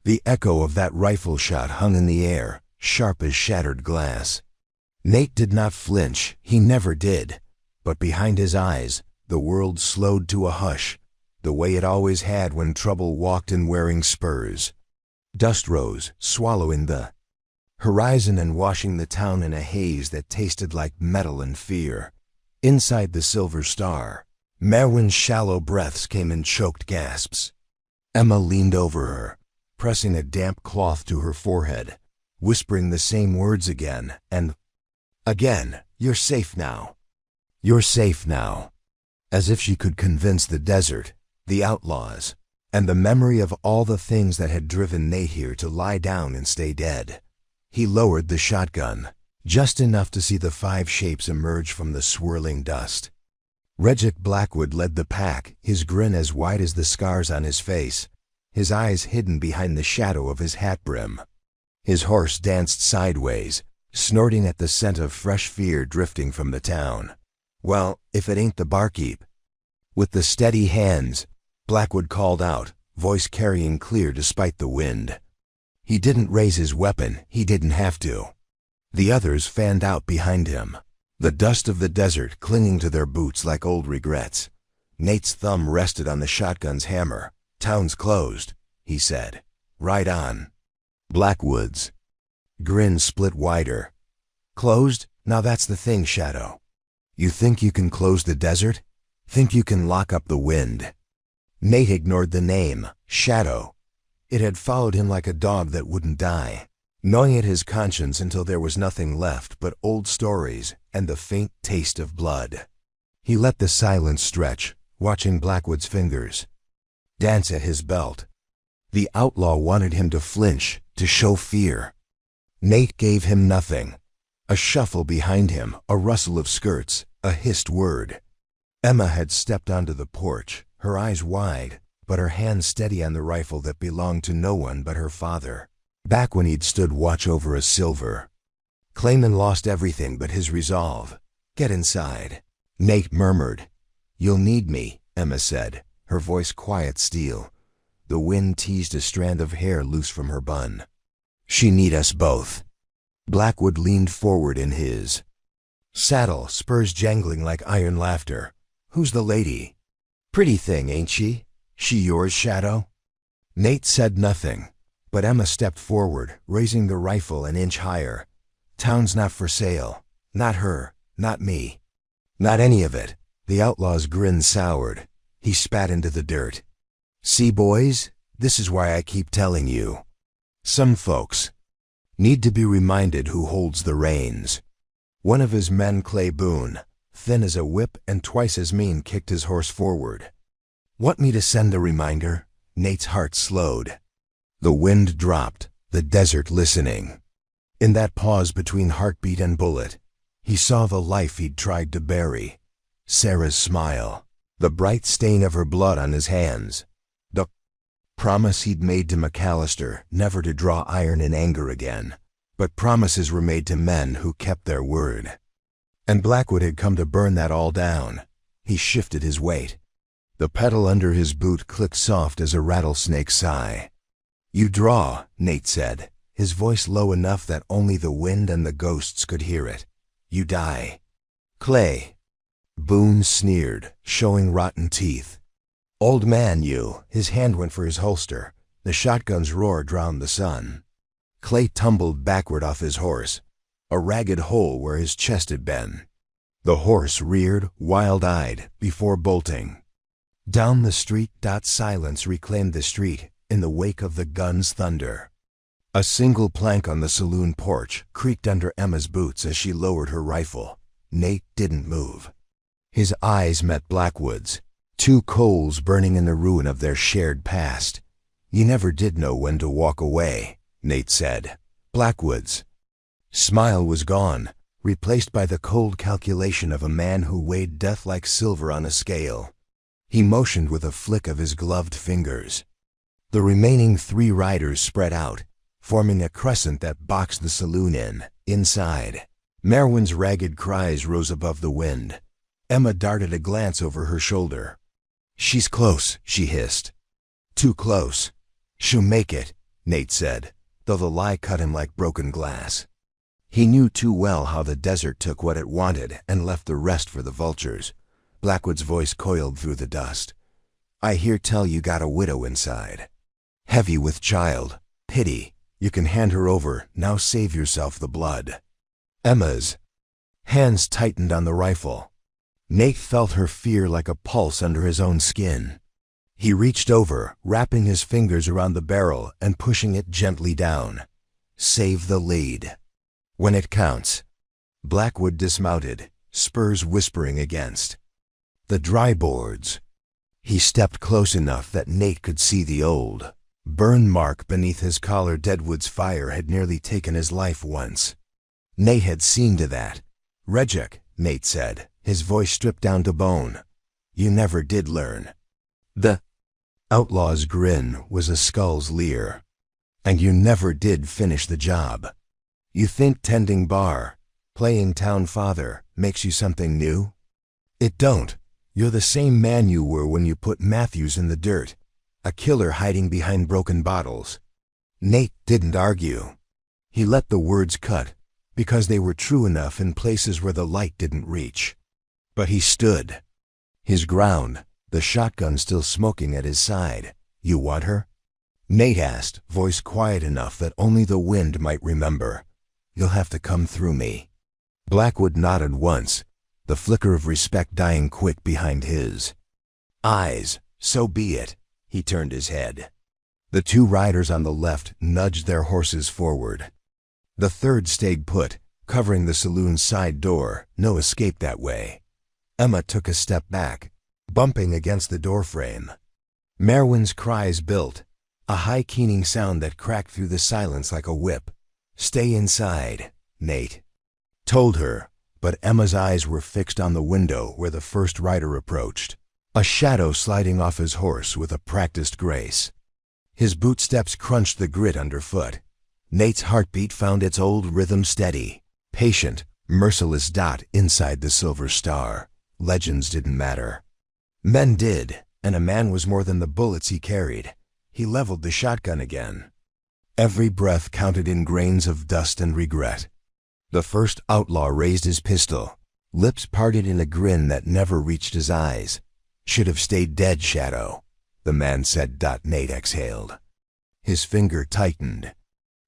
The echo of that rifle shot hung in the air, sharp as shattered glass. Nate did not flinch, he never did. But behind his eyes, the world slowed to a hush, the way it always had when trouble walked in wearing spurs. Dust rose, swallowing the horizon and washing the town in a haze that tasted like metal and fear. Inside the Silver Star, Merwin's shallow breaths came in choked gasps. Emma leaned over her, pressing a damp cloth to her forehead, whispering the same words again and again. "You're safe now. You're safe now." As if she could convince the desert, the outlaws, and the memory of all the things that had driven Nate here to lie down and stay dead. He lowered the shotgun, just enough to see the 5 shapes emerge from the swirling dust. Reggie Blackwood led the pack, his grin as wide as the scars on his face, his eyes hidden behind the shadow of his hat brim. His horse danced sideways, snorting at the scent of fresh fear drifting from the town. "Well, if it ain't the barkeep." With the steady hands, Blackwood called out, voice carrying clear despite the wind. He didn't raise his weapon, he didn't have to. The others fanned out behind him, the dust of the desert clinging to their boots like old regrets. Nate's thumb rested on the shotgun's hammer. "Town's closed," he said. "Right on." Blackwood's grin split wider. "Closed? Now that's the thing, Shadow. You think you can close the desert? Think you can lock up the wind?" Nate ignored the name, Shadow. It had followed him like a dog that wouldn't die, gnawing at his conscience until there was nothing left but old stories and the faint taste of blood. He let the silence stretch, watching Blackwood's fingers dance at his belt. The outlaw wanted him to flinch, to show fear. Nate gave him nothing. A shuffle behind him, a rustle of skirts, a hissed word. Emma had stepped onto the porch, her eyes wide, but her hand steady on the rifle that belonged to no one but her father, back when he'd stood watch over a silver. Clayman lost everything but his resolve. "Get inside," Nate murmured. "You'll need me," Emma said, her voice quiet steel. The wind teased a strand of hair loose from her bun. "She need us both." Blackwood leaned forward in his saddle, spurs jangling like iron laughter. "Who's the lady?" "Pretty thing, ain't she? She yours, Shadow?" Nate said nothing, but Emma stepped forward, raising the rifle an inch higher. "Town's not for sale. Not her, not me. Not any of it." The outlaw's grin soured. He spat into the dirt. "See, boys, this is why I keep telling you. Some folks need to be reminded who holds the reins." One of his men, Clay Boone, thin as a whip and twice as mean, kicked his horse forward. "Want me to send a reminder?" Nate's heart slowed. The wind dropped, the desert listening. In that pause between heartbeat and bullet, he saw the life he'd tried to bury. Sarah's smile, the bright stain of her blood on his hands, the promise he'd made to McAllister never to draw iron in anger again. But promises were made to men who kept their word. And Blackwood had come to burn that all down. He shifted his weight. The pedal under his boot clicked soft as a rattlesnake sigh. "You draw," Nate said, his voice low enough that only the wind and the ghosts could hear it. "You die." "Clay." Boone sneered, showing rotten teeth. "Old man, you." His hand went for his holster. The shotgun's roar drowned the sun. Clay tumbled backward off his horse, a ragged hole where his chest had been. The horse reared, wild-eyed, before bolting. Down the street. Silence reclaimed the street in the wake of the gun's thunder. A single plank on the saloon porch creaked under Emma's boots as she lowered her rifle. Nate didn't move. His eyes met Blackwood's, 2 coals burning in the ruin of their shared past. "You never did know when to walk away," Nate said. Blackwood's smile was gone, replaced by the cold calculation of a man who weighed death like silver on a scale. He motioned with a flick of his gloved fingers. The remaining 3 riders spread out, forming a crescent that boxed the saloon in. Inside, Merwin's ragged cries rose above the wind. Emma darted a glance over her shoulder. "She's close," she hissed. "Too close. She'll make it. Nate said, though the lie cut him like broken glass. He knew too well how the desert took what it wanted and left the rest for the vultures. Blackwood's voice coiled through the dust. I hear tell you got a widow inside. Heavy with child, pity, you can hand her over, now save yourself the blood. Emma's hands tightened on the rifle. Nate felt her fear like a pulse under his own skin. He reached over, wrapping his fingers around the barrel and pushing it gently down. Save the lead. When it counts. Blackwood dismounted, spurs whispering against the dry boards. He stepped close enough that Nate could see the old burn mark beneath his collar. Deadwood's fire had nearly taken his life once. Nate had seen to that. Rejek, Nate said, his voice stripped down to bone. You never did learn. The outlaw's grin was a skull's leer. And you never did finish the job. You think tending bar, playing town father, makes you something new? It don't. You're the same man you were when you put Matthews in the dirt, a killer hiding behind broken bottles. Nate didn't argue. He let the words cut, because they were true enough in places where the light didn't reach. But he stood. His ground, the shotgun still smoking at his side. You want her? Nate asked, voice quiet enough that only the wind might remember. You'll have to come through me. Blackwood nodded once, the flicker of respect dying quick behind his eyes. So be it. He turned his head. The two riders on the left nudged their horses forward. The third stayed put, covering the saloon's side door. No escape that way. Emma took a step back, bumping against the doorframe. Merwin's cries built, a high keening sound that cracked through the silence like a whip. Stay inside, Nate told her, but Emma's eyes were fixed on the window where the first rider approached, a shadow sliding off his horse with a practiced grace. His bootsteps crunched the grit underfoot. Nate's heartbeat found its old rhythm steady, patient, merciless dot inside the silver star. Legends didn't matter. Men did, and a man was more than the bullets he carried. He leveled the shotgun again. Every breath counted in grains of dust and regret. The first outlaw raised his pistol, lips parted in a grin that never reached his eyes. Should have stayed dead, Shadow, the man said. Nate exhaled. His finger tightened.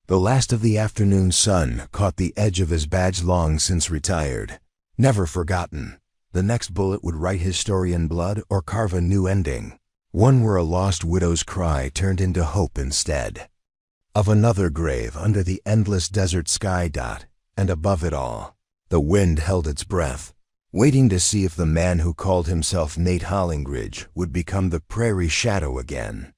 The last of the afternoon sun caught the edge of his badge long since retired. Never forgotten. The next bullet would write his story in blood or carve a new ending. One where a lost widow's cry turned into hope instead. Of another grave under the endless desert sky. And above it all, the wind held its breath, waiting to see if the man who called himself Nate Hollingridge would become the prairie shadow again.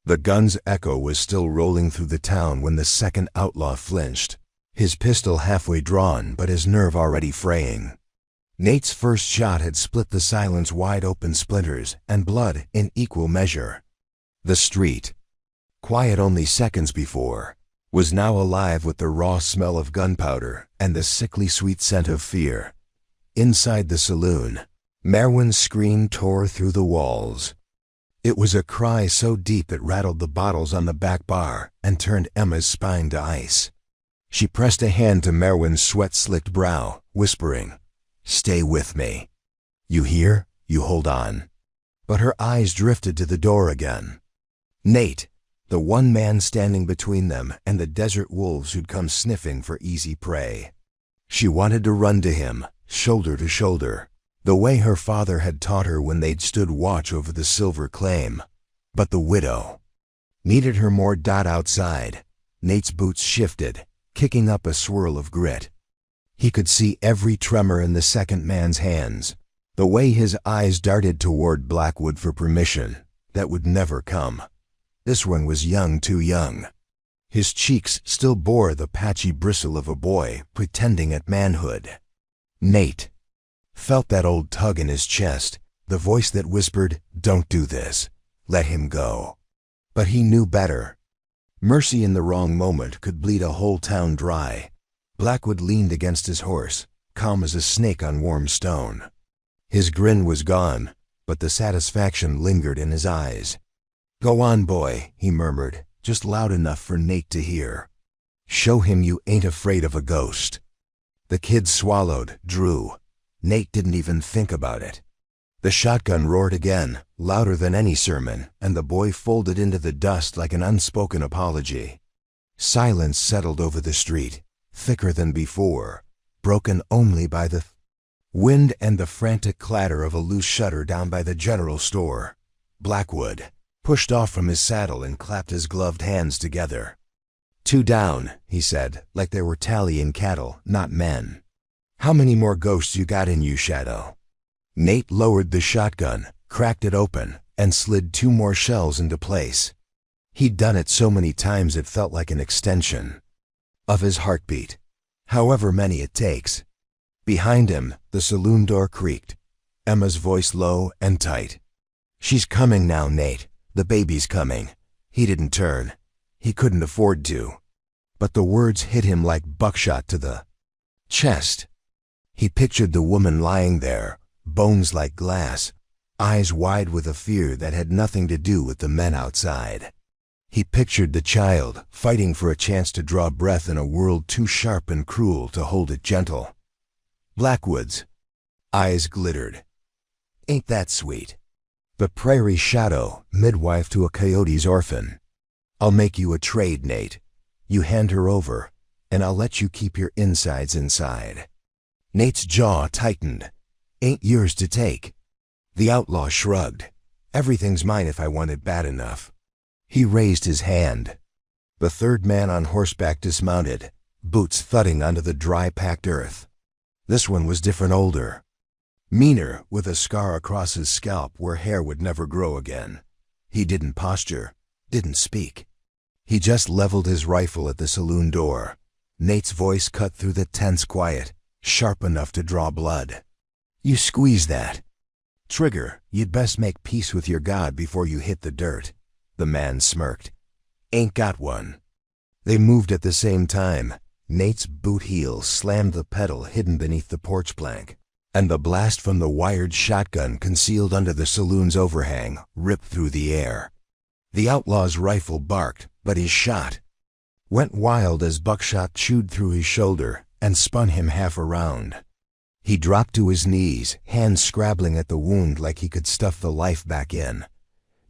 The gun's echo was still rolling through the town when the second outlaw flinched, his pistol halfway drawn but his nerve already fraying. Nate's first shot had split the silence wide open splinters and blood in equal measure. The street, quiet only seconds before, was now alive with the raw smell of gunpowder and the sickly sweet scent of fear. Inside the saloon, Merwin's scream tore through the walls. It was a cry so deep it rattled the bottles on the back bar and turned Emma's spine to ice. She pressed a hand to Merwin's sweat-slicked brow, whispering, "Stay with me. You hear? You hold on." But her eyes drifted to the door again. Nate, the one man standing between them and the desert wolves who'd come sniffing for easy prey. She wanted to run to him, shoulder to shoulder, the way her father had taught her when they'd stood watch over the silver claim. But the widow needed her more. Outside, Nate's boots shifted, kicking up a swirl of grit. He could see every tremor in the second man's hands, the way his eyes darted toward Blackwood for permission that would never come. This one was young, too young. His cheeks still bore the patchy bristle of a boy pretending at manhood. Nate felt that old tug in his chest, the voice that whispered, "Don't do this. Let him go." But he knew better. Mercy in the wrong moment could bleed a whole town dry. Blackwood leaned against his horse, calm as a snake on warm stone. His grin was gone, but the satisfaction lingered in his eyes. "Go on, boy," he murmured. just loud enough for Nate to hear. "Show him you ain't afraid of a ghost." The kid swallowed, drew. Nate didn't even think about it. The shotgun roared again, louder than any sermon, and the boy folded into the dust like an unspoken apology. Silence settled over the street, thicker than before, broken only by the wind and the frantic clatter of a loose shutter down by the general store. Blackwood pushed off from his saddle and clapped his gloved hands together. "Two down," he said, like they were tallying cattle, not men. "How many more ghosts you got in you, Shadow?" Nate lowered the shotgun, cracked it open, and slid 2 more shells into place. He'd done it so many times it felt like an extension of his heartbeat, however many it takes. Behind him, the saloon door creaked, Emma's voice low and tight. "She's coming now, Nate. The baby's coming." He didn't turn. He couldn't afford to. But the words hit him like buckshot to the chest. He pictured the woman lying there, bones like glass, eyes wide with a fear that had nothing to do with the men outside. He pictured the child, fighting for a chance to draw breath in a world too sharp and cruel to hold it gentle. Blackwood's eyes glittered. "Ain't that sweet?" The prairie shadow, midwife to a coyote's orphan. "I'll make you a trade, Nate. You hand her over, and I'll let you keep your insides inside." Nate's jaw tightened. "Ain't yours to take." The outlaw shrugged. "Everything's mine if I want it bad enough." He raised his hand. The third man on horseback dismounted, boots thudding onto the dry, packed earth. This one was different, older. Meaner, with a scar across his scalp where hair would never grow again. He didn't posture, didn't speak. He just leveled his rifle at the saloon door. Nate's voice cut through the tense quiet, sharp enough to draw blood. "You squeeze that trigger. You'd best make peace with your God before you hit the dirt." The man smirked. "Ain't got one." They moved at the same time. Nate's boot heel slammed the pedal hidden beneath the porch plank, and the blast from the wired shotgun concealed under the saloon's overhang ripped through the air. The outlaw's rifle barked, but his shot went wild as buckshot chewed through his shoulder and spun him half around. He dropped to his knees, hands scrabbling at the wound like he could stuff the life back in.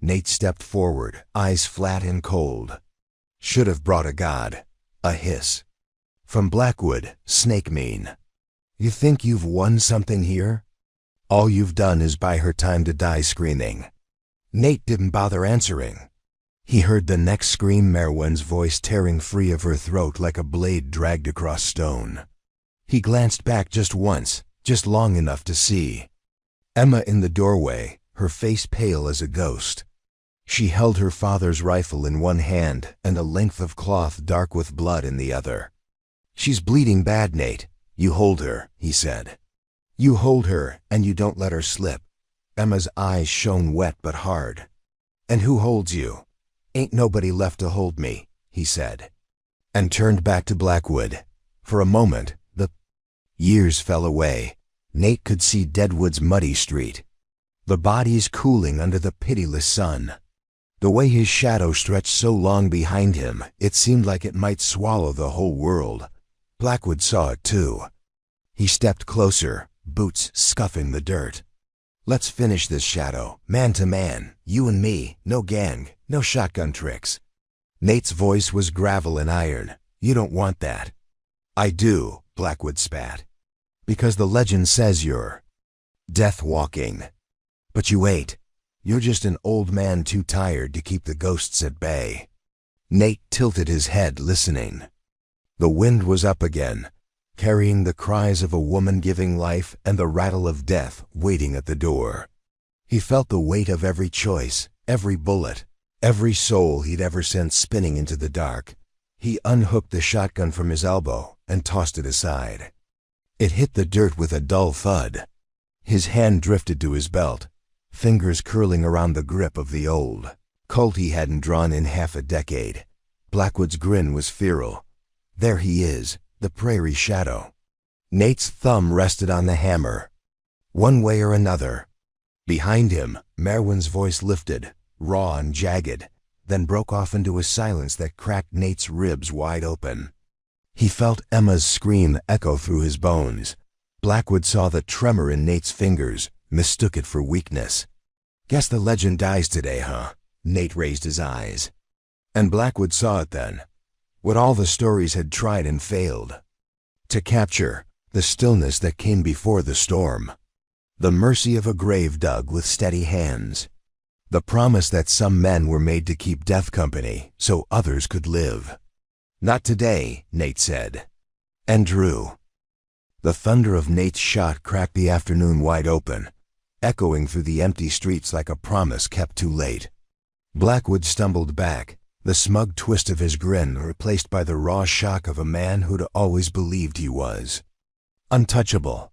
Nate stepped forward, eyes flat and cold. "Should have brought a god." A hiss. From Blackwood, snake mean. "You think you've won something here? All you've done is buy her time to die screaming." Nate didn't bother answering. He heard the next scream, Merwin's voice tearing free of her throat like a blade dragged across stone. He glanced back just once, just long enough to see Emma in the doorway, her face pale as a ghost. She held her father's rifle in one hand and a length of cloth dark with blood in the other. "She's bleeding bad, Nate. You hold her," he said. "You hold her, and you don't let her slip." Emma's eyes shone wet but hard. "And who holds you?" "Ain't nobody left to hold me," he said, and turned back to Blackwood. For a moment, the years fell away. Nate could see Deadwood's muddy street, the bodies cooling under the pitiless sun. The way his shadow stretched so long behind him, it seemed like it might swallow the whole world. Blackwood saw it too. He stepped closer, boots scuffing the dirt. "Let's finish this, Shadow, man to man, you and me, no gang, no shotgun tricks." Nate's voice was gravel and iron. "You don't want that." "I do," Blackwood spat. "Because the legend says you're death walking. But you ain't. You're just an old man too tired to keep the ghosts at bay." Nate tilted his head, listening. The wind was up again, carrying the cries of a woman giving life and the rattle of death waiting at the door. He felt the weight of every choice, every bullet, every soul he'd ever sent spinning into the dark. He unhooked the shotgun from his elbow and tossed it aside. It hit the dirt with a dull thud. His hand drifted to his belt, fingers curling around the grip of the old Colt he hadn't drawn in half a decade. Blackwood's grin was feral. There he is, the prairie shadow. Nate's thumb rested on the hammer. One way or another. Behind him, Merwin's voice lifted, raw and jagged. then broke off into a silence that cracked Nate's ribs wide open. He felt Emma's scream echo through his bones. Blackwood saw the tremor in Nate's fingers, mistook it for weakness. "Guess the legend dies today, huh?" Nate raised his eyes. And Blackwood saw it then. What all the stories had tried and failed to capture, the stillness that came before the storm. The mercy of a grave dug with steady hands. The promise that some men were made to keep death company so others could live. "Not today," Nate said. And drew. The thunder of Nate's shot cracked the afternoon wide open, echoing through the empty streets like a promise kept too late. Blackwood stumbled back, the smug twist of his grin replaced by the raw shock of a man who'd always believed he was untouchable.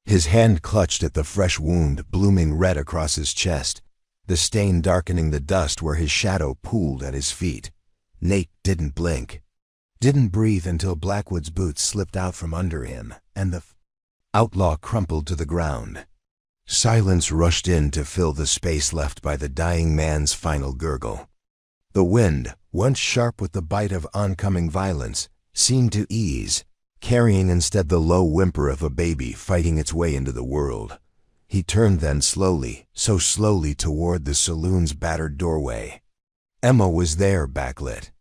His hand clutched at the fresh wound blooming red across his chest, the stain darkening the dust where his shadow pooled at his feet. Nate didn't blink, didn't breathe until Blackwood's boots slipped out from under him, and the outlaw crumpled to the ground. Silence rushed in to fill the space left by the dying man's final gurgle. The wind, once sharp with the bite of oncoming violence, seemed to ease, carrying instead the low whimper of a baby fighting its way into the world. He turned then slowly, so slowly toward the saloon's battered doorway. Emma was there, backlit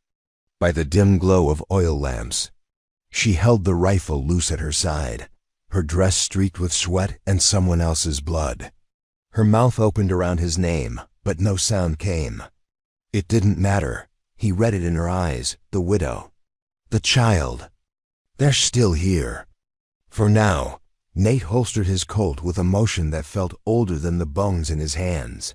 by the dim glow of oil lamps. She held the rifle loose at her side, her dress streaked with sweat and someone else's blood. Her mouth opened around his name, but no sound came. It didn't matter. He read it in her eyes, the widow, the child. They're still here. For now. Nate holstered his Colt with a motion that felt older than the bones in his hands.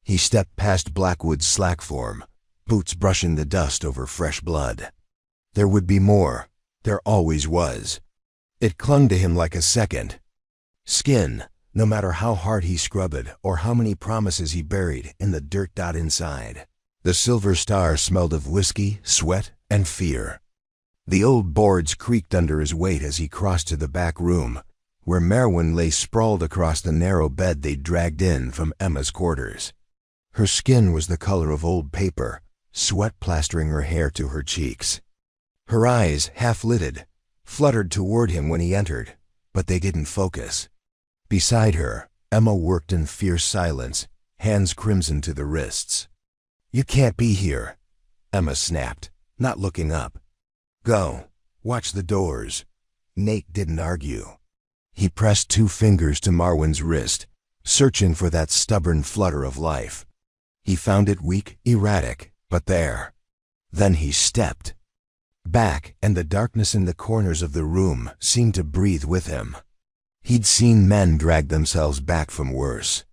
He stepped past Blackwood's slack form, boots brushing the dust over fresh blood. There would be more. There always was. It clung to him like a second skin, no matter how hard he scrubbed it or how many promises he buried in the dirt dot inside. The silver star smelled of whiskey, sweat, and fear. The old boards creaked under his weight as he crossed to the back room, where Merwin lay sprawled across the narrow bed they'd dragged in from Emma's quarters. Her skin was the color of old paper, sweat plastering her hair to her cheeks. Her eyes, half-lidded, fluttered toward him when he entered, but they didn't focus. Beside her, Emma worked in fierce silence, hands crimson to the wrists. "You can't be here," Emma snapped, not looking up. "Go. Watch the doors." Nate didn't argue. He pressed 2 fingers to Marwin's wrist, searching for that stubborn flutter of life. He found it weak, erratic, but there. Then he stepped back, and the darkness in the corners of the room seemed to breathe with him. He'd seen men drag themselves back from worse.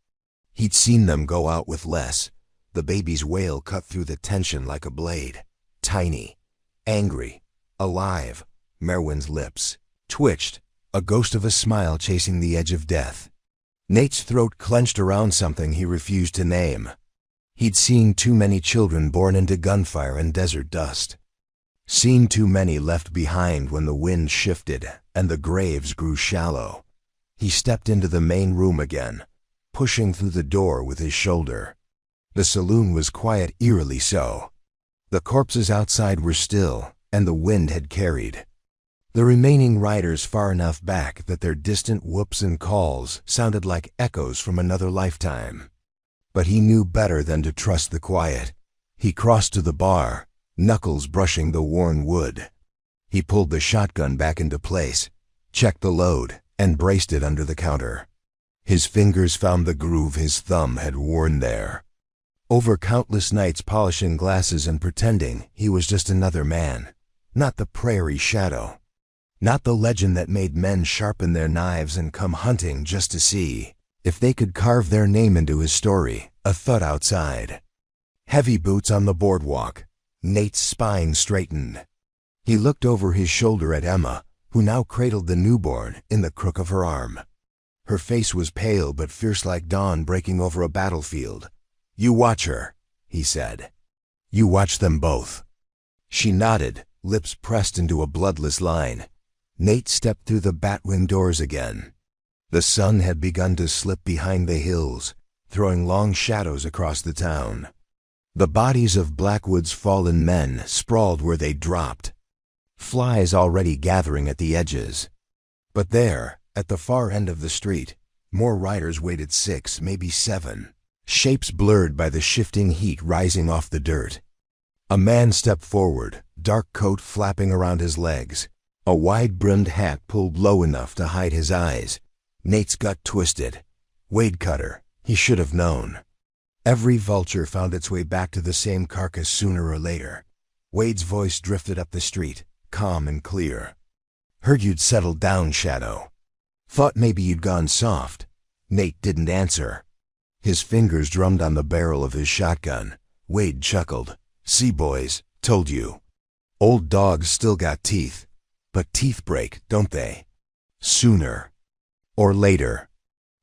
He'd seen them go out with less, the baby's wail cut through the tension like a blade. Tiny, angry, alive. Merwin's lips twitched, a ghost of a smile chasing the edge of death. Nate's throat clenched around something he refused to name. He'd seen too many children born into gunfire and desert dust. Seen too many left behind when the wind shifted and the graves grew shallow. He stepped into the main room again, pushing through the door with his shoulder. The saloon was quiet, eerily so. The corpses outside were still, and the wind had carried the remaining riders far enough back that their distant whoops and calls sounded like echoes from another lifetime. But he knew better than to trust the quiet. He crossed to the bar, knuckles brushing the worn wood. He pulled the shotgun back into place, checked the load, and braced it under the counter. His fingers found the groove his thumb had worn there. Over countless nights polishing glasses and pretending he was just another man, not the prairie shadow. Not the legend that made men sharpen their knives and come hunting just to see if they could carve their name into his story. A thud outside. Heavy boots on the boardwalk. Nate's spine straightened. He looked over his shoulder at Emma, who now cradled the newborn in the crook of her arm. Her face was pale but fierce like dawn breaking over a battlefield. "You watch her," he said. "You watch them both." She nodded, lips pressed into a bloodless line. Nate stepped through the batwing doors again. The sun had begun to slip behind the hills, throwing long shadows across the town. The bodies of Blackwood's fallen men sprawled where they dropped, flies already gathering at the edges. But there, at the far end of the street, more riders waited, 6, maybe 7, shapes blurred by the shifting heat rising off the dirt. A man stepped forward, dark coat flapping around his legs, a wide-brimmed hat pulled low enough to hide his eyes. Nate's gut twisted. Wade Cutter, he should have known. Every vulture found its way back to the same carcass sooner or later. Wade's voice drifted up the street, calm and clear. "Heard you'd settled down, Shadow. Thought maybe you'd gone soft." Nate didn't answer. His fingers drummed on the barrel of his shotgun. Wade chuckled. "See, boys, told you. Old dogs still got teeth. But teeth break, don't they? Sooner or later."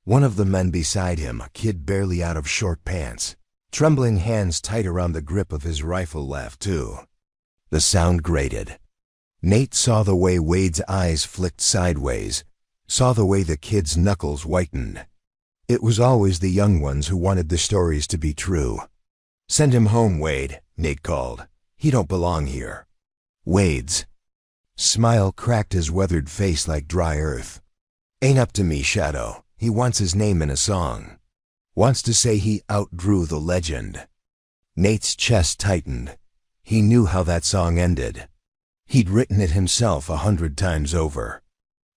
One of the men beside him, a kid barely out of short pants, trembling hands tight around the grip of his rifle, laughed too. The sound grated. Nate saw the way Wade's eyes flicked sideways, saw the way the kid's knuckles whitened. It was always the young ones who wanted the stories to be true. "Send him home, Wade," Nate called. "He don't belong here." Wade's smile cracked his weathered face like dry earth. "Ain't up to me, Shadow. He wants his name in a song. Wants to say he outdrew the legend." Nate's chest tightened. He knew how that song ended. He'd written it himself 100 times over.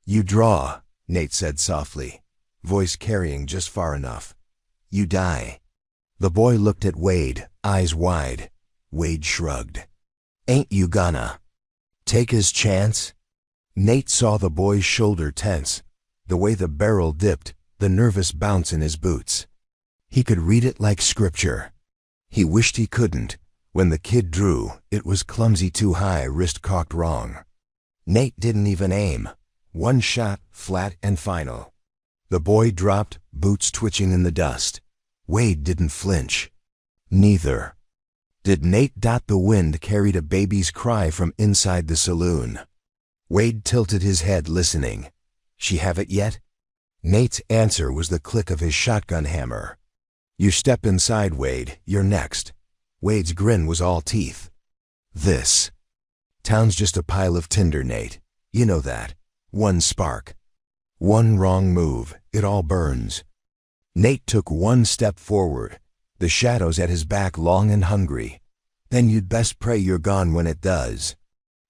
"You draw," Nate said softly, voice carrying just far enough. "You die." The boy looked at Wade, eyes wide. Wade shrugged. "Ain't you gonna take his chance?" Nate saw the boy's shoulder tense, the way the barrel dipped, the nervous bounce in his boots. He could read it like scripture. He wished he couldn't. When the kid drew, it was clumsy, too high, wrist cocked wrong. Nate didn't even aim. One shot, flat and final. The boy dropped, boots twitching in the dust. Wade didn't flinch. Neither did Nate. The wind carried a baby's cry from inside the saloon. Wade tilted his head, listening. "She have it yet?" Nate's answer was the click of his shotgun hammer. "You step inside, Wade. You're next." Wade's grin was all teeth. "This town's just a pile of tinder, Nate. You know that. One spark. One wrong move, it all burns." Nate took one step forward, the shadows at his back long and hungry. "Then you'd best pray you're gone when it does."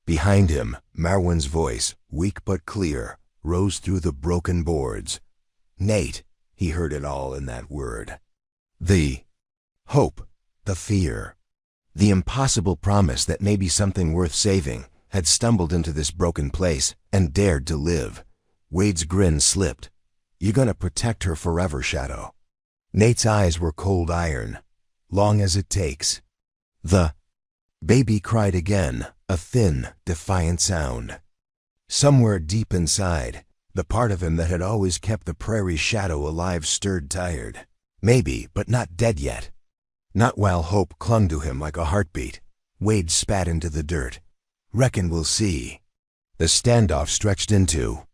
Behind him, Marwan's voice, weak but clear, rose through the broken boards. Nate, he heard it all in that word. The hope, the fear, the impossible promise that maybe something worth saving had stumbled into this broken place and dared to live. Wade's grin slipped. "You gonna protect her forever, Shadow?" Nate's eyes were cold iron. "Long as it takes." The baby cried again, a thin, defiant sound. Somewhere deep inside, the part of him that had always kept the prairie shadow alive stirred tired. Maybe, but not dead yet. Not while hope clung to him like a heartbeat. Wade spat into the dirt. "Reckon we'll see." The standoff stretched into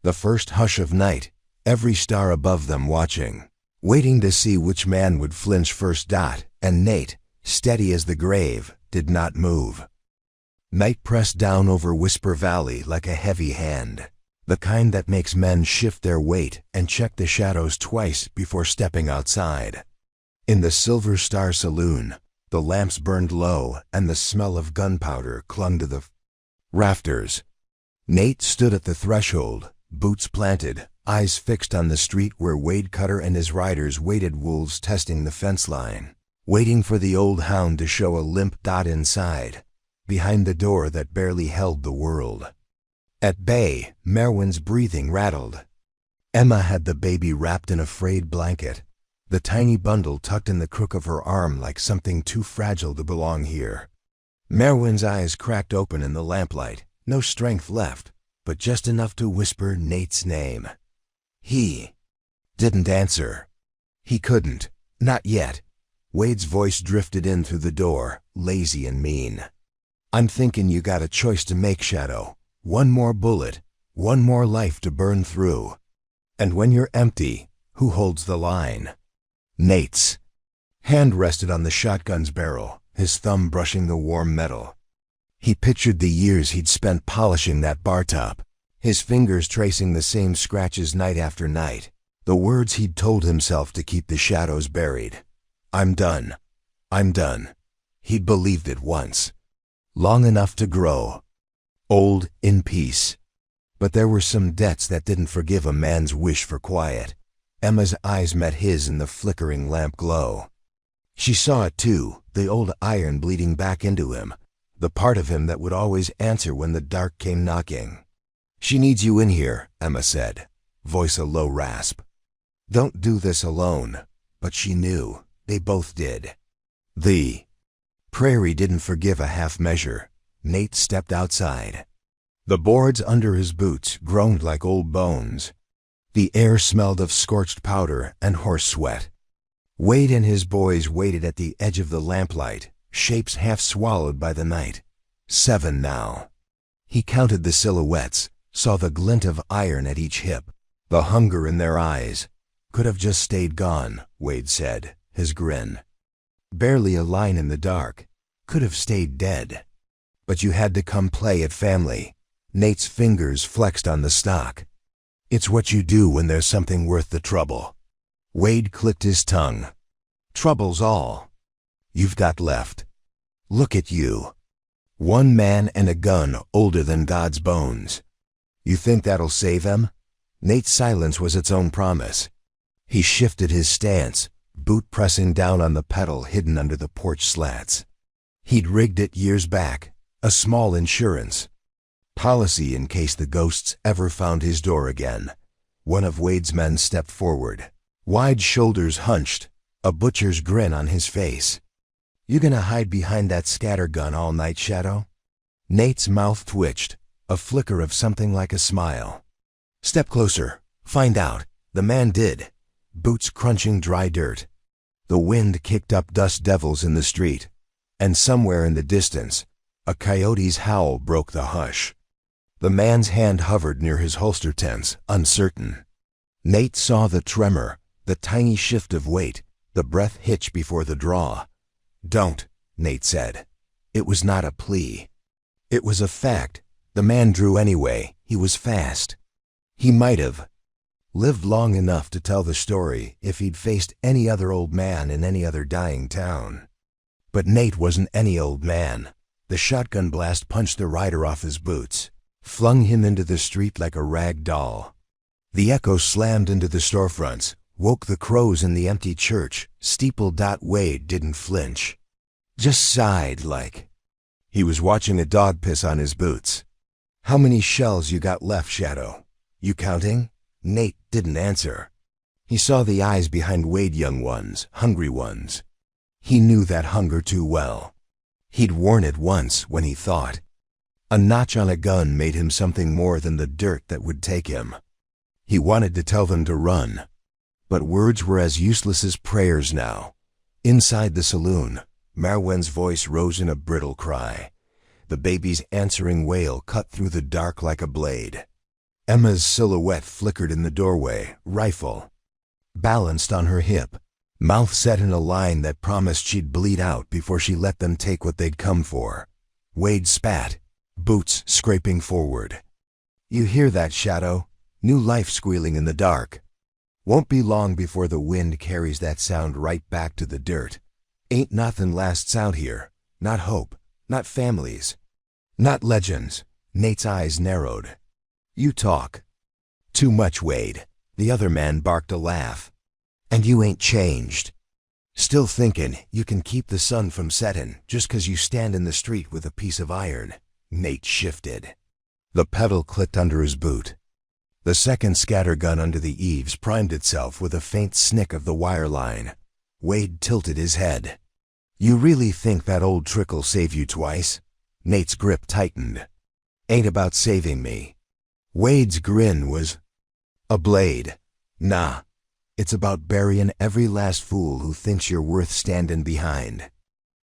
the first hush of night, every star above them watching, waiting to see which man would flinch first. And Nate, steady as the grave, did not move. Night pressed down over Whisper Valley like a heavy hand, the kind that makes men shift their weight and check the shadows twice before stepping outside. In the Silver Star Saloon, the lamps burned low and the smell of gunpowder clung to the rafters. Nate stood at the threshold, boots planted, eyes fixed on the street where Wade Cutter and his riders waited, wolves testing the fence line, waiting for the old hound to show a limp dot inside, behind the door that barely held the world. At bay, Merwin's breathing rattled. Emma had the baby wrapped in a frayed blanket, the tiny bundle tucked in the crook of her arm like something too fragile to belong here. Merwin's eyes cracked open in the lamplight, no strength left, but just enough to whisper Nate's name. He didn't answer. He couldn't, not yet. Wade's voice drifted in through the door, lazy and mean. "I'm thinking you got a choice to make, Shadow. One more bullet, one more life to burn through. And when you're empty, who holds the line?" Nate's Hand rested on the shotgun's barrel, his thumb brushing the warm metal. He pictured the years he'd spent polishing that bar top, his fingers tracing the same scratches night after night, the words he'd told himself to keep the shadows buried. I'm done. I'm done. He'd believed it once. Long enough to grow. Old, in peace. But there were some debts that didn't forgive a man's wish for quiet. Emma's eyes met his in the flickering lamp glow. She saw it too, the old iron bleeding back into him, the part of him that would always answer when the dark came knocking. She needs you in here, Emma said, voice a low rasp. Don't do this alone. But she knew. They both did. The prairie didn't forgive a half measure. Nate stepped outside. The boards under his boots groaned like old bones. The air smelled of scorched powder and horse sweat. Wade and his boys waited at the edge of the lamplight, shapes half swallowed by the night. 7 now. He counted the silhouettes, saw the glint of iron at each hip, the hunger in their eyes. Could have just stayed gone, Wade said, his grin. Barely a line in the dark. Could have stayed dead. But you had to come play at family. Nate's fingers flexed on the stock. It's what you do when there's something worth the trouble. Wade clicked his tongue. Trouble's all you've got left. Look at you. 1 man and a gun older than God's bones. You think that'll save him? Nate's silence was its own promise. He shifted his stance, boot pressing down on the pedal hidden under the porch slats. He'd rigged it years back, a small insurance policy in case the ghosts ever found his door again. One of Wade's men stepped forward, wide shoulders hunched, a butcher's grin on his face. You gonna hide behind that scattergun all night, Shadow? Nate's mouth twitched, a flicker of something like a smile. Step closer, find out. The man did. Boots crunching dry dirt. The wind kicked up dust devils in the street, and somewhere in the distance, a coyote's howl broke the hush. The man's hand hovered near his holster tense, uncertain. Nate saw the tremor, the tiny shift of weight, the breath hitch before the draw. Don't, Nate said. It was not a plea. It was a fact. The man drew anyway. He was fast. He might have lived long enough to tell the story if he'd faced any other old man in any other dying town. But Nate wasn't any old man. The shotgun blast punched the rider off his boots, flung him into the street like a rag doll. The echo slammed into the storefronts, woke the crows in the empty church. Steeple. Wade didn't flinch. Just sighed like he was watching a dog piss on his boots. How many shells you got left, Shadow? You counting? Nate didn't answer. He saw the eyes behind Wade, young ones, hungry ones. He knew that hunger too well. He'd worn it once when he thought. A notch on a gun made him something more than the dirt that would take him. He wanted to tell them to run, but words were as useless as prayers now. Inside the saloon, Marwen's voice rose in a brittle cry. The baby's answering wail cut through the dark like a blade. Emma's silhouette flickered in the doorway, rifle balanced on her hip, mouth set in a line that promised she'd bleed out before she let them take what they'd come for. Wade spat, boots scraping forward. You hear that, Shadow? New life squealing in the dark. Won't be long before the wind carries that sound right back to the dirt. Ain't nothing lasts out here. Not hope, not families, not legends. Nate's eyes narrowed. You talk too much, Wade. The other man barked a laugh. And you ain't changed. Still thinking you can keep the sun from setting just 'cause you stand in the street with a piece of iron. Nate shifted. The pedal clicked under his boot. The second scattergun under the eaves primed itself with a faint snick of the wire line. Wade tilted his head. You really think that old trick'll save you twice? Nate's grip tightened. Ain't about saving me. Wade's grin was a blade. Nah, it's about burying every last fool who thinks you're worth standing behind.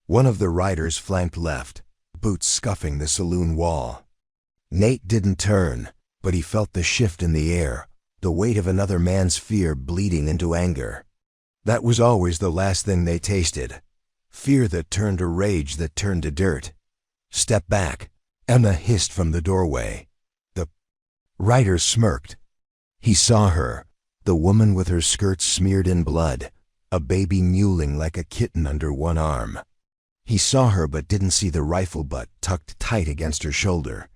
One of the riders flanked left, boots scuffing the saloon wall. Nate didn't turn, but he felt the shift in the air, the weight of another man's fear bleeding into anger. That was always the last thing they tasted. Fear that turned to rage that turned to dirt. Step back, Emma hissed from the doorway. The rider smirked. He saw her, the woman with her skirts smeared in blood, a baby mewling like a kitten under one arm. He saw her but didn't see the rifle butt tucked tight against her shoulder.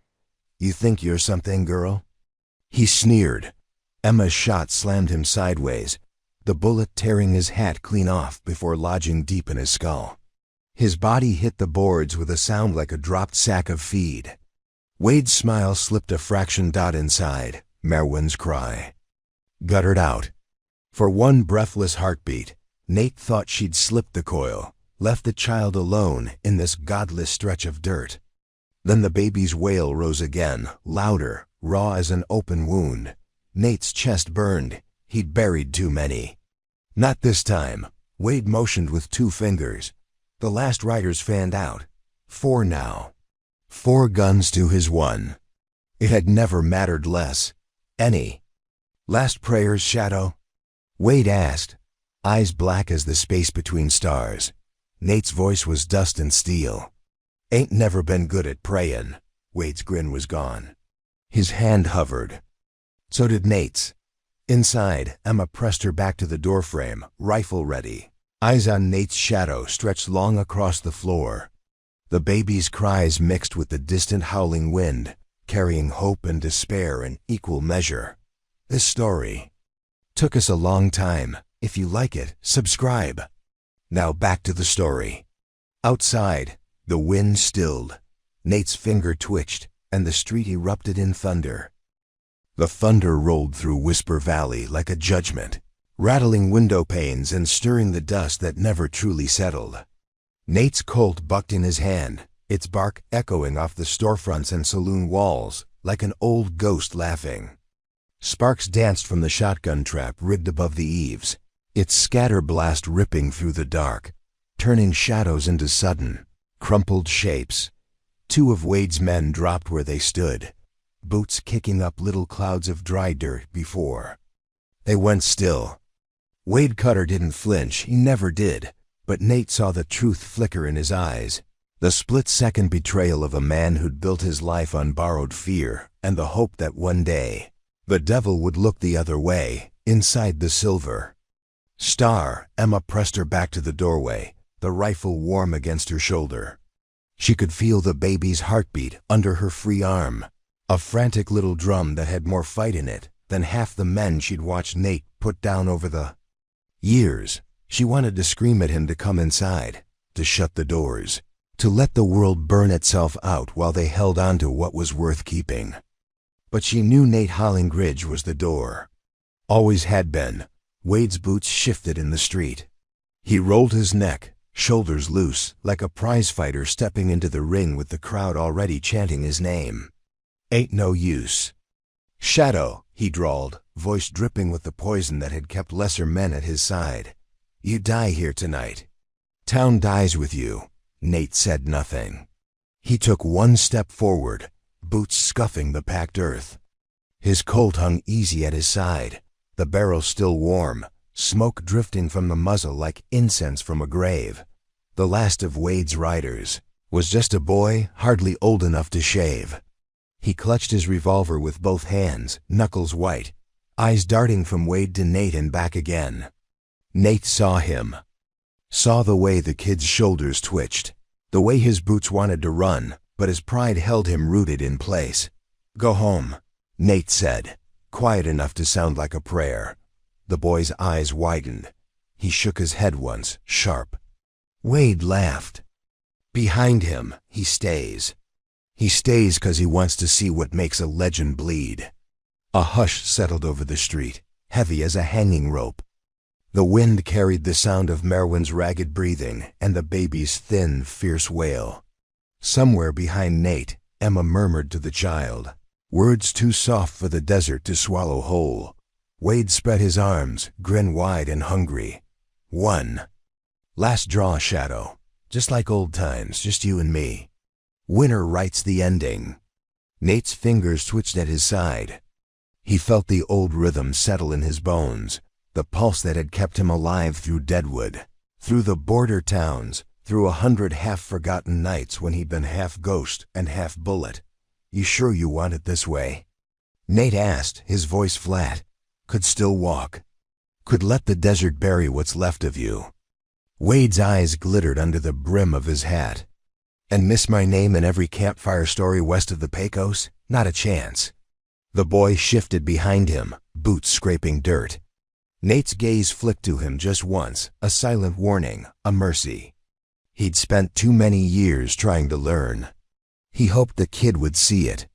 "You think you're something, girl?" He sneered. Emma's shot slammed him sideways, the bullet tearing his hat clean off before lodging deep in his skull. His body hit the boards with a sound like a dropped sack of feed. Wade's smile slipped a fraction dot inside Merwin's cry. Guttered out. For one breathless heartbeat, Nate thought she'd slipped the coil, left the child alone in this godless stretch of dirt. Then the baby's wail rose again, louder, raw as an open wound. Nate's chest burned. He'd buried too many. Not this time. Wade motioned with 2 fingers. The last riders fanned out. 4 now. 4 guns to his 1. It had never mattered less. Any. "Last prayers, Shadow?" Wade asked, eyes black as the space between stars. Nate's voice was dust and steel. "Ain't never been good at prayin'." Wade's grin was gone. His hand hovered. So did Nate's. Inside, Emma pressed her back to the doorframe, rifle ready. Eyes on Nate's shadow stretched long across the floor. The baby's cries mixed with the distant howling wind, carrying hope and despair in equal measure. This story took us a long time. If you like it, subscribe. Now back to the story. Outside, the wind stilled. Nate's finger twitched, and the street erupted in thunder. The thunder rolled through Whisper Valley like a judgment, rattling window panes and stirring the dust that never truly settled. Nate's Colt bucked in his hand, its bark echoing off the storefronts and saloon walls like an old ghost laughing. Sparks danced from the shotgun trap rigged above the eaves, its scatter blast ripping through the dark, turning shadows into sudden, crumpled shapes. 2 of Wade's men dropped where they stood, boots kicking up little clouds of dry dirt before. They went still. Wade Cutter didn't flinch, he never did, but Nate saw the truth flicker in his eyes, the split-second betrayal of a man who'd built his life on borrowed fear and the hope that one day the devil would look the other way, inside the silver star. Emma pressed her back to the doorway, the rifle warm against her shoulder. She could feel the baby's heartbeat under her free arm, a frantic little drum that had more fight in it than half the men she'd watched Nate put down over the years. She wanted to scream at him to come inside, to shut the doors, to let the world burn itself out while they held on to what was worth keeping. But she knew Nate Hollingridge was the door. Always had been. Wade's boots shifted in the street. He rolled his neck, shoulders loose, like a prizefighter stepping into the ring with the crowd already chanting his name. "Ain't no use." "Shadow," he drawled, voice dripping with the poison that had kept lesser men at his side. "You die here tonight. Town dies with you." Nate said nothing. He took 1 step forward, boots scuffing the packed earth. His Colt hung easy at his side, the barrel still warm, smoke drifting from the muzzle like incense from a grave. The last of Wade's riders was just a boy hardly old enough to shave. He clutched his revolver with both hands, knuckles white, eyes darting from Wade to Nate and back again. Nate saw him. Saw the way the kid's shoulders twitched, the way his boots wanted to run, but his pride held him rooted in place. "Go home," Nate said, quiet enough to sound like a prayer. The boy's eyes widened. He shook his head once, sharp. Wade laughed. "Behind him, he stays. He stays 'cause he wants to see what makes a legend bleed." A hush settled over the street, heavy as a hanging rope. The wind carried the sound of Merwin's ragged breathing and the baby's thin, fierce wail. Somewhere behind Nate, Emma murmured to the child, words too soft for the desert to swallow whole. Wade spread his arms, grin wide and hungry. "1. Last draw, Shadow. Just like old times, just you and me. Winner writes the ending." Nate's fingers twitched at his side. He felt the old rhythm settle in his bones, the pulse that had kept him alive through Deadwood, through the border towns, through 100 half-forgotten nights when he'd been half ghost and half bullet. "You sure you want it this way?" Nate asked, his voice flat. "Could still walk. Could let the desert bury what's left of you." Wade's eyes glittered under the brim of his hat. "And miss my name in every campfire story west of the Pecos? Not a chance." The boy shifted behind him, boots scraping dirt. Nate's gaze flicked to him just once, a silent warning, a mercy. He'd spent too many years trying to learn. He hoped the kid would see it.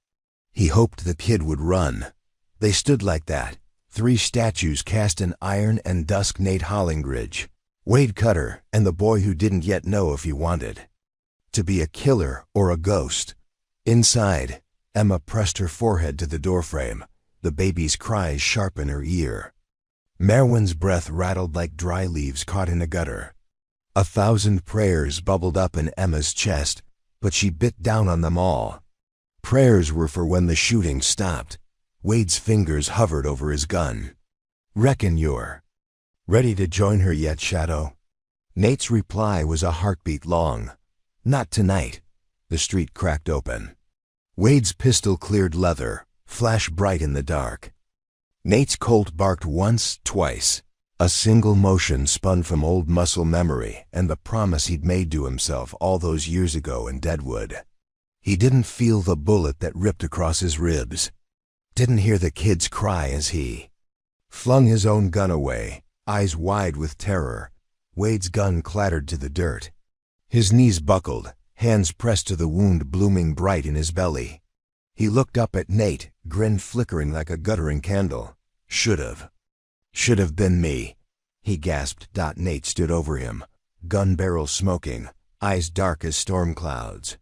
He hoped the kid would run. They stood like that, 3 statues cast in iron and dusk: Nate Hollingridge, Wade Cutter, and the boy who didn't yet know if he wanted to be a killer or a ghost. Inside, Emma pressed her forehead to the doorframe, the baby's cries sharp in her ear. Merwin's breath rattled like dry leaves caught in a gutter. 1,000 prayers bubbled up in Emma's chest, but she bit down on them all. Prayers were for when the shooting stopped. Wade's fingers hovered over his gun. "Reckon you're ready to join her yet, Shadow?" Nate's reply was a heartbeat long. "Not tonight." The street cracked open. Wade's pistol cleared leather, flash bright in the dark. Nate's Colt barked once, twice. A single motion spun from old muscle memory and the promise he'd made to himself all those years ago in Deadwood. He didn't feel the bullet that ripped across his ribs. Didn't hear the kids cry as he flung his own gun away, eyes wide with terror. Wade's gun clattered to the dirt. His knees buckled, hands pressed to the wound blooming bright in his belly. He looked up at Nate, grin flickering like a guttering candle. Should have been me," he gasped. Nate stood over him, gun barrel smoking, eyes dark as storm clouds.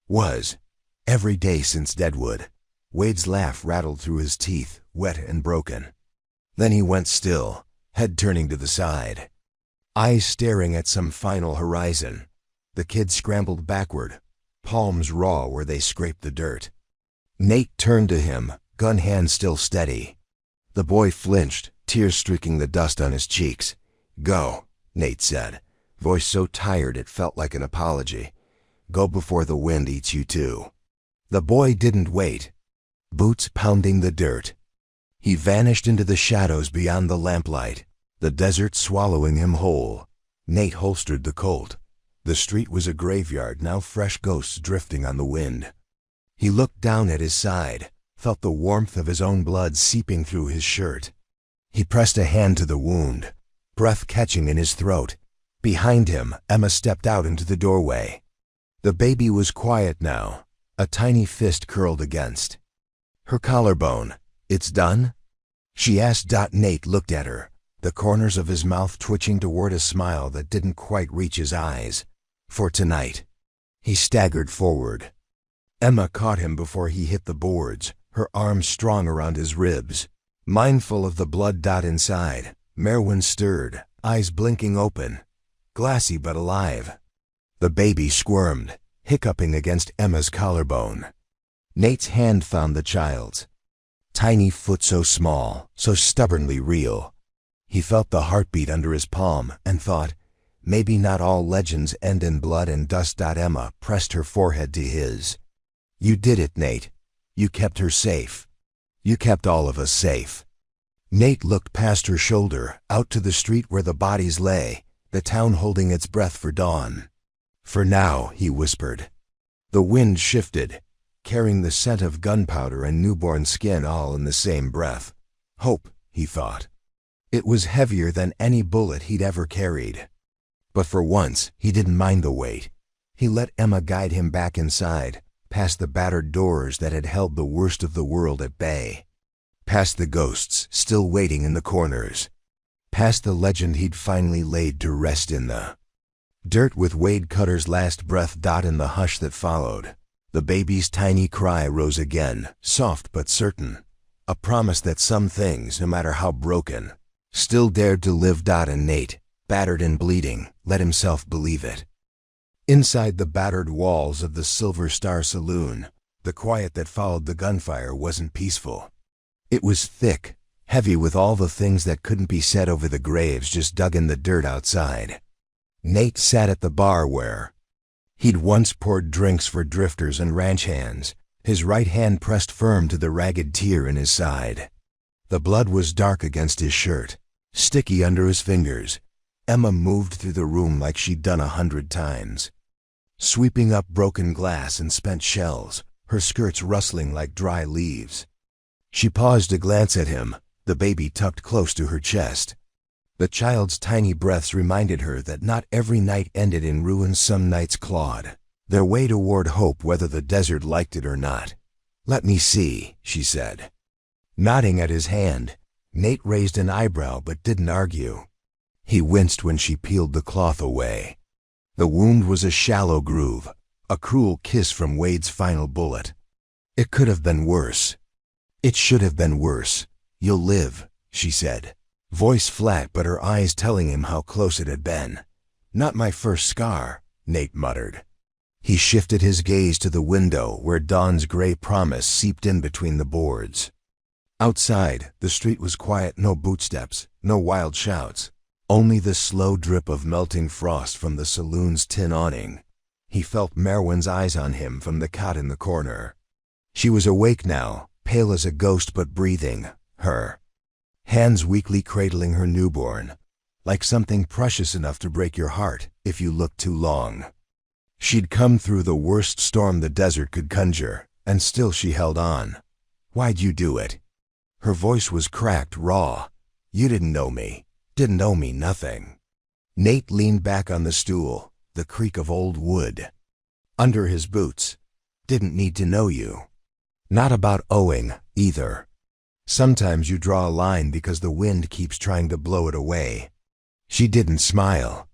"Was. Every day since Deadwood." Wade's laugh rattled through his teeth, wet and broken. Then he went still, head turning to the side, eyes staring at some final horizon. The kid scrambled backward, palms raw where they scraped the dirt. Nate turned to him, gun hand still steady. The boy flinched, tears streaking the dust on his cheeks. "Go," Nate said, voice so tired it felt like an apology. "Go before the wind eats you too." The boy didn't wait. Boots pounding the dirt, he vanished into the shadows beyond the lamplight, the desert swallowing him whole. Nate holstered the Colt. The street was a graveyard, now fresh ghosts drifting on the wind. He looked down at his side, felt the warmth of his own blood seeping through his shirt. He pressed a hand to the wound, breath catching in his throat. Behind him, Emma stepped out into the doorway. The baby was quiet now, a tiny fist curled against her collarbone. "It's done?" she asked. Nate looked at her, the corners of his mouth twitching toward a smile that didn't quite reach his eyes. "For tonight." He staggered forward. Emma caught him before he hit the boards, her arms strong around his ribs. Mindful of the blood inside, Merwin stirred, eyes blinking open, glassy but alive. The baby squirmed, hiccuping against Emma's collarbone. Nate's hand found the child's. Tiny foot so small, so stubbornly real. He felt the heartbeat under his palm and thought, maybe not all legends end in blood and dust. Emma pressed her forehead to his. "You did it, Nate. You kept her safe. You kept all of us safe." Nate looked past her shoulder, out to the street where the bodies lay, the town holding its breath for dawn. "For now," he whispered. The wind shifted, carrying the scent of gunpowder and newborn skin all in the same breath. Hope, he thought. It was heavier than any bullet he'd ever carried. But for once, he didn't mind the weight. He let Emma guide him back inside, past the battered doors that had held the worst of the world at bay. Past the ghosts still waiting in the corners. Past the legend he'd finally laid to rest in the dirt with Wade Cutter's last breath. In the hush that followed, the baby's tiny cry rose again, soft but certain. A promise that some things, no matter how broken, still dared to live. And Nate, battered and bleeding, let himself believe it. Inside the battered walls of the Silver Star Saloon, the quiet that followed the gunfire wasn't peaceful. It was thick, heavy with all the things that couldn't be said over the graves just dug in the dirt outside. Nate sat at the bar where he'd once poured drinks for drifters and ranch hands, his right hand pressed firm to the ragged tear in his side. The blood was dark against his shirt, sticky under his fingers. Emma moved through the room like she'd done 100 times, sweeping up broken glass and spent shells, her skirts rustling like dry leaves. She paused to glance at him, the baby tucked close to her chest. The child's tiny breaths reminded her that not every night ended in ruin. Some nights clawed their way toward hope, whether the desert liked it or not. "Let me see," she said. Nodding at his hand, Nate raised an eyebrow but didn't argue. He winced when she peeled the cloth away. The wound was a shallow groove, a cruel kiss from Wade's final bullet. It could have been worse. It should have been worse. "You'll live," she said, voice flat but her eyes telling him how close it had been. "Not my first scar," Nate muttered. He shifted his gaze to the window where dawn's gray promise seeped in between the boards. Outside, the street was quiet, no bootsteps, no wild shouts, only the slow drip of melting frost from the saloon's tin awning. He felt Merwin's eyes on him from the cot in the corner. She was awake now, pale as a ghost but breathing, her hands weakly cradling her newborn, like something precious enough to break your heart if you looked too long. She'd come through the worst storm the desert could conjure, and still she held on. "Why'd you do it?" Her voice was cracked, raw. "You didn't know me. Didn't know me nothing." Nate leaned back on the stool, the creak of old wood under his boots. "Didn't need to know you. Not about owing, either. Sometimes you draw a line because the wind keeps trying to blow it away." She didn't smile.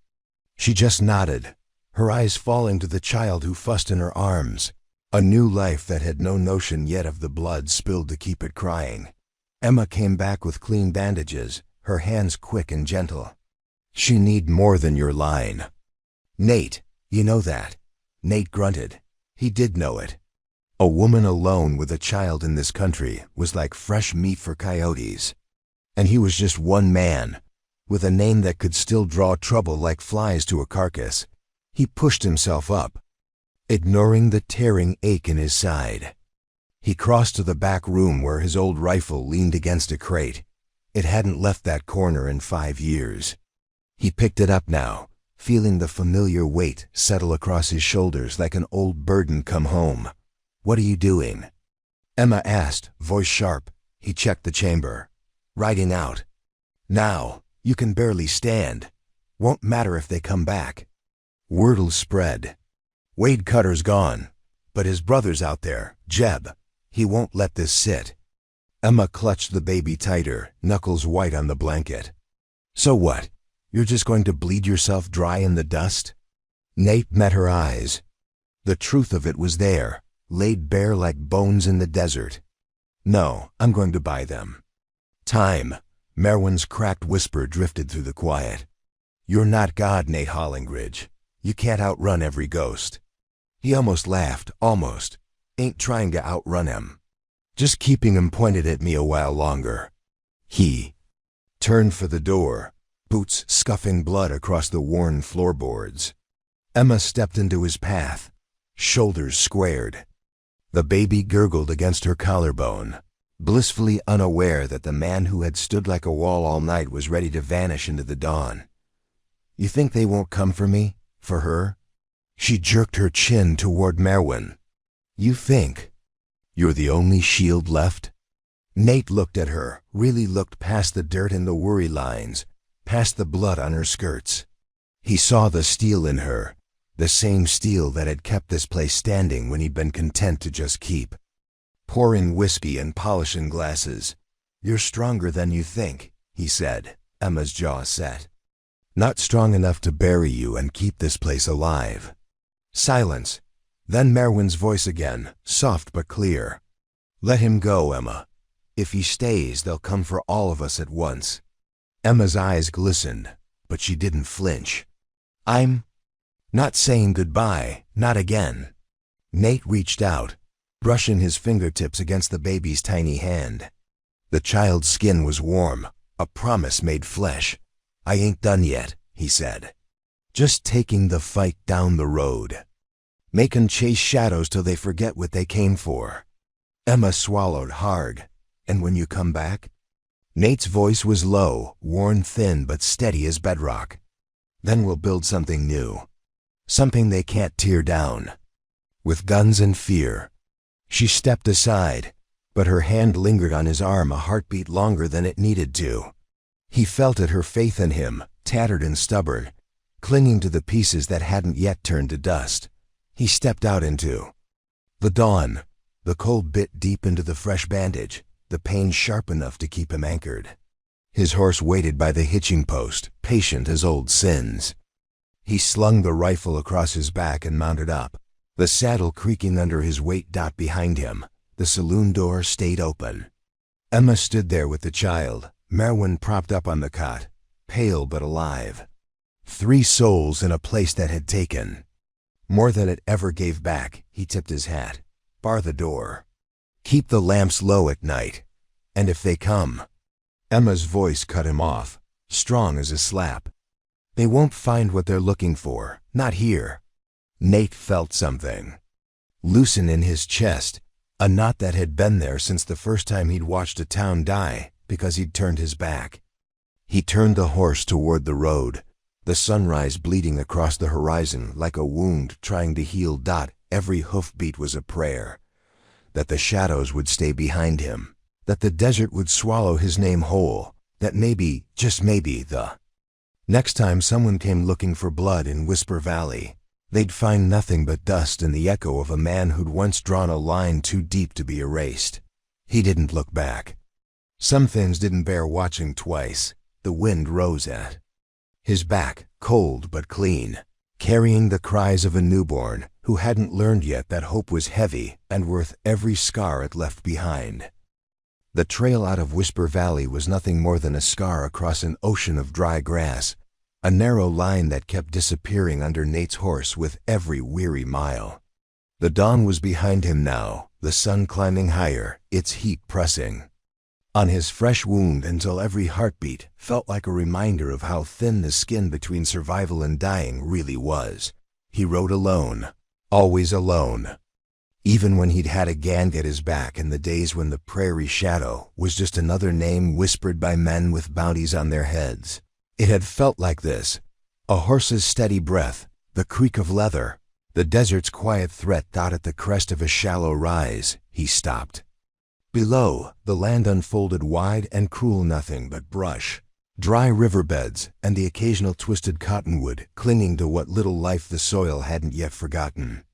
She just nodded, her eyes falling to the child who fussed in her arms, a new life that had no notion yet of the blood spilled to keep it crying. Emma came back with clean bandages, her hands quick and gentle. "She need more than your line." "Nate, you know that." Nate grunted. He did know it. A woman alone with a child in this country was like fresh meat for coyotes. And he was just one man, with a name that could still draw trouble like flies to a carcass. He pushed himself up, ignoring the tearing ache in his side. He crossed to the back room where his old rifle leaned against a crate. It hadn't left that corner in 5 years. He picked it up now, feeling the familiar weight settle across his shoulders like an old burden come home. "What are you doing?" Emma asked, voice sharp. He checked the chamber. "Riding out. Now, you can barely stand. Won't matter if they come back." Wordle spread. "Wade Cutter's gone, but his brother's out there, Jeb. He won't let this sit." Emma clutched the baby tighter, knuckles white on the blanket. "So what? You're just going to bleed yourself dry in the dust?" Nate met her eyes. The truth of it was there, laid bare like bones in the desert. "No, I'm going to buy them." "Time," Merwin's cracked whisper drifted through the quiet. "You're not God, Nate Hollingridge. You can't outrun every ghost." He almost laughed, almost. "Ain't trying to outrun him. Just keeping him pointed at me a while longer." He turned for the door, boots scuffing blood across the worn floorboards. Emma stepped into his path, shoulders squared. The baby gurgled against her collarbone, blissfully unaware that the man who had stood like a wall all night was ready to vanish into the dawn. "You think they won't come for me? For her?" She jerked her chin toward Merwin. "You think you're the only shield left?" Nate looked at her, really looked past the dirt and the worry lines, past the blood on her skirts. He saw the steel in her, the same steel that had kept this place standing when he'd been content to just keep. Pouring whiskey and polishing glasses. "You're stronger than you think," he said, Emma's jaw set. "Not strong enough to bury you and keep this place alive." Silence. Then Merwin's voice again, soft but clear. "Let him go, Emma. If he stays, they'll come for all of us at once." Emma's eyes glistened, but she didn't flinch. "I'm not saying goodbye, not again." Nate reached out, brushing his fingertips against the baby's tiny hand. The child's skin was warm, a promise made flesh. "I ain't done yet," he said. "Just taking the fight down the road. Make 'em chase shadows till they forget what they came for." Emma swallowed hard. "And when you come back?" Nate's voice was low, worn thin but steady as bedrock. "Then we'll build something new. Something they can't tear down. With guns and fear." She stepped aside, but her hand lingered on his arm a heartbeat longer than it needed to. He felt it, her faith in him, tattered and stubborn, clinging to the pieces that hadn't yet turned to dust. He stepped out into the dawn, the cold bit deep into the fresh bandage, the pain sharp enough to keep him anchored. His horse waited by the hitching post, patient as old sins. He slung the rifle across his back and mounted up, the saddle creaking under his weight. Behind him, the saloon door stayed open. Emma stood there with the child, Merwin propped up on the cot, pale but alive. 3 souls in a place that had taken more than it ever gave back. He tipped his hat. "Bar the door. Keep the lamps low at night. And if they come—" Emma's voice cut him off, strong as a slap. "They won't find what they're looking for, not here." Nate felt something loosen in his chest, a knot that had been there since the first time he'd watched a town die because he'd turned his back. He turned the horse toward the road, the sunrise bleeding across the horizon like a wound trying to heal. Every hoofbeat was a prayer that the shadows would stay behind him, that the desert would swallow his name whole, that maybe, just maybe, the next time someone came looking for blood in Whisper Valley, they'd find nothing but dust and the echo of a man who'd once drawn a line too deep to be erased. He didn't look back. Some things didn't bear watching twice. The wind rose at his back, cold but clean, carrying the cries of a newborn who hadn't learned yet that hope was heavy and worth every scar it left behind. The trail out of Whisper Valley was nothing more than a scar across an ocean of dry grass, a narrow line that kept disappearing under Nate's horse with every weary mile. The dawn was behind him now, the sun climbing higher, its heat pressing on his fresh wound until every heartbeat felt like a reminder of how thin the skin between survival and dying really was. He rode alone, always alone, even when he'd had a gang at his back in the days when the prairie shadow was just another name whispered by men with bounties on their heads. It had felt like this, a horse's steady breath, the creak of leather, the desert's quiet threat. At the crest of a shallow rise, he stopped. Below, the land unfolded wide and cruel, nothing but brush, dry riverbeds, and the occasional twisted cottonwood clinging to what little life the soil hadn't yet forgotten.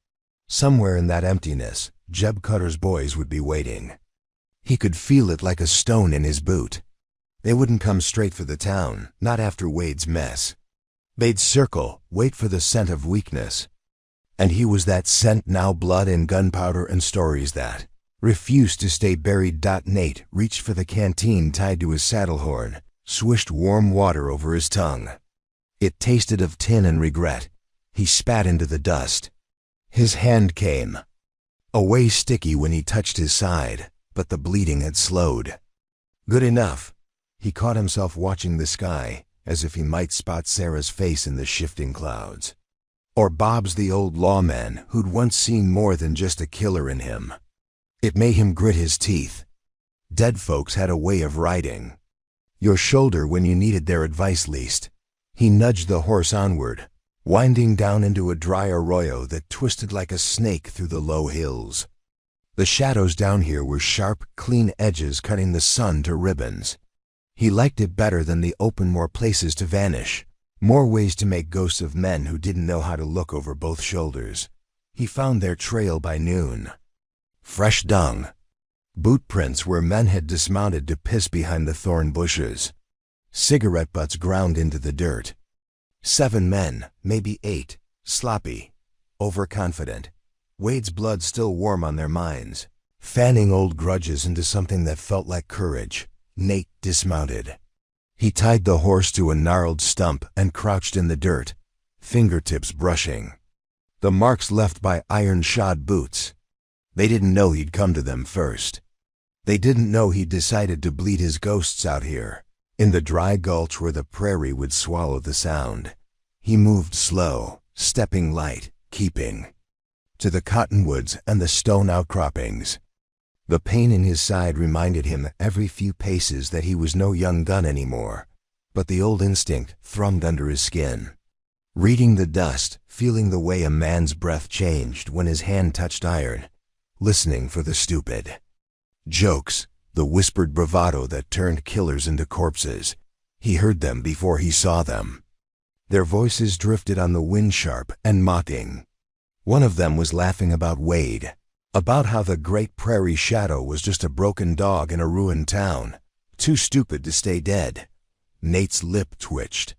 Somewhere in that emptiness, Jeb Cutter's boys would be waiting. He could feel it like a stone in his boot. They wouldn't come straight for the town, not after Wade's mess. They'd circle, wait for the scent of weakness. And he was that scent now, blood and gunpowder and stories that refused to stay buried. Nate reached for the canteen tied to his saddle horn, swished warm water over his tongue. It tasted of tin and regret. He spat into the dust. His hand came away sticky when he touched his side, but the bleeding had slowed. Good enough. He caught himself watching the sky, as if he might spot Sarah's face in the shifting clouds. Or Bob's, the old lawman who'd once seen more than just a killer in him. It made him grit his teeth. Dead folks had a way of riding your shoulder when you needed their advice least. He nudged the horse onward, winding down into a dry arroyo that twisted like a snake through the low hills. The shadows down here were sharp, clean edges cutting the sun to ribbons. He liked it better than the open, more places to vanish, more ways to make ghosts of men who didn't know how to look over both shoulders. He found their trail by noon. Fresh dung, boot prints where men had dismounted to piss behind the thorn bushes, cigarette butts ground into the dirt. 7 men, maybe 8, sloppy, overconfident, Wade's blood still warm on their minds, fanning old grudges into something that felt like courage. Nate dismounted. He tied the horse to a gnarled stump and crouched in the dirt, fingertips brushing the marks left by iron-shod boots. They didn't know he'd come to them first. They didn't know he'd decided to bleed his ghosts out here, in the dry gulch where the prairie would swallow the sound. He moved slow, stepping light, keeping to the cottonwoods and the stone outcroppings. The pain in his side reminded him every few paces that he was no young gun anymore, but the old instinct thrummed under his skin. Reading the dust, feeling the way a man's breath changed when his hand touched iron, listening for the stupid jokes, the whispered bravado that turned killers into corpses. He heard them before he saw them. Their voices drifted on the wind, sharp and mocking. One of them was laughing about Wade, about how the great prairie shadow was just a broken dog in a ruined town, too stupid to stay dead. Nate's lip twitched.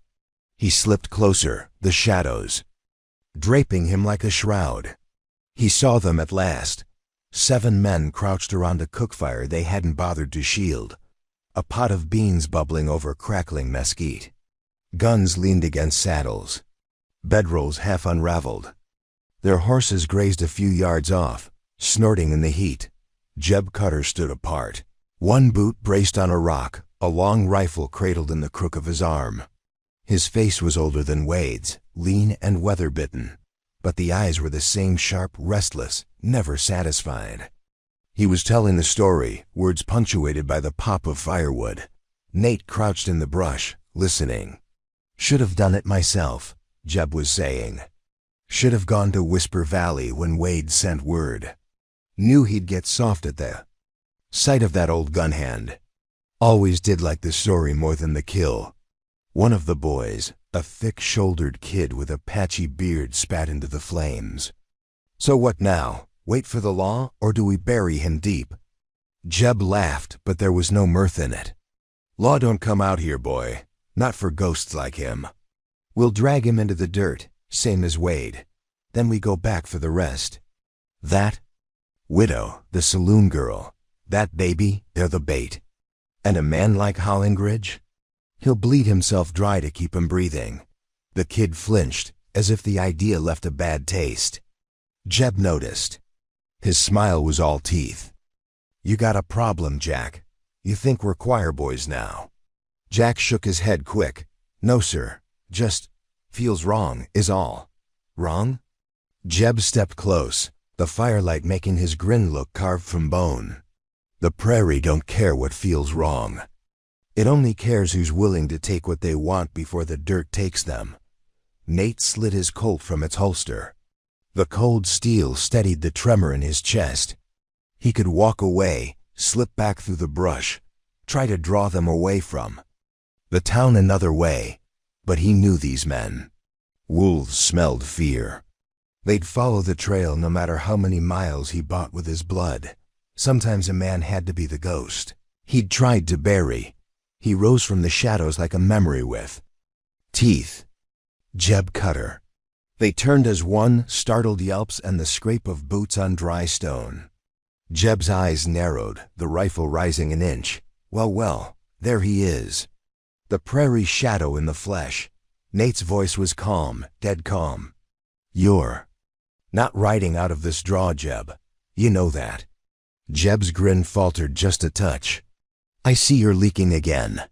He slipped closer, the shadows draping him like a shroud. He saw them at last. 7 men crouched around a cookfire they hadn't bothered to shield, a pot of beans bubbling over crackling mesquite. Guns leaned against saddles, bedrolls half unraveled. Their horses grazed a few yards off, snorting in the heat. Jeb Cutter stood apart, one boot braced on a rock, a long rifle cradled in the crook of his arm. His face was older than Wade's, lean and weather-bitten, but the eyes were the same sharp, restless, never satisfied. He was telling the story, words punctuated by the pop of firewood. Nate crouched in the brush, listening. "Should have done it myself," Jeb was saying. "Should have gone to Whisper Valley when Wade sent word. Knew he'd get soft at the sight of that old gun hand. Always did like the story more than the kill." One of the boys, a thick-shouldered kid with a patchy beard, spat into the flames. "So what now? Wait for the law, or do we bury him deep?" Jeb laughed, but there was no mirth in it. "Law don't come out here, boy. Not for ghosts like him. We'll drag him into the dirt, same as Wade. Then we go back for the rest. That widow, the saloon girl, that baby, they're the bait. And a man like Hollingridge? He'll bleed himself dry to keep him breathing." The kid flinched, as if the idea left a bad taste. Jeb noticed. His smile was all teeth. "You got a problem, Jack. You think we're choir boys now?" Jack shook his head quick. "No, sir. Just feels wrong, is all." "Wrong?" Jeb stepped close, the firelight making his grin look carved from bone. "The prairie don't care what feels wrong. It only cares who's willing to take what they want before the dirt takes them." Nate slid his Colt from its holster. The cold steel steadied the tremor in his chest. He could walk away, slip back through the brush, try to draw them away from the town another way, but he knew these men. Wolves smelled fear. They'd follow the trail no matter how many miles he bought with his blood. Sometimes a man had to be the ghost he'd tried to bury. He rose from the shadows like a memory with teeth. Jeb Cutter. They turned as one, startled yelps and the scrape of boots on dry stone. Jeb's eyes narrowed, the rifle rising an inch. Well, there he is. The prairie shadow in the flesh. Nate's voice was calm, dead calm. "You're not riding out of this draw, Jeb. You know that." Jeb's grin faltered just a touch. "I see you're leaking again.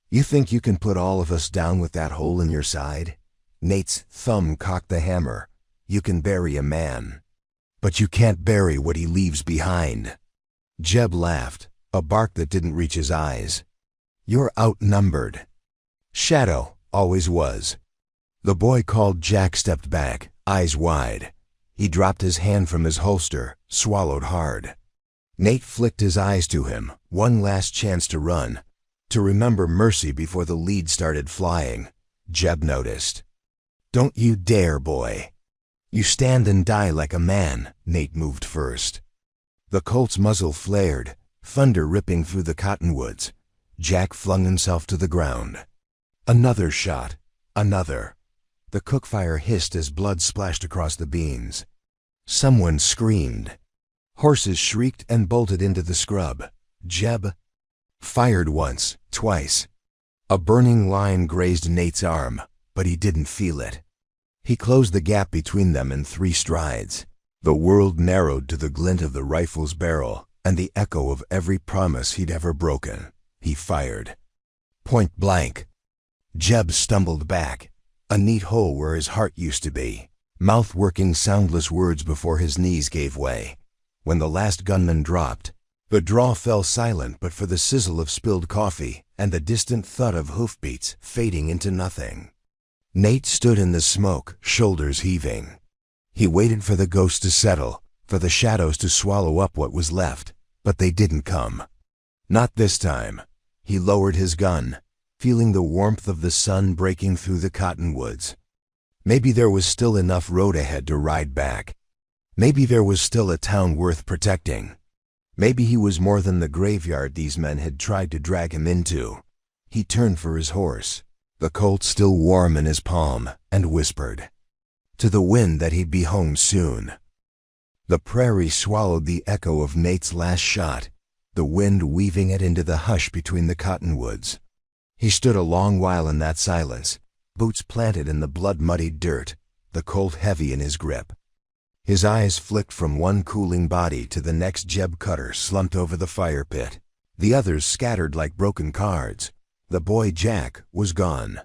You think you can put all of us down with that hole in your side?" Nate's thumb cocked the hammer. "You can bury a man, but you can't bury what he leaves behind." Jeb laughed, a bark that didn't reach his eyes. "You're outnumbered." Shadow always was. The boy called Jack stepped back, eyes wide. He dropped his hand from his holster, swallowed hard. Nate flicked his eyes to him, one last chance to run, to remember mercy before the lead started flying. Jeb noticed. "Don't you dare, boy. You stand and die like a man." Nate moved first. The Colt's muzzle flared, thunder ripping through the cottonwoods. Jack flung himself to the ground. Another shot. Another. The cookfire hissed as blood splashed across the beans. Someone screamed. Horses shrieked and bolted into the scrub. Jeb fired once, twice. A burning line grazed Nate's arm, but he didn't feel it. He closed the gap between them in 3 strides. The world narrowed to the glint of the rifle's barrel, and the echo of every promise he'd ever broken. He fired. Point blank. Jeb stumbled back, a neat hole where his heart used to be, mouth working soundless words before his knees gave way. When the last gunman dropped, the draw fell silent but for the sizzle of spilled coffee and the distant thud of hoofbeats fading into nothing. Nate stood in the smoke, shoulders heaving. He waited for the ghost to settle, for the shadows to swallow up what was left, but they didn't come. Not this time. He lowered his gun, feeling the warmth of the sun breaking through the cottonwoods. Maybe there was still enough road ahead to ride back. Maybe there was still a town worth protecting. Maybe he was more than the graveyard these men had tried to drag him into. He turned for his horse, the Colt still warm in his palm, and whispered to the wind that he'd be home soon. The prairie swallowed the echo of Nate's last shot, the wind weaving it into the hush between the cottonwoods. He stood a long while in that silence, boots planted in the blood-muddied dirt, the Colt heavy in his grip. His eyes flicked from one cooling body to the next. Jeb Cutter slumped over the fire pit. The others scattered like broken cards. The boy Jack was gone.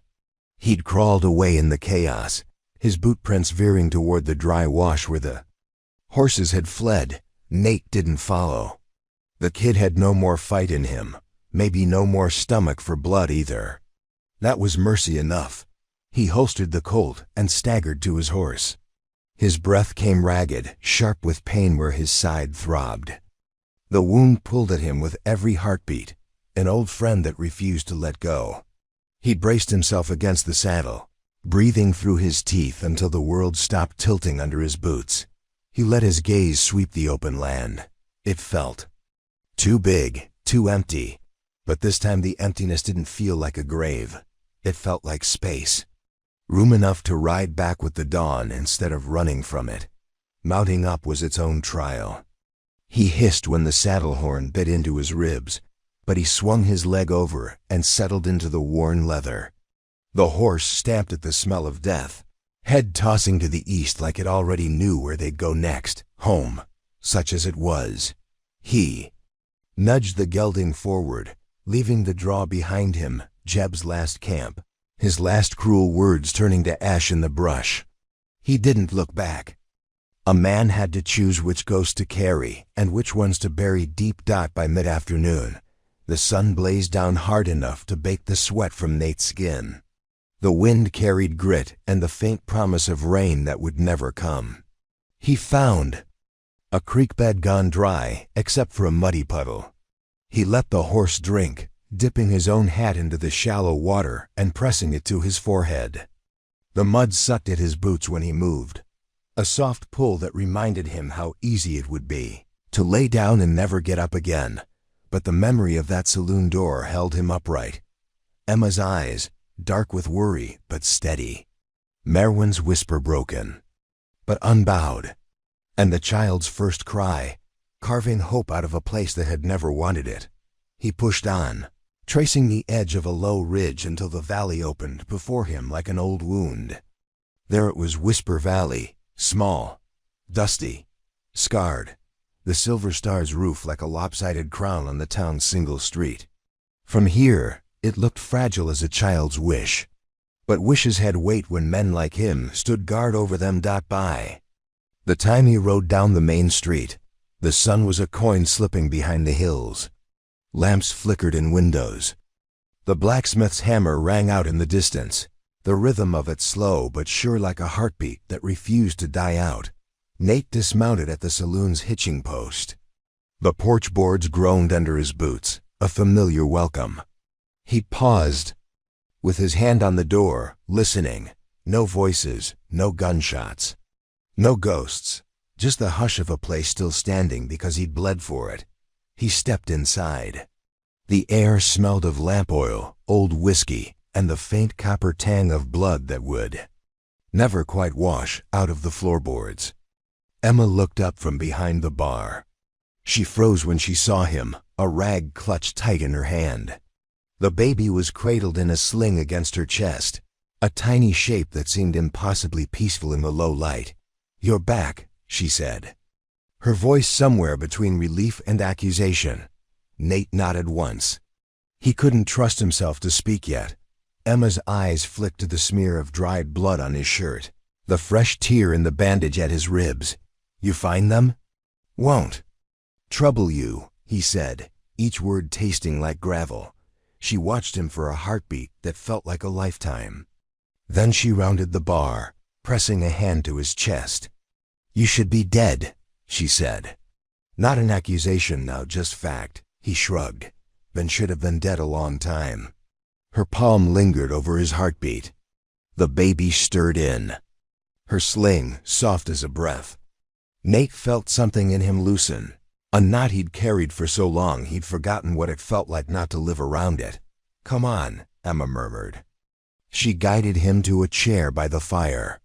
He'd crawled away in the chaos, his boot prints veering toward the dry wash where the horses had fled. Nate didn't follow. The kid had no more fight in him, maybe no more stomach for blood either. That was mercy enough. He holstered the Colt and staggered to his horse. His breath came ragged, sharp with pain where his side throbbed. The wound pulled at him with every heartbeat, an old friend that refused to let go. He braced himself against the saddle, breathing through his teeth until the world stopped tilting under his boots. He let his gaze sweep the open land. It felt too big, too empty, but this time the emptiness didn't feel like a grave. It felt like space. Room enough to ride back with the dawn instead of running from it. Mounting up was its own trial. He hissed when the saddle horn bit into his ribs, but he swung his leg over and settled into the worn leather. The horse stamped at the smell of death, head tossing to the east like it already knew where they'd go next, home, such as it was. He nudged the gelding forward, leaving the draw behind him, Jeb's last camp, his last cruel words turning to ash in the brush. He didn't look back. A man had to choose which ghosts to carry and which ones to bury deep by mid-afternoon. The sun blazed down hard enough to bake the sweat from Nate's skin. The wind carried grit and the faint promise of rain that would never come. He found a creek bed gone dry except for a muddy puddle. He let the horse drink, dipping his own hat into the shallow water and pressing it to his forehead. The mud sucked at his boots when he moved, a soft pull that reminded him how easy it would be to lay down and never get up again. But the memory of that saloon door held him upright. Emma's eyes, dark with worry but steady. Merwin's whisper broken, but unbowed. And the child's first cry, carving hope out of a place that had never wanted it. He pushed on, tracing the edge of a low ridge until the valley opened before him like an old wound. There it was, Whisper Valley, small, dusty, scarred, the Silver Star's roof like a lopsided crown on the town's single street. From here, it looked fragile as a child's wish. But wishes had weight when men like him stood guard over them. By the time he rode down the main street, the sun was a coin slipping behind the hills. Lamps flickered in windows. The blacksmith's hammer rang out in the distance, the rhythm of it slow but sure like a heartbeat that refused to die out. Nate dismounted at the saloon's hitching post. The porch boards groaned under his boots, a familiar welcome. He paused, with his hand on the door, listening. No voices, no gunshots, no ghosts, just the hush of a place still standing because he'd bled for it. He stepped inside. The air smelled of lamp oil, old whiskey, and the faint copper tang of blood that would never quite wash out of the floorboards. Emma looked up from behind the bar. She froze when she saw him, a rag clutched tight in her hand. The baby was cradled in a sling against her chest, a tiny shape that seemed impossibly peaceful in the low light. "You're back," she said. her voice somewhere between relief and accusation. Nate nodded once. He couldn't trust himself to speak yet. Emma's eyes flicked to the smear of dried blood on his shirt, the fresh tear in the bandage at his ribs. "You find them?" "Won't trouble you," he said, each word tasting like gravel. She watched him for a heartbeat that felt like a lifetime. Then she rounded the bar, pressing a hand to his chest. "You should be dead," she said. Not an accusation now, just fact. He shrugged. "Ben should have been dead a long time." Her palm lingered over his heartbeat. The baby stirred in, her sling soft as a breath. Nate felt something in him loosen, a knot he'd carried for so long he'd forgotten what it felt like not to live around it. "Come on," Emma murmured. She guided him to a chair by the fire.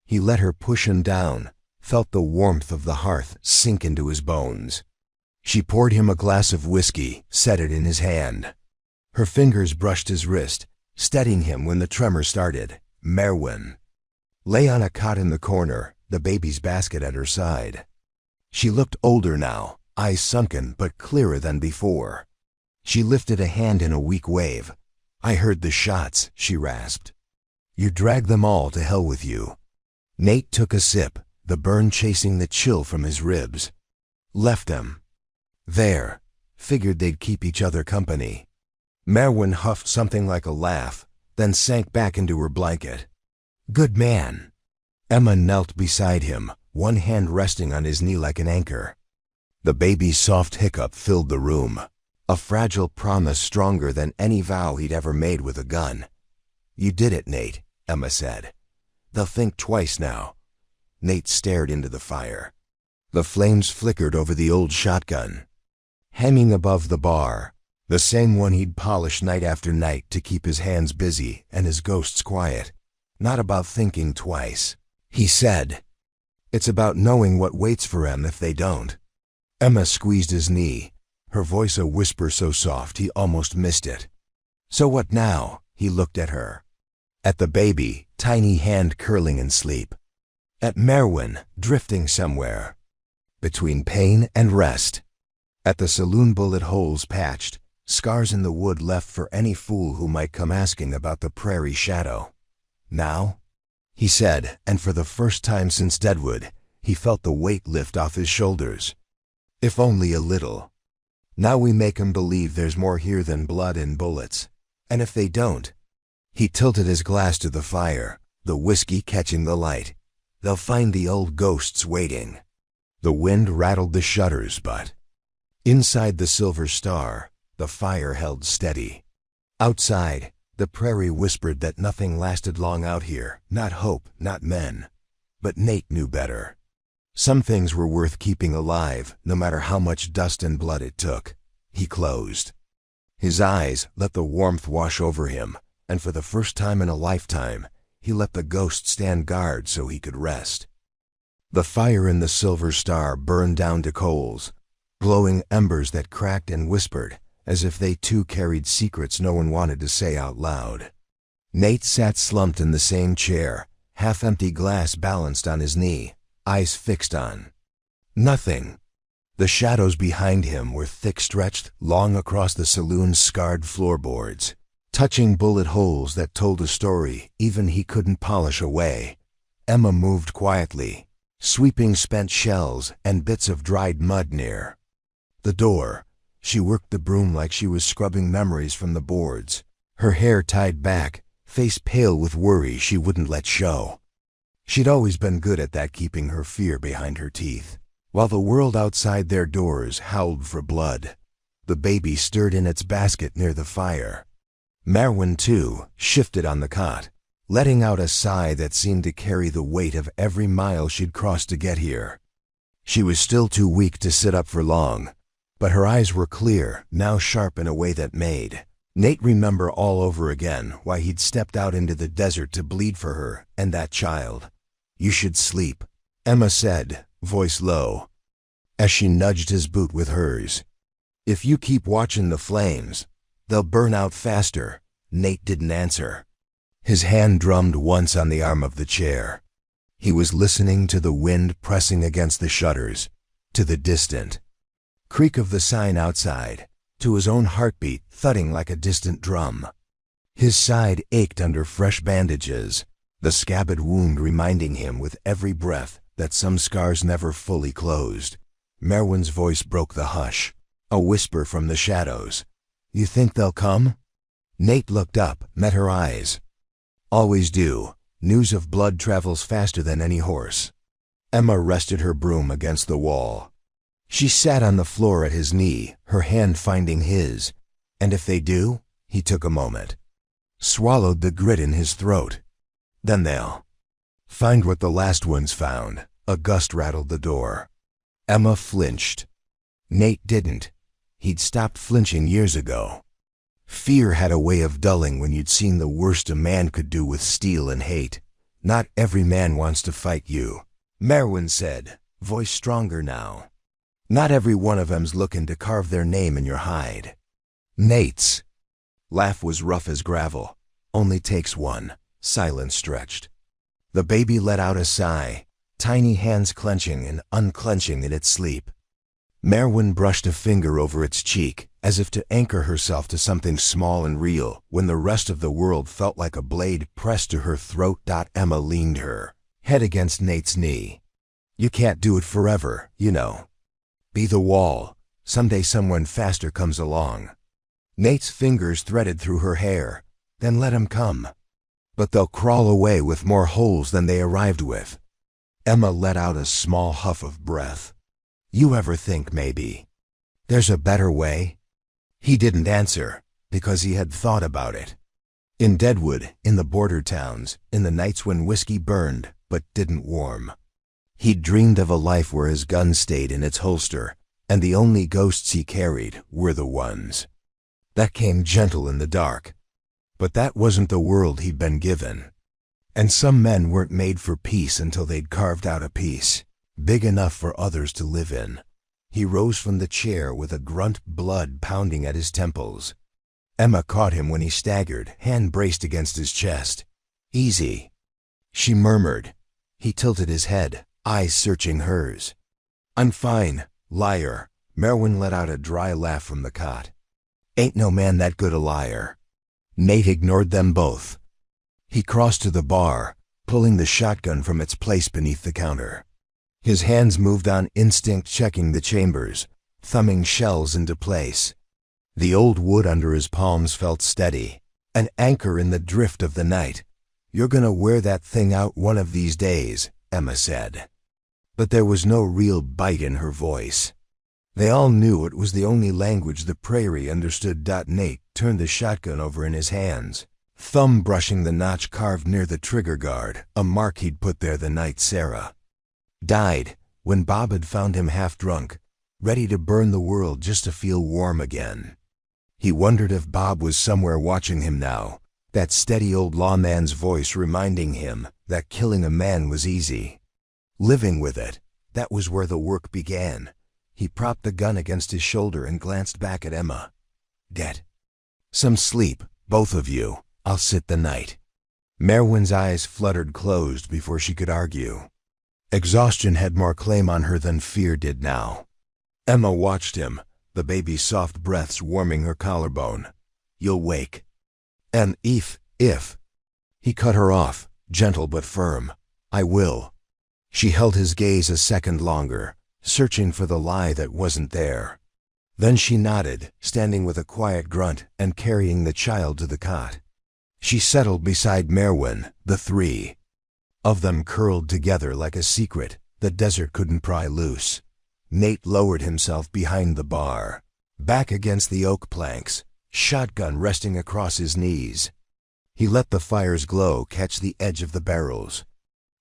He let her push him down, felt the warmth of the hearth sink into his bones. She poured him a glass of whiskey, set it in his hand. Her fingers brushed his wrist, steadying him when the tremor started. Merwin lay on a cot in the corner, the baby's basket at her side. She looked older now, eyes sunken but clearer than before. She lifted a hand in a weak wave. "I heard the shots," she rasped. "You dragged them all to hell with you." Nate took a sip, the burn chasing the chill from his ribs. "Left them there. Figured they'd keep each other company." Merwin huffed something like a laugh, then sank back into her blanket. "Good man." Emma knelt beside him, one hand resting on his knee like an anchor. The baby's soft hiccup filled the room, a fragile promise stronger than any vow he'd ever made with a gun. "You did it, Nate," Emma said. "They'll think twice now." Nate stared into the fire. The flames flickered over the old shotgun. Hanging above the bar, the same one he'd polished night after night to keep his hands busy and his ghosts quiet. "Not about thinking twice," he said. "It's about knowing what waits for them if they don't." Emma squeezed his knee, her voice a whisper so soft he almost missed it. "So what now?" He looked at her. At the baby, tiny hand curling in sleep. At Merwin, drifting somewhere between pain and rest. At the saloon bullet holes patched, scars in the wood left for any fool who might come asking about the prairie shadow. "Now?" he said, and for the first time since Deadwood, he felt the weight lift off his shoulders. If only a little. Now we make 'em believe there's more here than blood and bullets. And if they don't, he tilted his glass to the fire, the whiskey catching the light. "They'll find the old ghosts waiting." The wind rattled the shutters, but inside the Silver Star, the fire held steady. Outside, the prairie whispered that nothing lasted long out here, not hope, not men. But Nate knew better. Some things were worth keeping alive, no matter how much dust and blood it took. He closed. His eyes let the warmth wash over him, and for the first time in a lifetime, he let the ghost stand guard so he could rest. The fire in the Silver Star burned down to coals, glowing embers that cracked and whispered, as if they too carried secrets no one wanted to say out loud. Nate sat slumped in the same chair, half-empty glass balanced on his knee, eyes fixed on nothing. The shadows behind him were thick-stretched, long across the saloon's scarred floorboards, touching bullet holes that told a story even he couldn't polish away. Emma moved quietly, sweeping spent shells and bits of dried mud near the door. She worked the broom like she was scrubbing memories from the boards, her hair tied back, face pale with worry she wouldn't let show. She'd always been good at that, keeping her fear behind her teeth. While the world outside their doors howled for blood, the baby stirred in its basket near the fire. Merwin, too, shifted on the cot, letting out a sigh that seemed to carry the weight of every mile she'd crossed to get here. She was still too weak to sit up for long, but her eyes were clear, now sharp in a way that made Nate remember all over again why he'd stepped out into the desert to bleed for her and that child. "You should sleep," Emma said, voice low, as she nudged his boot with hers. "If you keep watching the flames, they'll burn out faster." Nate didn't answer. His hand drummed once on the arm of the chair. He was listening to the wind pressing against the shutters, to the distant creak of the sign outside, to his own heartbeat thudding like a distant drum. His side ached under fresh bandages, the scabbed wound reminding him with every breath that some scars never fully closed. Merwin's voice broke the hush, a whisper from the shadows. "You think they'll come?" Nate looked up, met her eyes. "Always do. News of blood travels faster than any horse." Emma rested her broom against the wall. She sat on the floor at his knee, her hand finding his. "And if they do?" He took a moment, swallowed the grit in his throat. "Then they'll find what the last ones found." A gust rattled the door. Emma flinched. Nate didn't. He'd stopped flinching years ago. Fear had a way of dulling when you'd seen the worst a man could do with steel and hate. "Not every man wants to fight you," Merwin said, voice stronger now. "Not every one of 'em's looking to carve their name in your hide." Nate's laugh was rough as gravel. "Only takes one." Silence stretched. The baby let out a sigh, tiny hands clenching and unclenching in its sleep. Merwin brushed a finger over its cheek, as if to anchor herself to something small and real, when the rest of the world felt like a blade pressed to her throat. Emma leaned her head against Nate's knee. "You can't do it forever, you know. Be the wall. Someday someone faster comes along." Nate's fingers threaded through her hair. "Then let 'em come. But they'll crawl away with more holes than they arrived with." Emma let out a small huff of breath. "You ever think maybe there's a better way?" He didn't answer, because he had thought about it. In Deadwood, in the border towns, in the nights when whiskey burned but didn't warm. He'd dreamed of a life where his gun stayed in its holster, and the only ghosts he carried were the ones that came gentle in the dark. But that wasn't the world he'd been given. And some men weren't made for peace until they'd carved out a piece big enough for others to live in. He rose from the chair with a grunt, blood pounding at his temples. Emma caught him when he staggered, hand braced against his chest. "Easy," she murmured. He tilted his head, eyes searching hers. "I'm fine, liar." Merwin let out a dry laugh from the cot. "Ain't no man that good a liar." Nate ignored them both. He crossed to the bar, pulling the shotgun from its place beneath the counter. His hands moved on instinct, checking the chambers, thumbing shells into place. The old wood under his palms felt steady, an anchor in the drift of the night. "You're gonna wear that thing out one of these days," Emma said. But there was no real bite in her voice. They all knew it was the only language the prairie understood. Nate turned the shotgun over in his hands, thumb brushing the notch carved near the trigger guard, a mark he'd put there the night Sarah died, when Bob had found him half drunk, ready to burn the world just to feel warm again. He wondered if Bob was somewhere watching him now, that steady old lawman's voice reminding him that killing a man was easy. Living with it, that was where the work began. He propped the gun against his shoulder and glanced back at Emma. "Get some sleep, both of you. I'll sit the night." Merwin's eyes fluttered closed before she could argue. Exhaustion had more claim on her than fear did now. Emma watched him, the baby's soft breaths warming her collarbone. "You'll wake." "And if. He cut her off, gentle but firm. "I will." She held his gaze a second longer, searching for the lie that wasn't there. Then she nodded, standing with a quiet grunt and carrying the child to the cot. She settled beside Merwin, the three of them curled together like a secret the desert couldn't pry loose. Nate lowered himself behind the bar, back against the oak planks, shotgun resting across his knees. He let the fire's glow catch the edge of the barrels.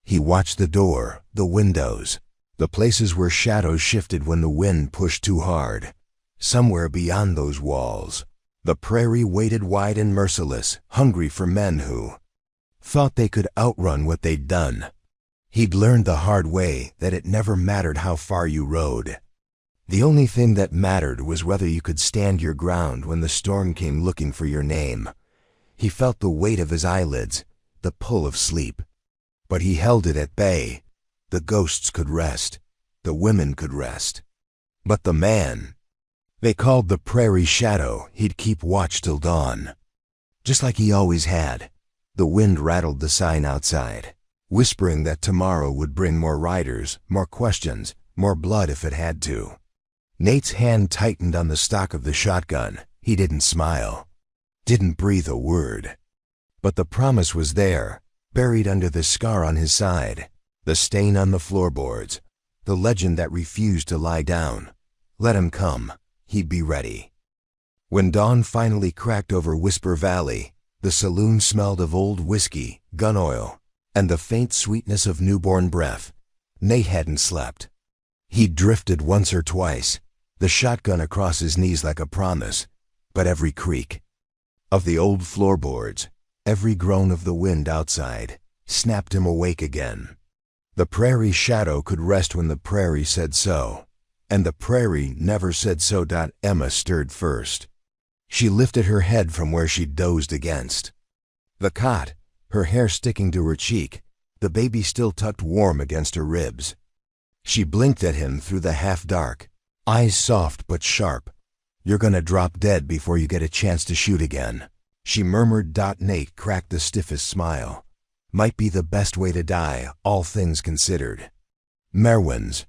He watched the door, the windows, the places where shadows shifted when the wind pushed too hard. Somewhere beyond those walls, the prairie waited wide and merciless, hungry for men who thought they could outrun what they'd done. He'd learned the hard way that it never mattered how far you rode. The only thing that mattered was whether you could stand your ground when the storm came looking for your name. He felt the weight of his eyelids, the pull of sleep. But he held it at bay. The ghosts could rest. The women could rest. But the man they called the Prairie Shadow, he'd keep watch till dawn. Just like he always had. The wind rattled the sign outside, whispering that tomorrow would bring more riders, more questions, more blood if it had to. Nate's hand tightened on the stock of the shotgun. He didn't smile, didn't breathe a word. But the promise was there, buried under the scar on his side, the stain on the floorboards, the legend that refused to lie down. Let him come, he'd be ready. When dawn finally cracked over Whisper Valley, the saloon smelled of old whiskey, gun oil, and the faint sweetness of newborn breath. Nate hadn't slept. He'd drifted once or twice, the shotgun across his knees like a promise, but every creak of the old floorboards, every groan of the wind outside, snapped him awake again. The Prairie Shadow could rest when the prairie said so, and the prairie never said so. Emma stirred first. She lifted her head from where she'd dozed against the cot, her hair sticking to her cheek, the baby still tucked warm against her ribs. She blinked at him through the half-dark, eyes soft but sharp. "You're gonna drop dead before you get a chance to shoot again," she murmured. Nate cracked the stiffest smile. Might be the best way to die, all things considered. Merwin's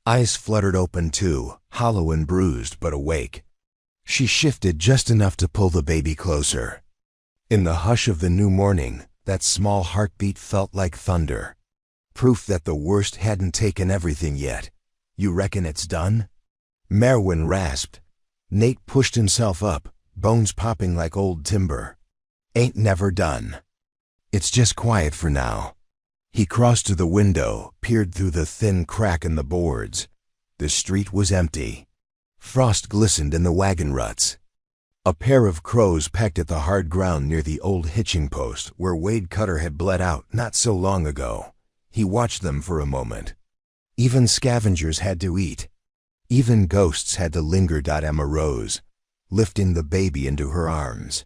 eyes fluttered open too, hollow and bruised but awake. She shifted just enough to pull the baby closer. In the hush of the new morning, that small heartbeat felt like thunder. Proof that the worst hadn't taken everything yet. "You reckon it's done?" Merwin rasped. Nate pushed himself up, bones popping like old timber. "Ain't never done. It's just quiet for now." He crossed to the window, peered through the thin crack in the boards. The street was empty. Frost glistened in the wagon ruts. A pair of crows pecked at the hard ground near the old hitching post where Wade Cutter had bled out not so long ago. He watched them for a moment. Even scavengers had to eat. Even ghosts had to linger. Emma rose, lifting the baby into her arms.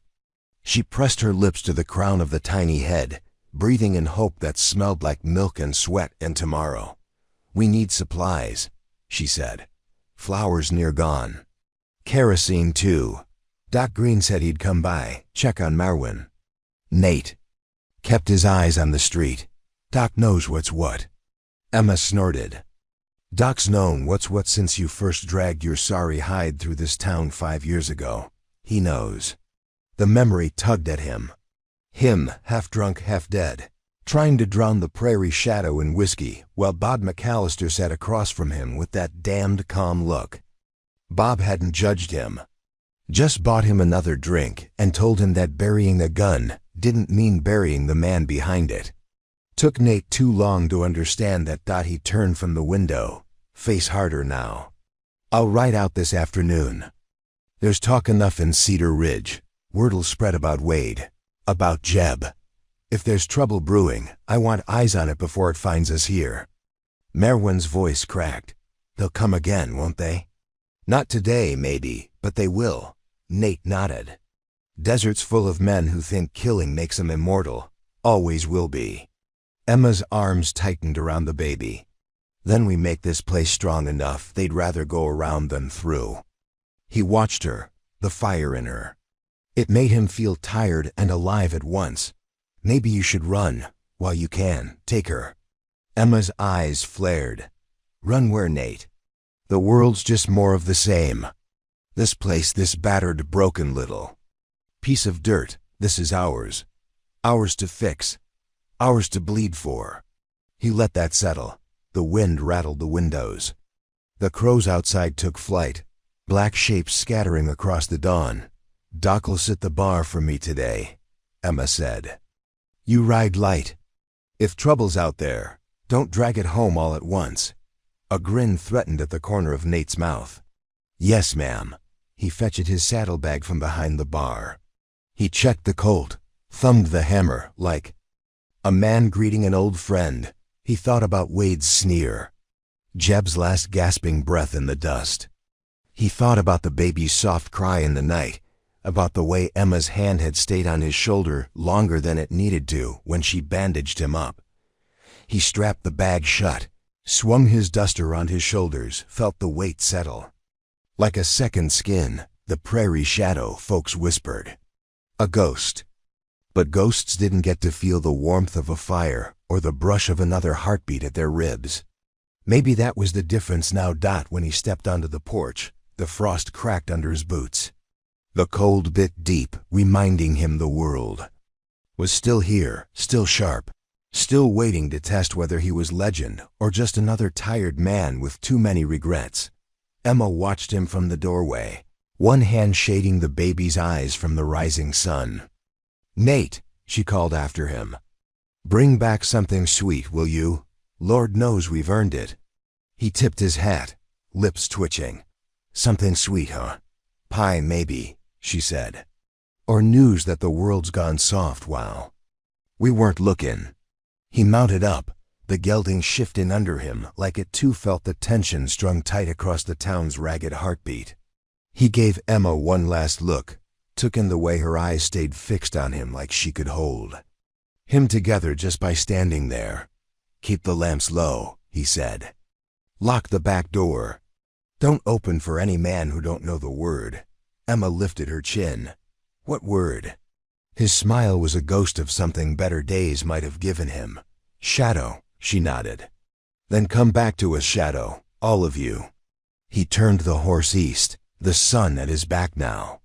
She pressed her lips to the crown of the tiny head, breathing in hope that smelled like milk and sweat and tomorrow. "We need supplies," she said. "Flour's near gone. Kerosene, too. Doc Green said he'd come by, check on Merwin." Nate kept his eyes on the street. "Doc knows what's what." Emma snorted. "Doc's known what's what since you first dragged your sorry hide through this town 5 years ago. He knows." The memory tugged at him. Him, half drunk, half dead, trying to drown the Prairie Shadow in whiskey, while Bob McAllister sat across from him with that damned calm look. Bob hadn't judged him, just bought him another drink and told him that burying the gun didn't mean burying the man behind it. Took Nate too long to understand that. He turned from the window, face harder now. "I'll ride out this afternoon. There's talk enough in Cedar Ridge. Word'll spread about Wade, about Jeb. If there's trouble brewing, I want eyes on it before it finds us here." Merwin's voice cracked. "They'll come again, won't they?" "Not today, maybe, but they will." Nate nodded. "Desert's full of men who think killing makes them immortal. Always will be." Emma's arms tightened around the baby. "Then we make this place strong enough they'd rather go around than through." He watched her, the fire in her. It made him feel tired and alive at once. "Maybe you should run, while you can. Take her." Emma's eyes flared. "Run where, Nate? The world's just more of the same. This place, this battered, broken little piece of dirt, this is ours. Ours to fix. Ours to bleed for." He let that settle. The wind rattled the windows. The crows outside took flight, black shapes scattering across the dawn. "Doc'll sit the bar for me today," Emma said. "You ride light. If trouble's out there, don't drag it home all at once." A grin threatened at the corner of Nate's mouth. "Yes, ma'am." He fetched his saddlebag from behind the bar. He checked the Colt, thumbed the hammer like a man greeting an old friend. He thought about Wade's sneer, Jeb's last gasping breath in the dust. He thought about the baby's soft cry in the night, about the way Emma's hand had stayed on his shoulder longer than it needed to when she bandaged him up. He strapped the bag shut, swung his duster on his shoulders, felt the weight settle. Like a second skin, the prairie shadow, folks whispered. A ghost. But ghosts didn't get to feel the warmth of a fire or the brush of another heartbeat at their ribs. Maybe that was the difference now. When he stepped onto the porch, the frost cracked under his boots. The cold bit deep, reminding him the world was still here, still sharp, still waiting to test whether he was legend or just another tired man with too many regrets. Emma watched him from the doorway, one hand shading the baby's eyes from the rising sun. "Nate," she called after him. "Bring back something sweet, will you? Lord knows we've earned it." He tipped his hat, lips twitching. "Something sweet, huh? Pie, maybe," she said. "Or news that the world's gone soft, wow." "We weren't looking." He mounted up, the gelding shifting under him like it too felt the tension strung tight across the town's ragged heartbeat. He gave Emma one last look, took in the way her eyes stayed fixed on him like she could hold him together just by standing there. "Keep the lamps low," he said. "Lock the back door. Don't open for any man who don't know the word." Emma lifted her chin. "What word?" His smile was a ghost of something better days might have given him. "Shadow," she nodded. "Then come back to us, Shadow, all of you." He turned the horse east, the sun at his back now.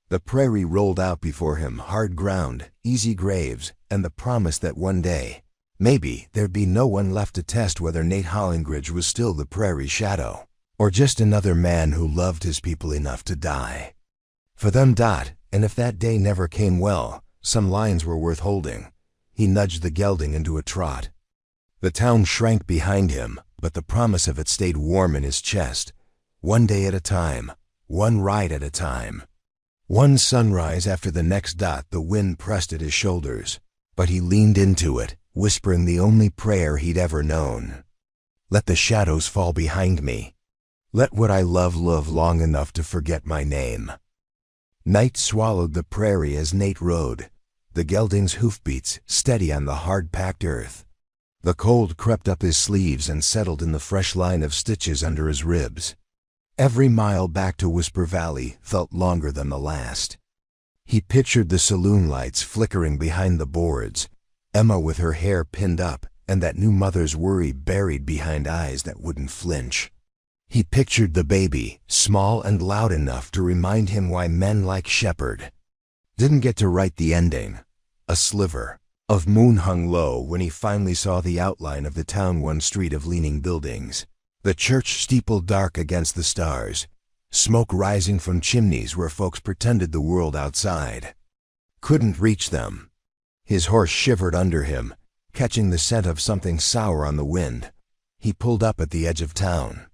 The prairie rolled out before him, hard ground, easy graves, and the promise that one day, maybe, there'd be no one left to test whether Nate Hollingridge was still the prairie shadow, or just another man who loved his people enough to die for them. And if that day never came, well, some lines were worth holding. He nudged the gelding into a trot. The town shrank behind him, but the promise of it stayed warm in his chest. One day at a time, one ride at a time. One sunrise after the next. The wind pressed at his shoulders, but he leaned into it, whispering the only prayer he'd ever known. "Let the shadows fall behind me. Let what I love live long enough to forget my name." Night swallowed the prairie as Nate rode, the gelding's hoofbeats steady on the hard-packed earth. The cold crept up his sleeves and settled in the fresh line of stitches under his ribs. Every mile back to Whisper Valley felt longer than the last. He pictured the saloon lights flickering behind the boards, Emma with her hair pinned up, and that new mother's worry buried behind eyes that wouldn't flinch. He pictured the baby, small and loud enough to remind him why men like Shepherd didn't get to write the ending. A sliver of moon hung low when he finally saw the outline of the town, one street of leaning buildings, the church steeple dark against the stars, smoke rising from chimneys where folks pretended the world outside couldn't reach them. His horse shivered under him, catching the scent of something sour on the wind. He pulled up at the edge of town.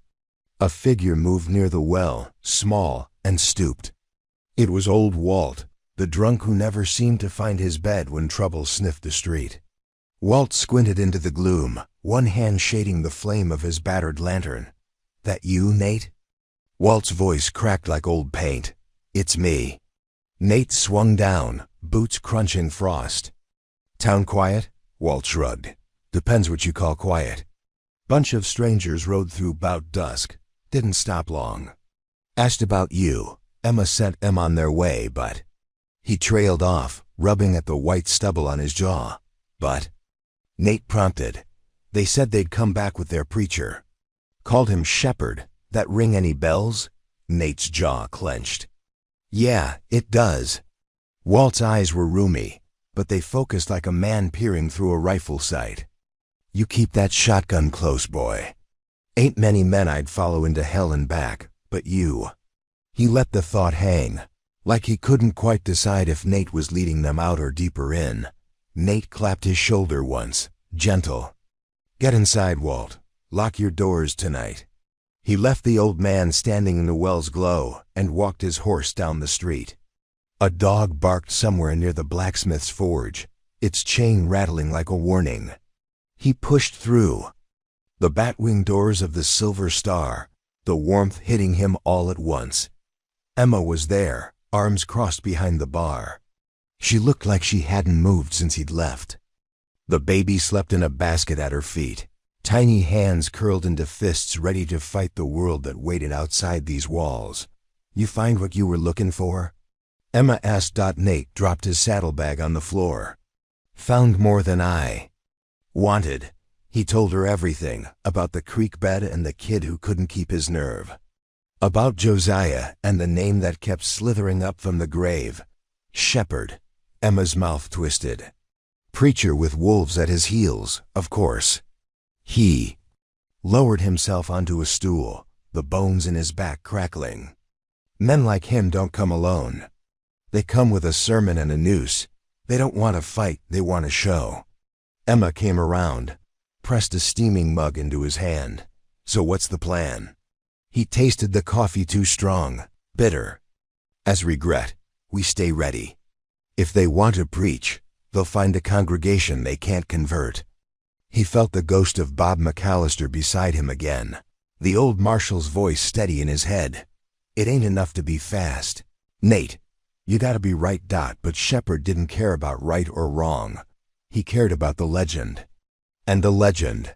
A figure moved near the well, small and stooped. It was old Walt, the drunk who never seemed to find his bed when trouble sniffed the street. Walt squinted into the gloom, one hand shading the flame of his battered lantern. "That you, Nate?" Walt's voice cracked like old paint. "It's me." Nate swung down, boots crunching frost. "Town quiet?" Walt shrugged. "Depends what you call quiet." Bunch of strangers rode through 'bout dusk. Didn't stop long. "Asked about you." Emma sent them on their way, but... He trailed off, rubbing at the white stubble on his jaw. "But..." Nate prompted. "They said they'd come back with their preacher." "Called him Shepherd. That ring any bells?" Nate's jaw clenched. "Yeah, it does." Walt's eyes were roomy, but they focused like a man peering through a rifle sight. "You keep that shotgun close, boy. Ain't many men I'd follow into hell and back, but you." He let the thought hang, like he couldn't quite decide if Nate was leading them out or deeper in. Nate clapped his shoulder once, gentle. "Get inside, Walt. Lock your doors tonight." He left the old man standing in the well's glow and walked his horse down the street. A dog barked somewhere near the blacksmith's forge, its chain rattling like a warning. He pushed through. The batwing doors of the Silver Star, the warmth hitting him all at once. Emma was there, arms crossed behind the bar. She looked like she hadn't moved since he'd left. The baby slept in a basket at her feet, Tiny hands curled into fists ready to fight the world that waited outside these walls. "You find what you were looking for?" Emma asked. Nate dropped his saddlebag on the floor. "Found more than I wanted." He told her everything about the creek bed and the kid who couldn't keep his nerve. About Josiah and the name that kept slithering up from the grave. Shepherd. Emma's mouth twisted. Preacher with wolves at his heels, of course. He lowered himself onto a stool, the bones in his back crackling. "Men like him don't come alone. They come with a sermon and a noose. They don't want to fight, they want to show." Emma came around, pressed a steaming mug into his hand. "So what's the plan?" He tasted the coffee, too strong, bitter. "As regret, we stay ready. If they want to preach, they'll find a congregation they can't convert." He felt the ghost of Bob McAllister beside him again, the old marshal's voice steady in his head. "It ain't enough to be fast. Nate, you gotta be right. But Shepherd didn't care about right or wrong. He cared about the legend. And the legend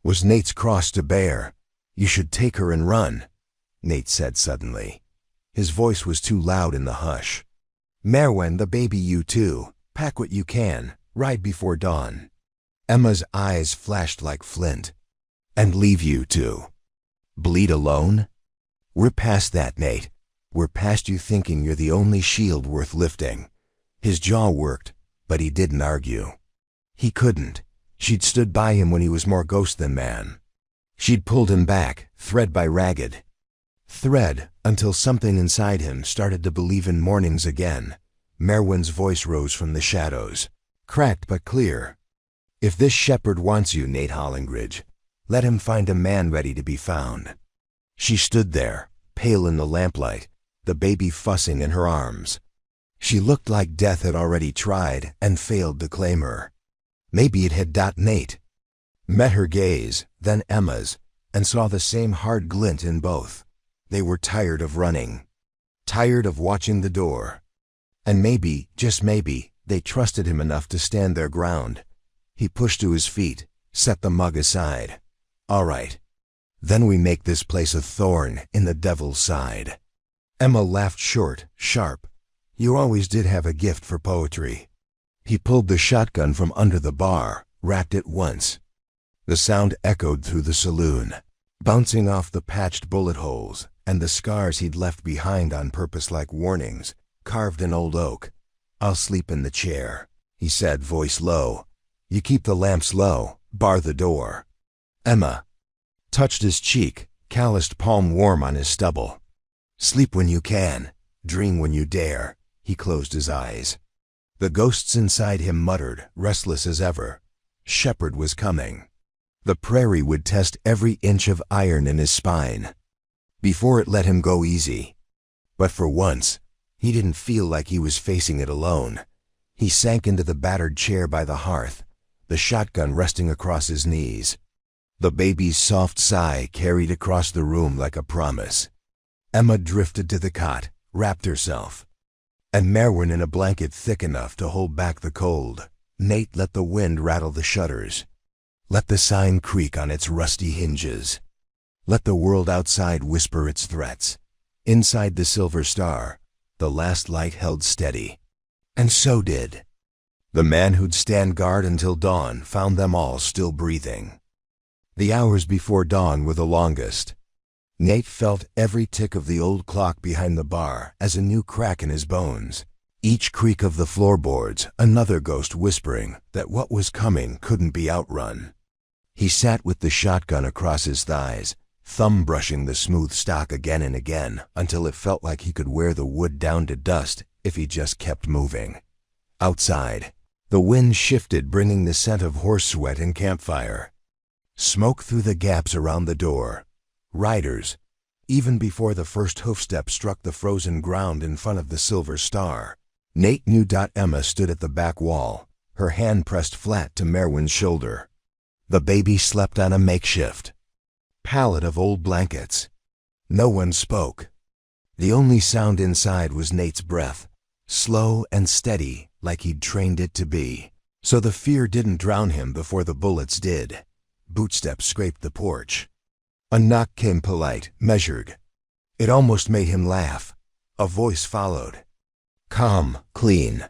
was Nate's cross to bear. "You should take her and run," Nate said suddenly. His voice was too loud in the hush. "Merwin, the baby, you too. Pack what you can. Ride before dawn." Emma's eyes flashed like flint. "And leave you two? Bleed alone?" "We're past that, Nate. We're past you thinking you're the only shield worth lifting." His jaw worked, but he didn't argue. He couldn't. She'd stood by him when he was more ghost than man. She'd pulled him back, thread by ragged thread, until something inside him started to believe in mornings again. Merwin's voice rose from the shadows, cracked but clear. "If this shepherd wants you, Nate Hollingridge, let him find a man ready to be found." She stood there, pale in the lamplight, the baby fussing in her arms. She looked like death had already tried and failed to claim her. Maybe it had. Nate met her gaze, then Emma's, and saw the same hard glint in both. They were tired of running, tired of watching the door. And maybe, just maybe, they trusted him enough to stand their ground. He pushed to his feet, set the mug aside. "All right. Then we make this place a thorn in the devil's side." Emma laughed short, sharp. "You always did have a gift for poetry." He pulled the shotgun from under the bar, rapped it once. The sound echoed through the saloon, bouncing off the patched bullet holes and the scars he'd left behind on purpose like warnings, carved in old oak. "I'll sleep in the chair," he said, voice low. "You keep the lamps low, bar the door." Emma touched his cheek, calloused palm warm on his stubble. "Sleep when you can, dream when you dare." He closed his eyes. The ghosts inside him muttered, restless as ever. Shepherd was coming. The prairie would test every inch of iron in his spine before it let him go easy. But for once, he didn't feel like he was facing it alone. He sank into the battered chair by the hearth, the shotgun resting across his knees. The baby's soft sigh carried across the room like a promise. Emma drifted to the cot, wrapped herself, and Merwin in a blanket thick enough to hold back the cold. Nate let the wind rattle the shutters. Let the sign creak on its rusty hinges. Let the world outside whisper its threats. Inside the Silver Star, the last light held steady. And so did the man who'd stand guard until dawn found them all still breathing. The hours before dawn were the longest. Nate felt every tick of the old clock behind the bar as a new crack in his bones. Each creak of the floorboards, another ghost whispering that what was coming couldn't be outrun. He sat with the shotgun across his thighs, thumb brushing the smooth stock again and again until it felt like he could wear the wood down to dust if he just kept moving. Outside, the wind shifted, bringing the scent of horse sweat and campfire. Smoke through the gaps around the door. Riders, even before the first hoofstep struck the frozen ground in front of the Silver Star. Nate knew. Emma stood at the back wall, her hand pressed flat to Merwin's shoulder. The baby slept on a makeshift pallet of old blankets. No one spoke. The only sound inside was Nate's breath, slow and steady like he'd trained it to be. So the fear didn't drown him before the bullets did. bootsteps scraped the porch. A knock came, polite, measured. It almost made him laugh. A voice followed. Calm, clean.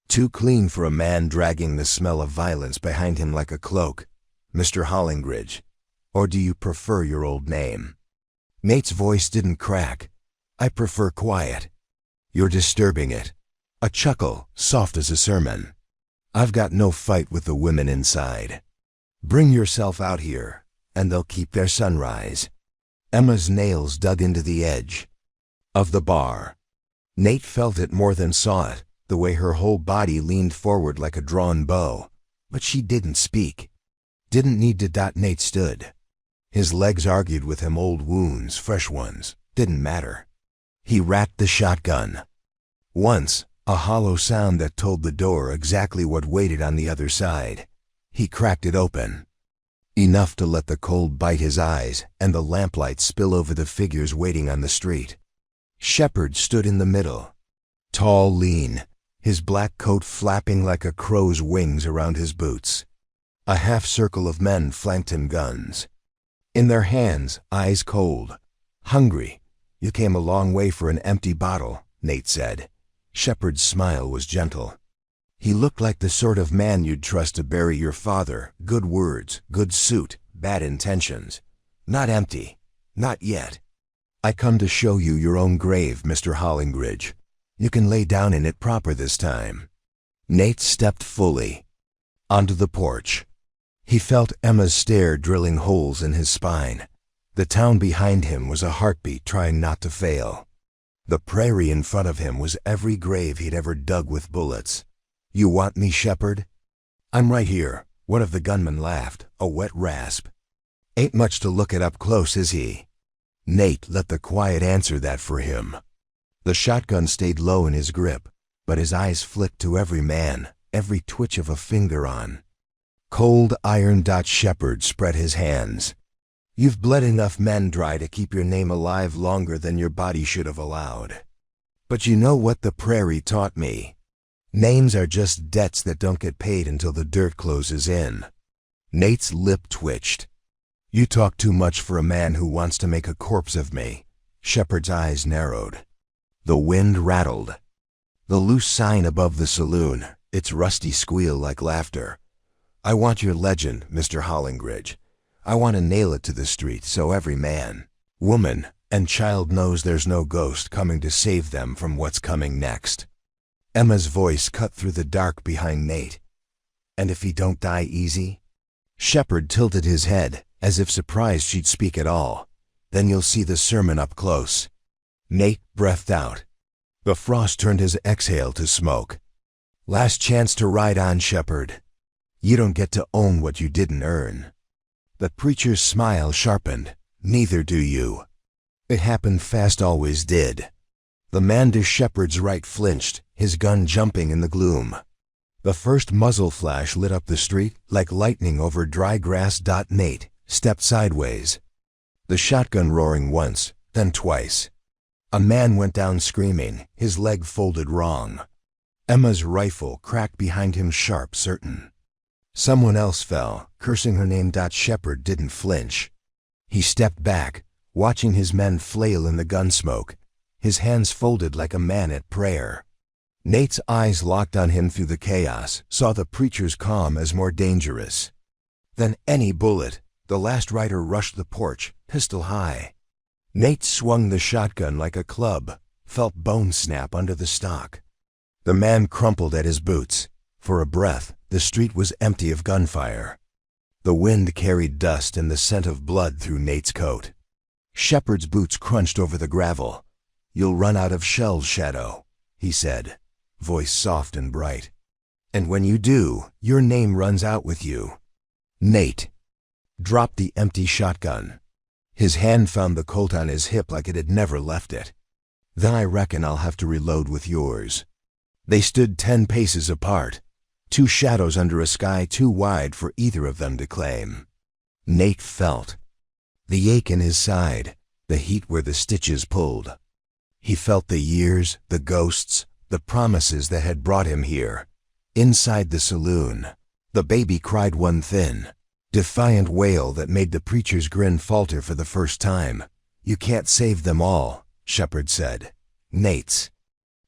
Too clean for a man dragging the smell of violence behind him like a cloak. Mr. Hollingridge. Or do you prefer your old name? Nate's voice didn't crack. I prefer quiet. You're disturbing it. A chuckle, soft as a sermon. I've got no fight with the women inside. Bring yourself out here, and they'll keep their sunrise. Emma's nails dug into the edge of the bar. Nate felt it more than saw it, the way her whole body leaned forward like a drawn bow. But she didn't speak. Didn't need to. Nate stood. His legs argued with him, old wounds, fresh ones, didn't matter. He racked the shotgun. Once, a hollow sound that told the door exactly what waited on the other side. He cracked it open. Enough to let the cold bite his eyes and the lamplight spill over the figures waiting on the street. Shepherd stood in the middle. Tall, lean, his black coat flapping like a crow's wings around his boots. A half-circle of men flanked him, guns in their hands, eyes cold. Hungry. You came a long way for an empty bottle, Nate said. Shepherd's smile was gentle. He looked like the sort of man you'd trust to bury your father. Good words, good suit, bad intentions. Not empty. Not yet. I come to show you your own grave, Mr. Hollingridge. You can lay down in it proper this time. Nate stepped fully onto the porch. He felt Emma's stare drilling holes in his spine. The town behind him was a heartbeat trying not to fail. The prairie in front of him was every grave he'd ever dug with bullets. You want me, Shepherd? I'm right here. One of the gunmen laughed, a wet rasp. Ain't much to look at up close, is he? Nate let the quiet answer that for him. The shotgun stayed low in his grip, but his eyes flicked to every man, every twitch of a finger on. Cold iron. Shepherd spread his hands. You've bled enough men dry to keep your name alive longer than your body should have allowed. But you know what the prairie taught me? Names are just debts that don't get paid until the dirt closes in. Nate's lip twitched. You talk too much for a man who wants to make a corpse of me. Shepherd's eyes narrowed. The wind rattled. The loose sign above the saloon, its rusty squeal like laughter. I want your legend, Mr. Hollingridge. I want to nail it to the street so every man, woman, and child knows there's no ghost coming to save them from what's coming next. Emma's voice cut through the dark behind Nate. And if he don't die easy? Shepherd tilted his head, as if surprised she'd speak at all. Then you'll see the sermon up close. Nate breathed out. The frost turned his exhale to smoke. Last chance to ride on, Shepherd. You don't get to own what you didn't earn. The preacher's smile sharpened. Neither do you. It happened fast, always did. The man to Shepherd's right flinched, his gun jumping in the gloom. The first muzzle flash lit up the street like lightning over dry grass. Nate stepped sideways. The shotgun roaring once, then twice. A man went down screaming, his leg folded wrong. Emma's rifle cracked behind him, sharp, certain. Someone else fell, cursing her name. Shepherd didn't flinch. He stepped back, watching his men flail in the gun smoke, his hands folded like a man at prayer. Nate's eyes locked on him through the chaos, saw the preacher's calm as more dangerous than any bullet. The last rider rushed the porch, pistol high. Nate swung the shotgun like a club, felt bones snap under the stock. The man crumpled at his boots. For a breath, the street was empty of gunfire. The wind carried dust and the scent of blood through Nate's coat. Shepherd's boots crunched over the gravel. You'll run out of shells, Shadow, he said, voice soft and bright. And when you do, your name runs out with you. Nate dropped the empty shotgun. His hand found the Colt on his hip like it had never left it. Then I reckon I'll have to reload with yours. They stood 10 paces apart. 2 shadows under a sky too wide for either of them to claim. Nate felt the ache in his side, the heat where the stitches pulled. He felt the years, the ghosts, the promises that had brought him here. Inside the saloon, the baby cried one thin. defiant wail that made the preacher's grin falter for the first time. "You can't save them all," Shepard said. "Nate's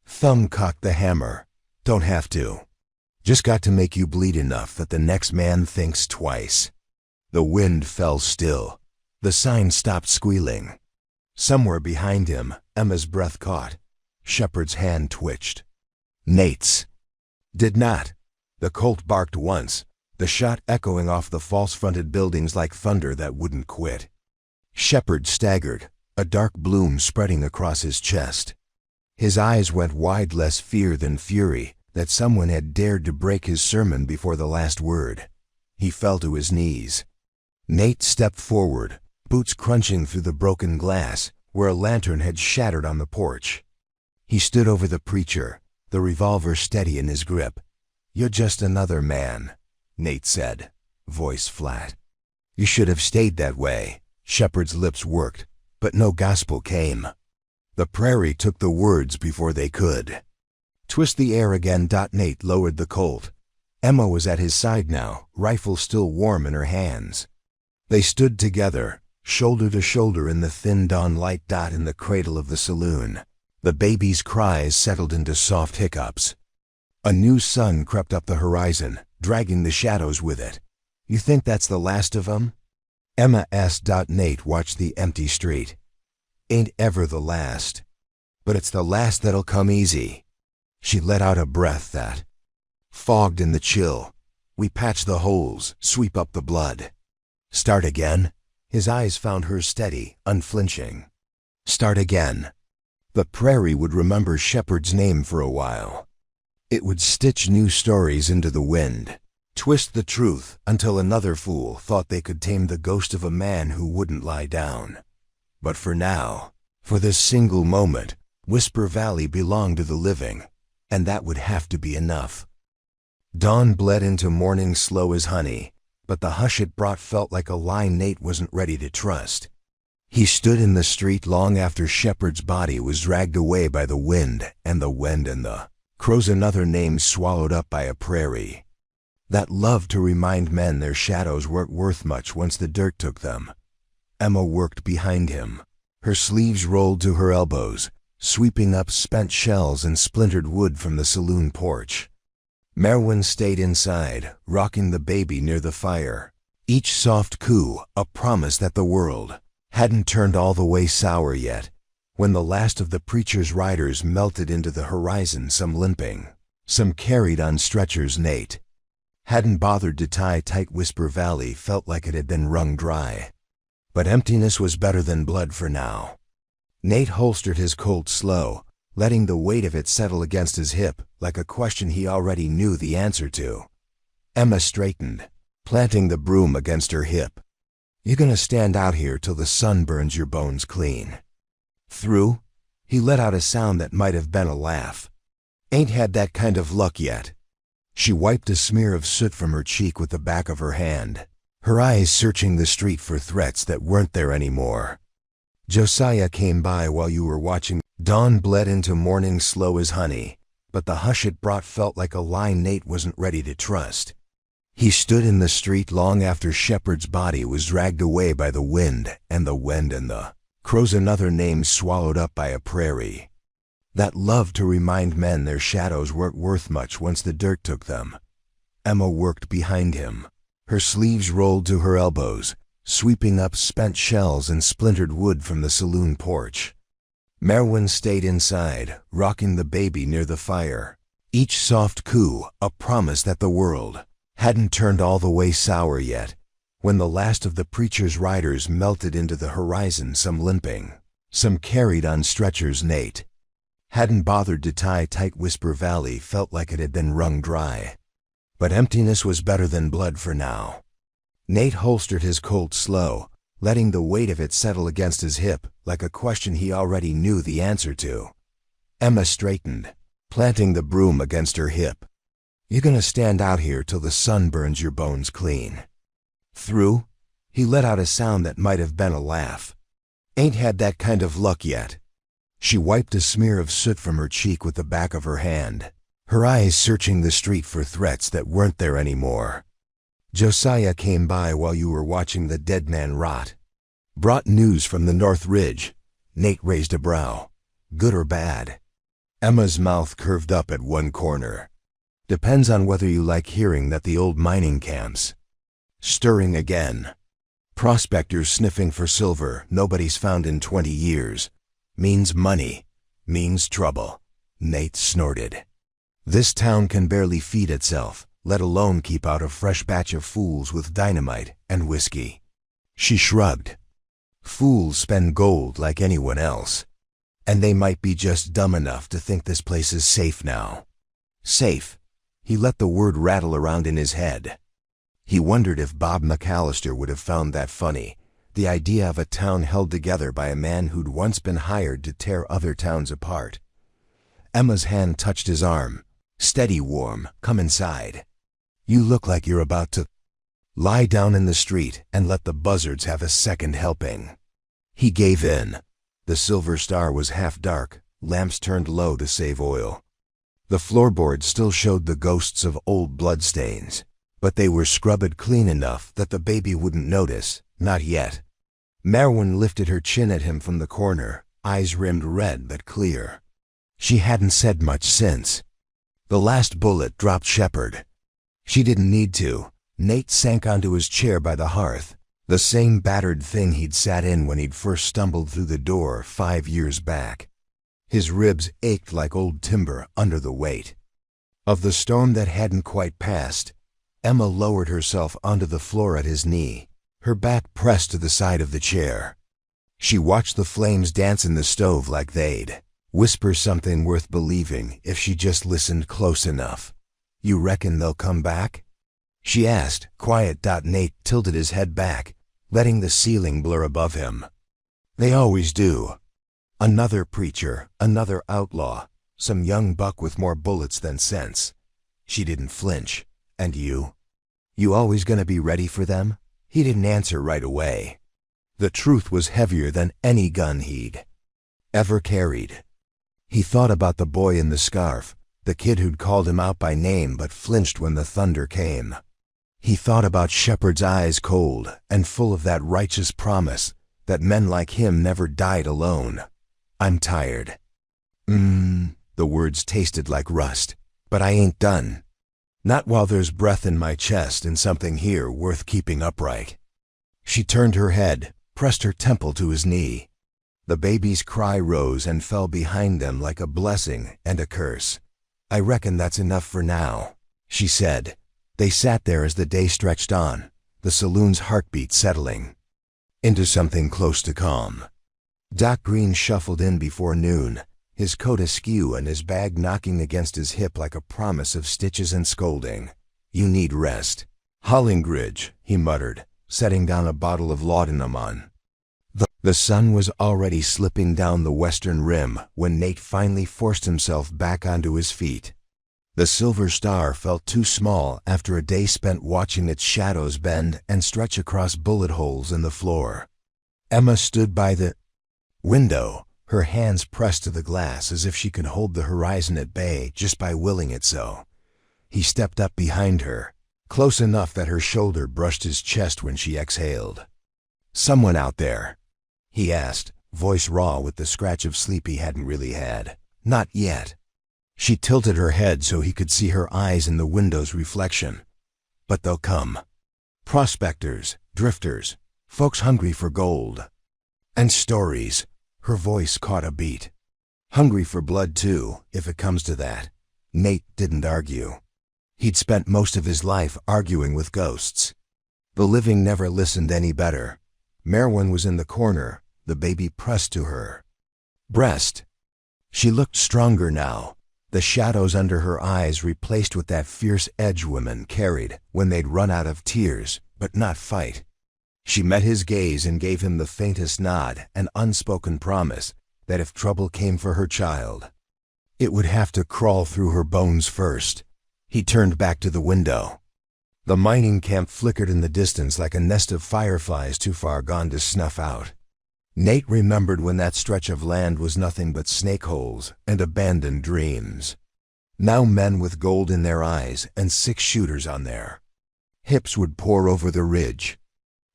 thumb cocked the hammer. "Don't have to. Just got to make you bleed enough that the next man thinks twice." The wind fell still. The sign stopped squealing. Somewhere behind him, Emma's breath caught. Shepard's hand twitched. Nate's did not. The Colt barked once, the shot echoing off the false-fronted buildings like thunder that wouldn't quit. Shepard staggered, a dark bloom spreading across his chest. His eyes went wide, less fear than fury that someone had dared to break his sermon before the last word. He fell to his knees. Nate stepped forward, boots crunching through the broken glass where a lantern had shattered on the porch. He stood over the preacher, the revolver steady in his grip. "You're just another man," Nate said, voice flat. "You should have stayed that way." Shepard's lips worked, but no gospel came. The prairie took the words before they could. "Twist the air again." Nate lowered the Colt. Emma was at his side now, rifle still warm in her hands. They stood together, shoulder to shoulder in the thin dawn light. In the cradle of the saloon, the baby's cries settled into soft hiccups. A new sun crept up the horizon, dragging the shadows with it. "You think that's the last of 'em?" Emma asked. Nate watched the empty street. "Ain't ever the last. But it's the last that'll come easy." She let out a breath that fogged in the chill. "We patch the holes, sweep up the blood." "Start again?" His eyes found hers steady, unflinching. "Start again." The prairie would remember Shepard's name for a while. It would stitch new stories into the wind, twist the truth until another fool thought they could tame the ghost of a man who wouldn't lie down. But for now, for this single moment, Whisper Valley belonged to the living, and that would have to be enough. Dawn bled into morning slow as honey, but the hush it brought felt like a line Nate wasn't ready to trust. He stood in the street long after Shepard's body was dragged away by the wind and the crows, another name swallowed up by a prairie that loved to remind men their shadows weren't worth much once the dirt took them. Emma worked behind him, her sleeves rolled to her elbows, sweeping up spent shells and splintered wood from the saloon porch. Merwin stayed inside, rocking the baby near the fire. Each soft coo a promise that the world hadn't turned all the way sour yet. When the last of the preacher's riders melted into the horizon, some limping, some carried on stretchers, Nate hadn't bothered to tie tight. Whisper Valley felt like it had been wrung dry. But emptiness was better than blood for now. Nate holstered his Colt slow, letting the weight of it settle against his hip like a question he already knew the answer to. Emma straightened, planting the broom against her hip. "You gonna stand out here till the sun burns your bones clean?" "Through?" He let out a sound that might have been a laugh. "Ain't had that kind of luck yet." She wiped a smear of soot from her cheek with the back of her hand, her eyes searching the street for threats that weren't there anymore. "Josiah came by while you were watching." Dawn bled into morning slow as honey, but the hush it brought felt like a line Nate wasn't ready to trust. He stood in the street long after Shepard's body was dragged away by the wind and the crows, another name swallowed up by a prairie that loved to remind men their shadows weren't worth much once the dirt took them. Emma worked behind him, her sleeves rolled to her elbows, sweeping up spent shells and splintered wood from the saloon porch. Merwin stayed inside, rocking the baby near the fire. Each soft coo a promise that the world hadn't turned all the way sour yet. When the last of the preacher's riders melted into the horizon, some limping, some carried on stretchers, Nate hadn't bothered to tie tight. Whisper Valley felt like it had been wrung dry. But emptiness was better than blood for now. Nate holstered his Colt slow, letting the weight of it settle against his hip like a question he already knew the answer to. Emma straightened, planting the broom against her hip. "You gonna stand out here till the sun burns your bones clean?" "Through?" He let out a sound that might have been a laugh. "Ain't had that kind of luck yet." She wiped a smear of soot from her cheek with the back of her hand, her eyes searching the street for threats that weren't there anymore. Josiah came by while you were watching the dead man rot. Brought news from the North Ridge. Nate raised a brow. Good or bad? Emma's mouth curved up at one corner. Depends on whether you like hearing that the old mining camps. Stirring again. Prospectors sniffing for silver nobody's found in 20 years. Means money. Means trouble. Nate snorted. This town can barely feed itself, let alone keep out a fresh batch of fools with dynamite and whiskey. She shrugged. Fools spend gold like anyone else. And they might be just dumb enough to think this place is safe now. Safe. He let the word rattle around in his head. He wondered if Bob McAllister would have found that funny, the idea of a town held together by a man who'd once been hired to tear other towns apart. Emma's hand touched his arm. Steady, warm. Come inside. You look like you're about to lie down in the street and let the buzzards have a second helping. He gave in. The Silver Star was half dark, lamps turned low to save oil. The floorboards still showed the ghosts of old bloodstains, but they were scrubbed clean enough that the baby wouldn't notice, not yet. Merwin lifted her chin at him from the corner, eyes rimmed red but clear. She hadn't said much since. The last bullet dropped Shepard. She didn't need to. Nate sank onto his chair by the hearth, the same battered thing he'd sat in when he'd first stumbled through the door 5 years back. His ribs ached like old timber under the weight. Of the storm that hadn't quite passed, Emma lowered herself onto the floor at his knee, her back pressed to the side of the chair. She watched the flames dance in the stove like they'd whisper something worth believing if she just listened close enough. You reckon they'll come back? She asked, quiet. Nate tilted his head back, letting the ceiling blur above him. They always do. Another preacher, another outlaw, some young buck with more bullets than sense. She didn't flinch. And you? You always gonna be ready for them? He didn't answer right away. The truth was heavier than any gun he'd ever carried. He thought about the boy in the scarf, the kid who'd called him out by name but flinched when the thunder came. He thought about Shepard's eyes, cold and full of that righteous promise that men like him never died alone. I'm tired. The words tasted like rust, but I ain't done. Not while there's breath in my chest and something here worth keeping upright. She turned her head, pressed her temple to his knee. The baby's cry rose and fell behind them like a blessing and a curse. I reckon that's enough for now, she said. They sat there as the day stretched on, the saloon's heartbeat settling into something close to calm. Doc Green shuffled in before noon, his coat askew and his bag knocking against his hip like a promise of stitches and scolding. You need rest. Hollingridge, he muttered, setting down a bottle of laudanum on. The sun was already slipping down the western rim when Nate finally forced himself back onto his feet. The Silver Star felt too small after a day spent watching its shadows bend and stretch across bullet holes in the floor. Emma stood by the window, her hands pressed to the glass as if she could hold the horizon at bay just by willing it so. He stepped up behind her, close enough that her shoulder brushed his chest when she exhaled. Someone out there? He asked, voice raw with the scratch of sleep he hadn't really had. Not yet. She tilted her head so he could see her eyes in the window's reflection. But they'll come. Prospectors, drifters, folks hungry for gold. And stories. Her voice caught a beat. Hungry for blood too, if it comes to that. Nate didn't argue. He'd spent most of his life arguing with ghosts. The living never listened any better. Merwin was in the corner, the baby pressed to her breast. She looked stronger now, the shadows under her eyes replaced with that fierce edge women carried when they'd run out of tears, but not fight. She met his gaze and gave him the faintest nod, an unspoken promise that if trouble came for her child, it would have to crawl through her bones first. He turned back to the window. The mining camp flickered in the distance like a nest of fireflies too far gone to snuff out. Nate remembered when that stretch of land was nothing but snake holes and abandoned dreams. Now men with gold in their eyes and 6 shooters on there. Hips would pour over the ridge,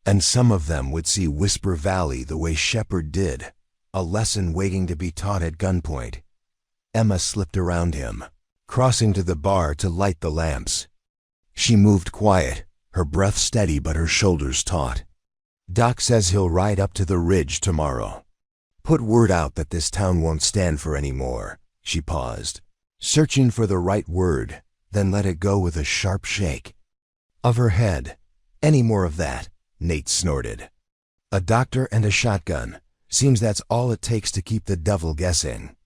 and some of them would see Whisper Valley the way Shepherd did, a lesson waiting to be taught at gunpoint. Emma slipped around him, crossing to the bar to light the lamps. She moved quiet, her breath steady but her shoulders taut. Doc says he'll ride up to the ridge tomorrow. Put word out that this town won't stand for any more. She paused, searching for the right word, then let it go with a sharp shake of her head. Any more of that, Nate snorted. A doctor and a shotgun. Seems that's all it takes to keep the devil guessing.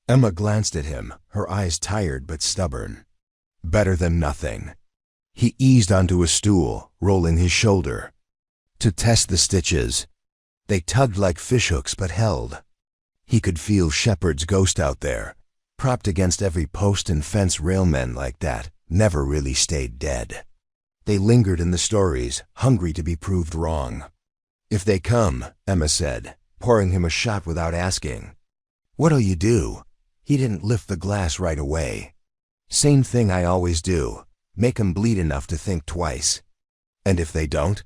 Emma glanced at him, her eyes tired but stubborn. Better than nothing. He eased onto a stool, rolling his shoulder. To test the stitches. They tugged like fishhooks but held. He could feel Shepherd's ghost out there, propped against every post and fence. Railmen like that never really stayed dead. They lingered in the stories, hungry to be proved wrong. If they come, Emma said, pouring him a shot without asking. What'll you do? He didn't lift the glass right away. Same thing I always do. Make 'em bleed enough to think twice. And if they don't?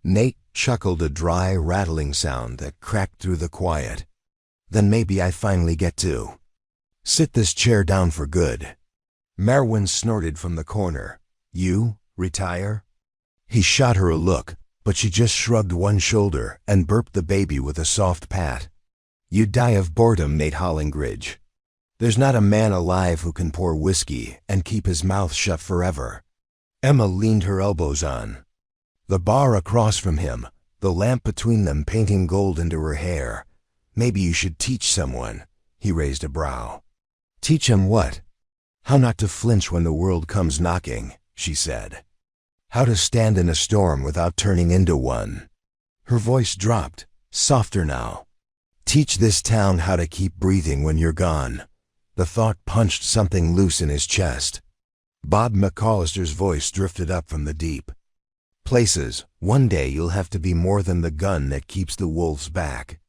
Nate chuckled, a dry, rattling sound that cracked through the quiet. Then maybe I finally get to sit this chair down for good. Merwin snorted from the corner. You? Retire? He shot her a look, but she just shrugged one shoulder and burped the baby with a soft pat. You'd die of boredom, Nate Hollingridge. There's not a man alive who can pour whiskey and keep his mouth shut forever. Emma leaned her elbows on the bar across from him, the lamp between them painting gold into her hair. Maybe you should teach someone. He raised a brow. Teach him what? How not to flinch when the world comes knocking, she said. How to stand in a storm without turning into one. Her voice dropped, softer now. Teach this town how to keep breathing when you're gone. The thought punched something loose in his chest. Bob McAllister's voice drifted up from the deep. Places, one day you'll have to be more than the gun that keeps the wolves back.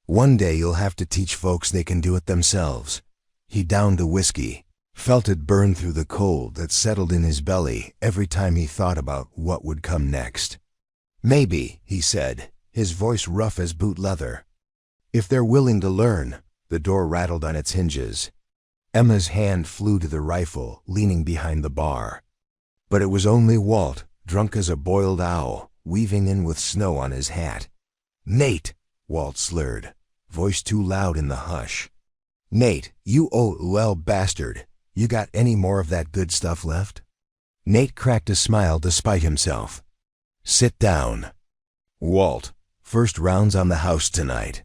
One day you'll have to teach folks they can do it themselves. He downed the whiskey, felt it burn through the cold that settled in his belly every time he thought about what would come next. Maybe, he said, his voice rough as boot leather. If they're willing to learn. The door rattled on its hinges. Emma's hand flew to the rifle, leaning behind the bar. But it was only Walt, drunk as a boiled owl, weaving in with snow on his hat. Nate, Walt slurred, voice too loud in the hush. Nate, you old bastard, you got any more of that good stuff left? Nate cracked a smile despite himself. Sit down. Walt, first round's on the house tonight.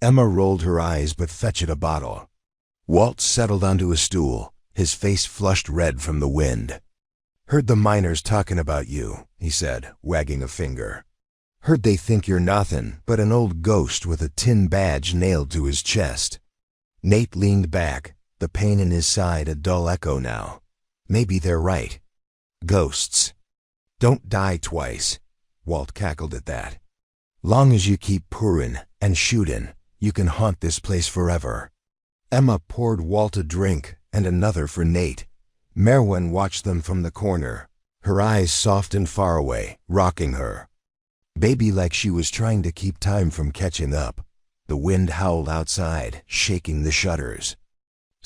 Emma rolled her eyes but fetched a bottle. Walt settled onto a stool, his face flushed red from the wind. Heard the miners talking about you, he said, wagging a finger. Heard they think you're nothin' but an old ghost with a tin badge nailed to his chest. Nate leaned back, the pain in his side a dull echo now. Maybe they're right. Ghosts don't die twice. Walt cackled at that. Long as you keep pourin' and shootin', you can haunt this place forever. Emma poured Walt a drink and another for Nate. Merwin watched them from the corner, her eyes soft and far away, rocking her. Baby like she was trying to keep time from catching up. The wind howled outside, shaking the shutters.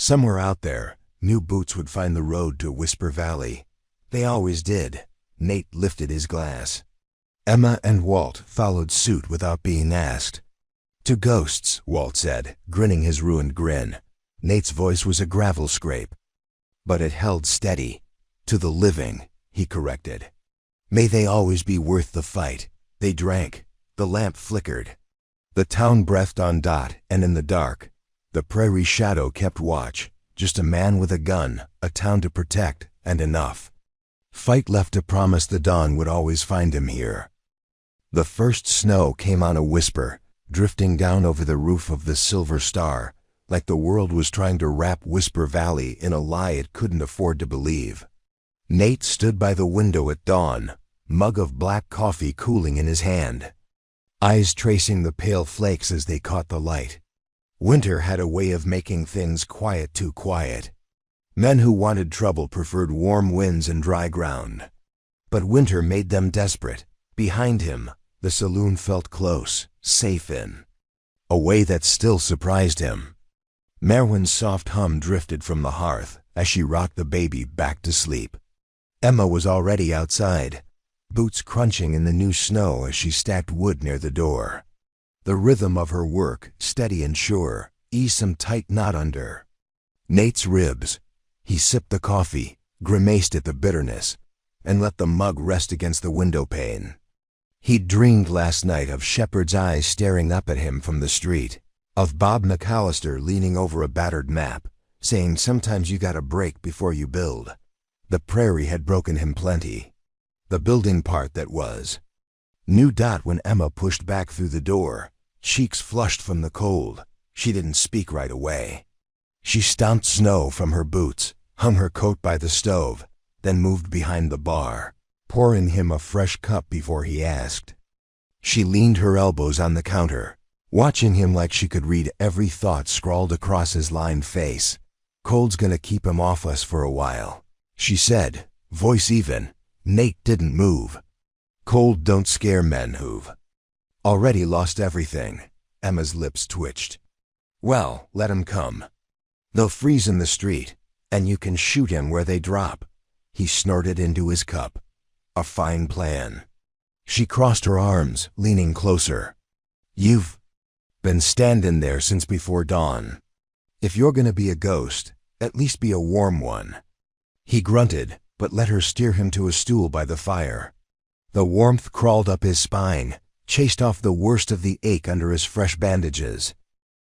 Somewhere out there, new boots would find the road to Whisper Valley. They always did. Nate lifted his glass. Emma and Walt followed suit without being asked. To ghosts, Walt said, grinning his ruined grin. Nate's voice was a gravel scrape. But it held steady. To the living, he corrected. May they always be worth the fight. They drank. The lamp flickered. The town breathed on Dot, and in the dark, the prairie shadow kept watch. Just a man with a gun, a town to protect, and enough. Fight left to promise the dawn would always find him here. The first snow came on a whisper, drifting down over the roof of the Silver Star, like the world was trying to wrap Whisper Valley in a lie it couldn't afford to believe. Nate stood by the window at dawn, mug of black coffee cooling in his hand, eyes tracing the pale flakes as they caught the light. Winter had a way of making things quiet too quiet. Men who wanted trouble preferred warm winds and dry ground. But winter made them desperate. Behind him, the saloon felt close, safe in a way that still surprised him. Merwin's soft hum drifted from the hearth as she rocked the baby back to sleep. Emma was already outside, boots crunching in the new snow as she stacked wood near the door. The rhythm of her work, steady and sure, eased some tight knot under Nate's ribs. He sipped the coffee, grimaced at the bitterness, and let the mug rest against the window pane. He'd dreamed last night of Shepard's eyes staring up at him from the street, of Bob McAllister leaning over a battered map, saying sometimes you gotta break before you build. The prairie had broken him plenty. The building part that was. Knew Dot when Emma pushed back through the door, cheeks flushed from the cold. She didn't speak right away. She stomped snow from her boots, hung her coat by the stove, then moved behind the bar, pouring him a fresh cup before he asked. She leaned her elbows on the counter, watching him like she could read every thought scrawled across his lined face. Cold's gonna keep him off us for a while, she said, voice even. Nate didn't move. Cold don't scare men who've already lost everything. Emma's lips twitched. Well, let him come. They'll freeze in the street, and you can shoot him where they drop. He snorted into his cup. A fine plan. She crossed her arms, leaning closer. You've been standing there since before dawn. If you're gonna be a ghost, at least be a warm one. He grunted, but let her steer him to a stool by the fire. The warmth crawled up his spine, chased off the worst of the ache under his fresh bandages.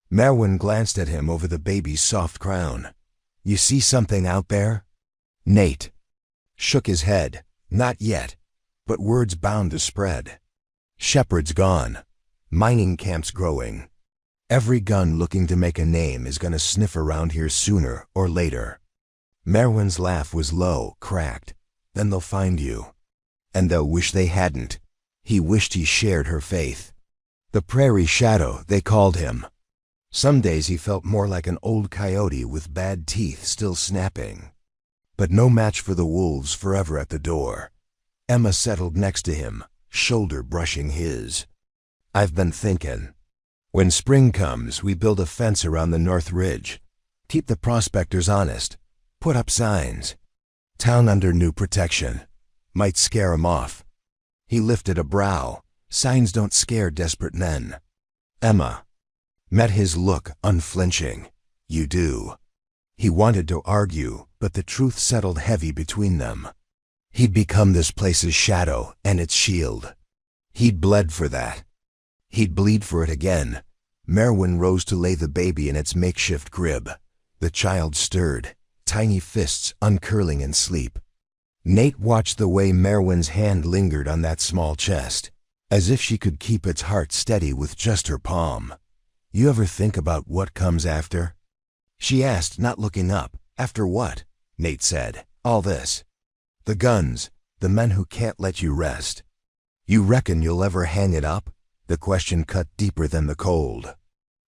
Merwin glanced at him over the baby's soft crown. You see something out there? Nate shook his head. Not yet, but word's bound to spread. Shepard's gone. Mining camp's growing. Every gun looking to make a name is gonna sniff around here sooner or later. Merwin's laugh was low, cracked. Then they'll find you. And they'll wish they hadn't. He wished he shared her faith. The prairie shadow, they called him. Some days he felt more like an old coyote with bad teeth still snapping. But no match for the wolves forever at the door. Emma settled next to him, shoulder brushing his. I've been thinking. When spring comes, we build a fence around the North Ridge. Keep the prospectors honest. Put up signs. Town under new protection. Might scare 'em off. He lifted a brow. Signs don't scare desperate men. Emma met his look, unflinching. You do. He wanted to argue, but the truth settled heavy between them. He'd become this place's shadow and its shield. He'd bled for that. He'd bleed for it again. Merwin rose to lay the baby in its makeshift crib. The child stirred, tiny fists uncurling in sleep. Nate watched the way Merwin's hand lingered on that small chest, as if she could keep its heart steady with just her palm. You ever think about what comes after? She asked, not looking up. After what? Nate said. All this. The guns, the men who can't let you rest. You reckon you'll ever hang it up? The question cut deeper than the cold.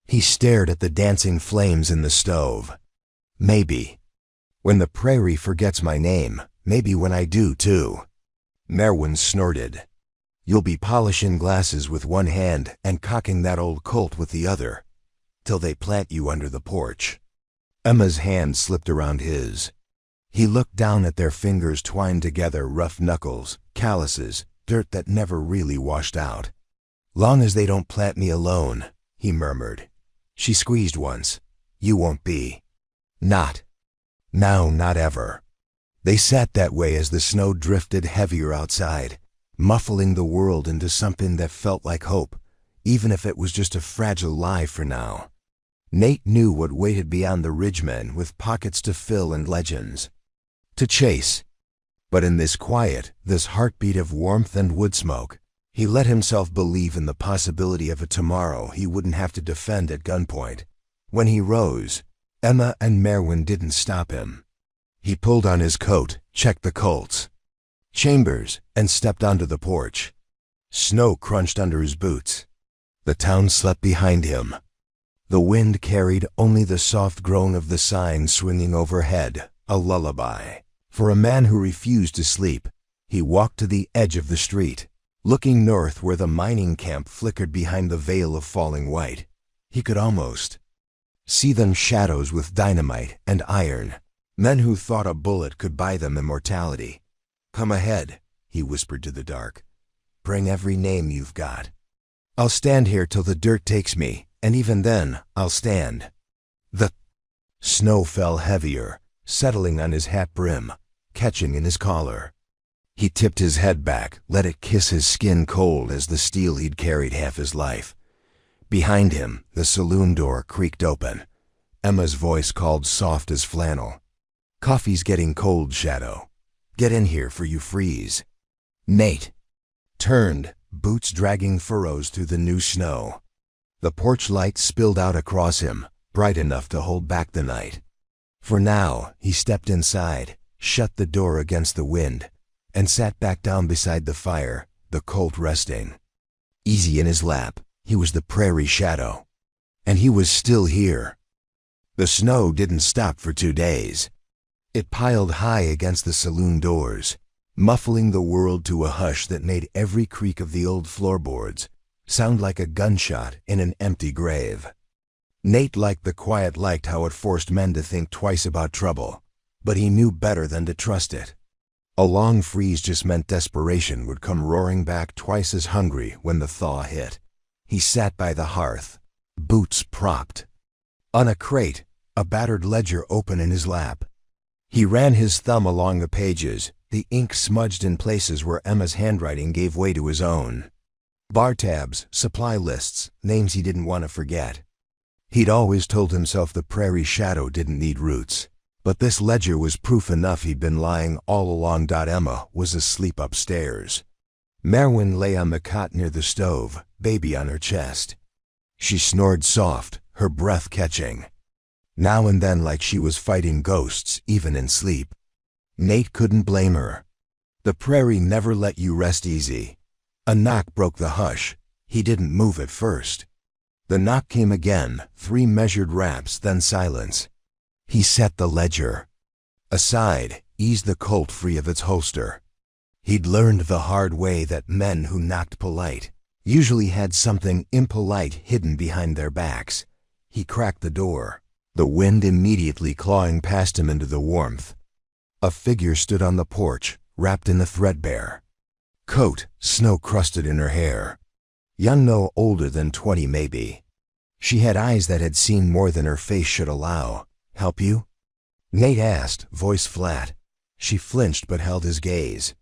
He stared at the dancing flames in the stove. Maybe. When the prairie forgets my name, maybe when I do too. Merwin snorted. You'll be polishing glasses with one hand and cocking that old Colt with the other, till they plant you under the porch. Emma's hand slipped around his. He looked down at their fingers twined together, rough knuckles, calluses, dirt that never really washed out. Long as they don't plant me alone, he murmured. She squeezed once. You won't be. Not. Now, not ever. They sat that way as the snow drifted heavier outside, muffling the world into something that felt like hope, even if it was just a fragile lie for now. Nate knew what waited beyond the ridgemen with pockets to fill and legends to chase. But in this quiet, this heartbeat of warmth and wood smoke, he let himself believe in the possibility of a tomorrow he wouldn't have to defend at gunpoint. When he rose, Emma and Merwin didn't stop him. He pulled on his coat, checked the Colts, Chambers, and stepped onto the porch. Snow crunched under his boots. The town slept behind him. The wind carried only the soft groan of the sign swinging overhead, a lullaby for a man who refused to sleep, He walked to the edge of the street, looking north where the mining camp flickered behind the veil of falling white. He could almost see them, shadows with dynamite and iron, men who thought a bullet could buy them immortality. "Come ahead," he whispered to the dark. "Bring every name you've got. I'll stand here till the dirt takes me, and even then, I'll stand." The snow fell heavier, settling on his hat brim, catching in his collar. He tipped his head back, let it kiss his skin cold as the steel he'd carried half his life. Behind him, the saloon door creaked open. Emma's voice called soft as flannel. "Coffee's getting cold, Shadow. Get in here for you freeze." Nate turned, boots dragging furrows through the new snow. The porch light spilled out across him, bright enough to hold back the night. For now, he stepped inside, shut the door against the wind, and sat back down beside the fire, the Colt resting. Easy in his lap, he was the prairie Shadow. And he was still here. The snow didn't stop for 2 days. It piled high against the saloon doors, muffling the world to a hush that made every creak of the old floorboards sound like a gunshot in an empty grave. Nate liked the quiet, liked how it forced men to think twice about trouble, but he knew better than to trust it. A long freeze just meant desperation would come roaring back twice as hungry when the thaw hit. He sat by the hearth, boots propped on a crate, a battered ledger open in his lap. He ran his thumb along the pages, the ink smudged in places where Emma's handwriting gave way to his own. Bar tabs, supply lists, names he didn't want to forget. He'd always told himself the prairie Shadow didn't need roots, but this ledger was proof enough he'd been lying all along. Emma was asleep upstairs. Merwin lay on the cot near the stove, baby on her chest. She snored soft, her breath catching. Now and then like she was fighting ghosts, even in sleep. Nate couldn't blame her. The prairie never let you rest easy. A knock broke the hush. He didn't move at first. The knock came again, 3 measured raps, then silence. He set the ledger aside, eased the Colt free of its holster. He'd learned the hard way that men who knocked polite usually had something impolite hidden behind their backs. He cracked the door, the wind immediately clawing past him into the warmth. A figure stood on the porch, wrapped in a threadbare coat, snow-crusted in her hair. Young, no older than 20 maybe. She had eyes that had seen more than her face should allow. "Help you?" Nate asked, voice flat. She flinched but held his gaze.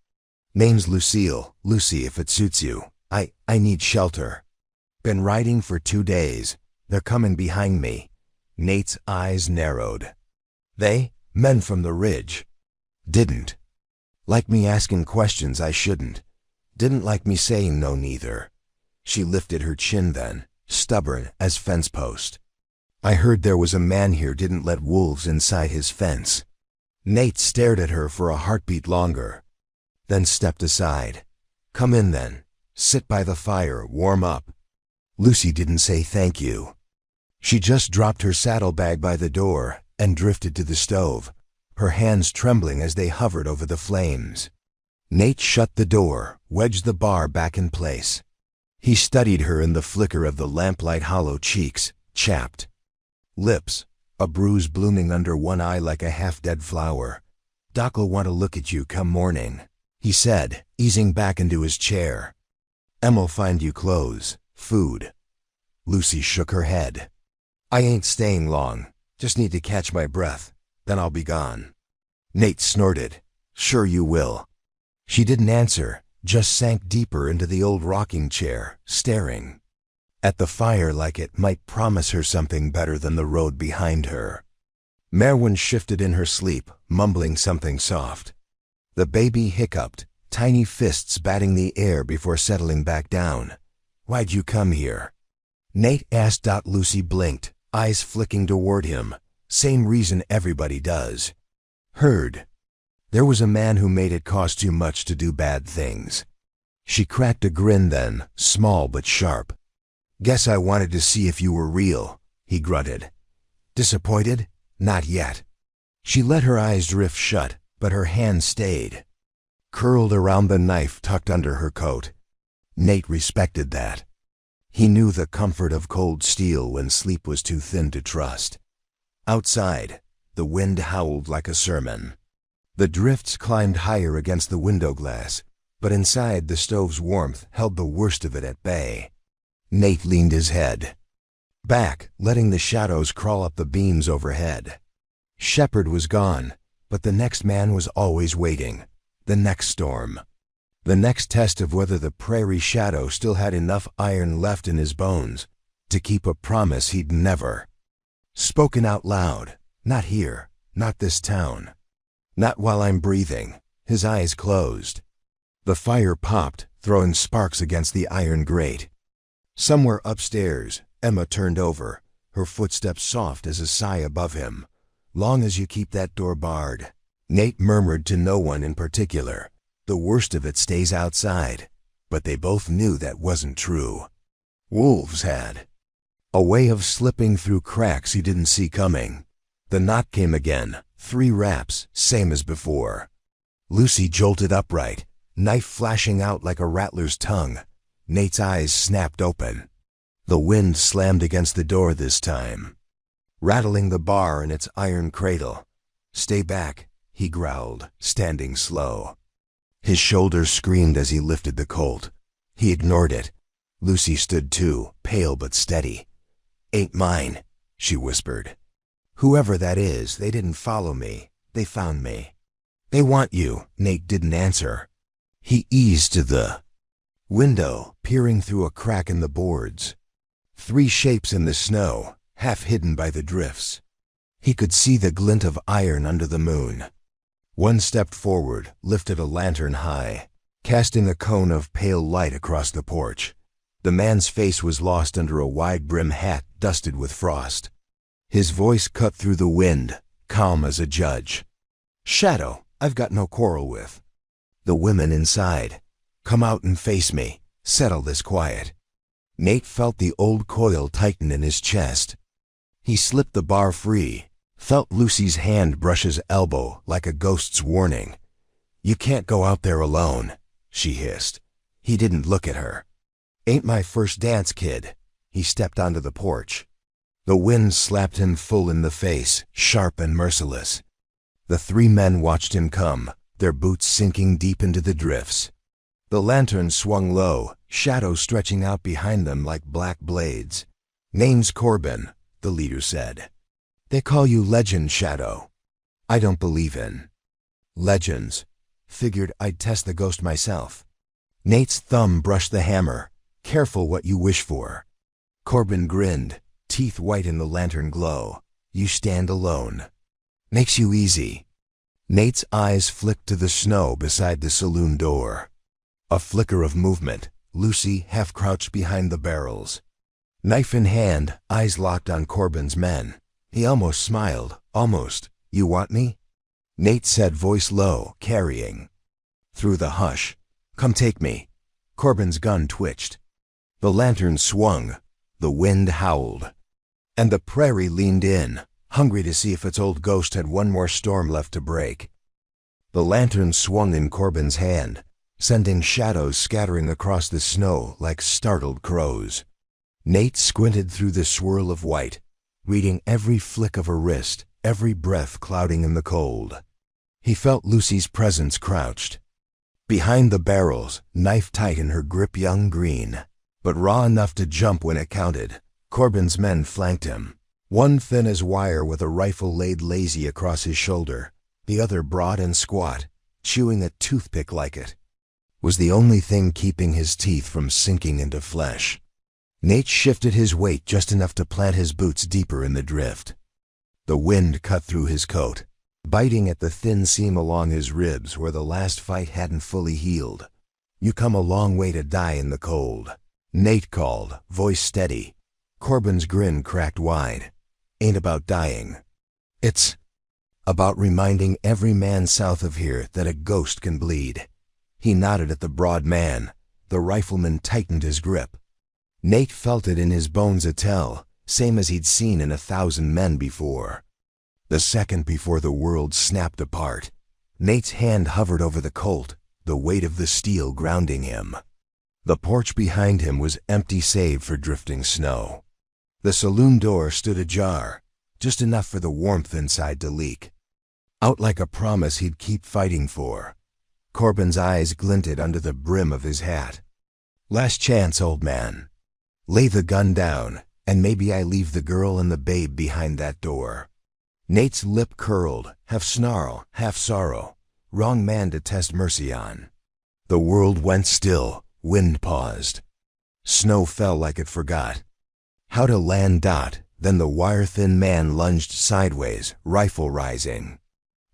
"Name's Lucille, Lucy if it suits you. I need shelter. Been riding for 2 days. They're coming behind me." Nate's eyes narrowed. "They? Men from the ridge. Didn't like me asking questions I shouldn't. Didn't like me saying no neither." She lifted her chin then, stubborn as fence post. "I heard there was a man here didn't let wolves inside his fence." Nate stared at her for a heartbeat longer, then stepped aside. "Come in then. Sit by the fire, warm up." Lucy didn't say thank you. She just dropped her saddlebag by the door and drifted to the stove, her hands trembling as they hovered over the flames. Nate shut the door, wedged the bar back in place. He studied her in the flicker of the lamplight, hollow cheeks, chapped lips, a bruise blooming under one eye like a half-dead flower. "Doc'll want to look at you come morning," he said, easing back into his chair. "Em'll find you clothes, food." Lucy shook her head. "I ain't staying long. Just need to catch my breath. Then I'll be gone." Nate snorted. "Sure you will." She didn't answer, just sank deeper into the old rocking chair, staring at the fire like it might promise her something better than the road behind her. Merwin shifted in her sleep, mumbling something soft. The baby hiccuped, tiny fists batting the air before settling back down. "Why'd you come here?" Nate asked. Lucy blinked, eyes flicking toward him. Same reason everybody does. Heard there was a man who made it cost too much to do bad things. She cracked a grin then, small but sharp. "Guess I wanted to see if you were real," he grunted. "Disappointed? Not yet." She let her eyes drift shut, but her hand stayed. curled around the knife tucked under her coat. Nate respected that. He knew the comfort of cold steel when sleep was too thin to trust. Outside, the wind howled like a sermon. The drifts climbed higher against the window glass, but inside the stove's warmth held the worst of it at bay. Nate leaned his head back, letting the shadows crawl up the beams overhead. Shepard was gone, but the next man was always waiting. The next storm. The next test of whether the prairie shadow still had enough iron left in his bones to keep a promise he'd never spoken out loud. Not here, not this town. Not while I'm breathing. His eyes closed. The fire popped, throwing sparks against the iron grate. Somewhere upstairs, Emma turned over, her footsteps soft as a sigh above him. Long as you keep that door barred. Nate murmured to no one in particular. The worst of it stays outside. But they both knew that wasn't true. Wolves had a way of slipping through cracks he didn't see coming. The knock came again, 3 raps, same as before. Lucy jolted upright, knife flashing out like a rattler's tongue. Nate's eyes snapped open. The wind slammed against the door this time, rattling the bar in its iron cradle. "Stay back," he growled, standing slow. His shoulders screamed as he lifted the Colt. He ignored it. Lucy stood too, pale but steady. "Ain't mine," she whispered. "Whoever that is, they didn't follow me. They found me." "They want you." Nate didn't answer. He eased to the window, peering through a crack in the boards. 3 shapes in the snow, half hidden by the drifts. He could see the glint of iron under the moon. One stepped forward, lifted a lantern high, casting a cone of pale light across the porch. The man's face was lost under a wide-brimmed hat dusted with frost. His voice cut through the wind, calm as a judge. "Shadow, I've got no quarrel with." The women inside. "Come out and face me. Settle this quiet." Nate felt the old coil tighten in his chest. He slipped the bar free, felt Lucy's hand brush his elbow like a ghost's warning. "You can't go out there alone," she hissed. He didn't look at her. "Ain't my first dance, kid." He stepped onto the porch. The wind slapped him full in the face, sharp and merciless. The 3 men watched him come, their boots sinking deep into the drifts. The lantern swung low, shadows stretching out behind them like black blades. "Name's Corbin," the leader said. "They call you Legend, Shadow." "I don't believe in legends. Figured I'd test the ghost myself." Nate's thumb brushed the hammer. "Careful what you wish for." Corbin grinned, teeth white in the lantern glow. "You stand alone. Makes you easy." Nate's eyes flicked to the snow beside the saloon door. A flicker of movement, Lucy half-crouched behind the barrels. Knife in hand, eyes locked on Corbin's men. He almost smiled, almost. "You want me?" Nate said, voice low, carrying. Through the hush, "Come take me." Corbin's gun twitched. The lantern swung. The wind howled. And the prairie leaned in, hungry to see if its old ghost had one more storm left to break. The lantern swung in Corbin's hand, sending shadows scattering across the snow like startled crows. Nate squinted through the swirl of white, reading every flick of her wrist, every breath clouding in the cold. He felt Lucy's presence crouched behind the barrels, knife tight in her grip, young green, but raw enough to jump when it counted. Corbin's men flanked him, one thin as wire with a rifle laid lazy across his shoulder, the other broad and squat, chewing a toothpick like it. Was the only thing keeping his teeth from sinking into flesh. Nate shifted his weight just enough to plant his boots deeper in the drift. The wind cut through his coat, biting at the thin seam along his ribs where the last fight hadn't fully healed. "You come a long way to die in the cold," Nate called, voice steady. Corbin's grin cracked wide. "Ain't about dying. It's about reminding every man south of here that a ghost can bleed." He nodded at the broad man. The rifleman tightened his grip. Nate felt it in his bones a tell, same as he'd seen in 1,000 men before. The second before the world snapped apart, Nate's hand hovered over the Colt, the weight of the steel grounding him. The porch behind him was empty save for drifting snow. The saloon door stood ajar, just enough for the warmth inside to leak. Out like a promise he'd keep fighting for. Corbin's eyes glinted under the brim of his hat. "Last chance, old man. Lay the gun down, and maybe I leave the girl and the babe behind that door." Nate's lip curled, half snarl, half sorrow. Wrong man to test mercy on. The world went still, wind paused. Snow fell like it forgot how to land. Then the wire-thin man lunged sideways, rifle rising.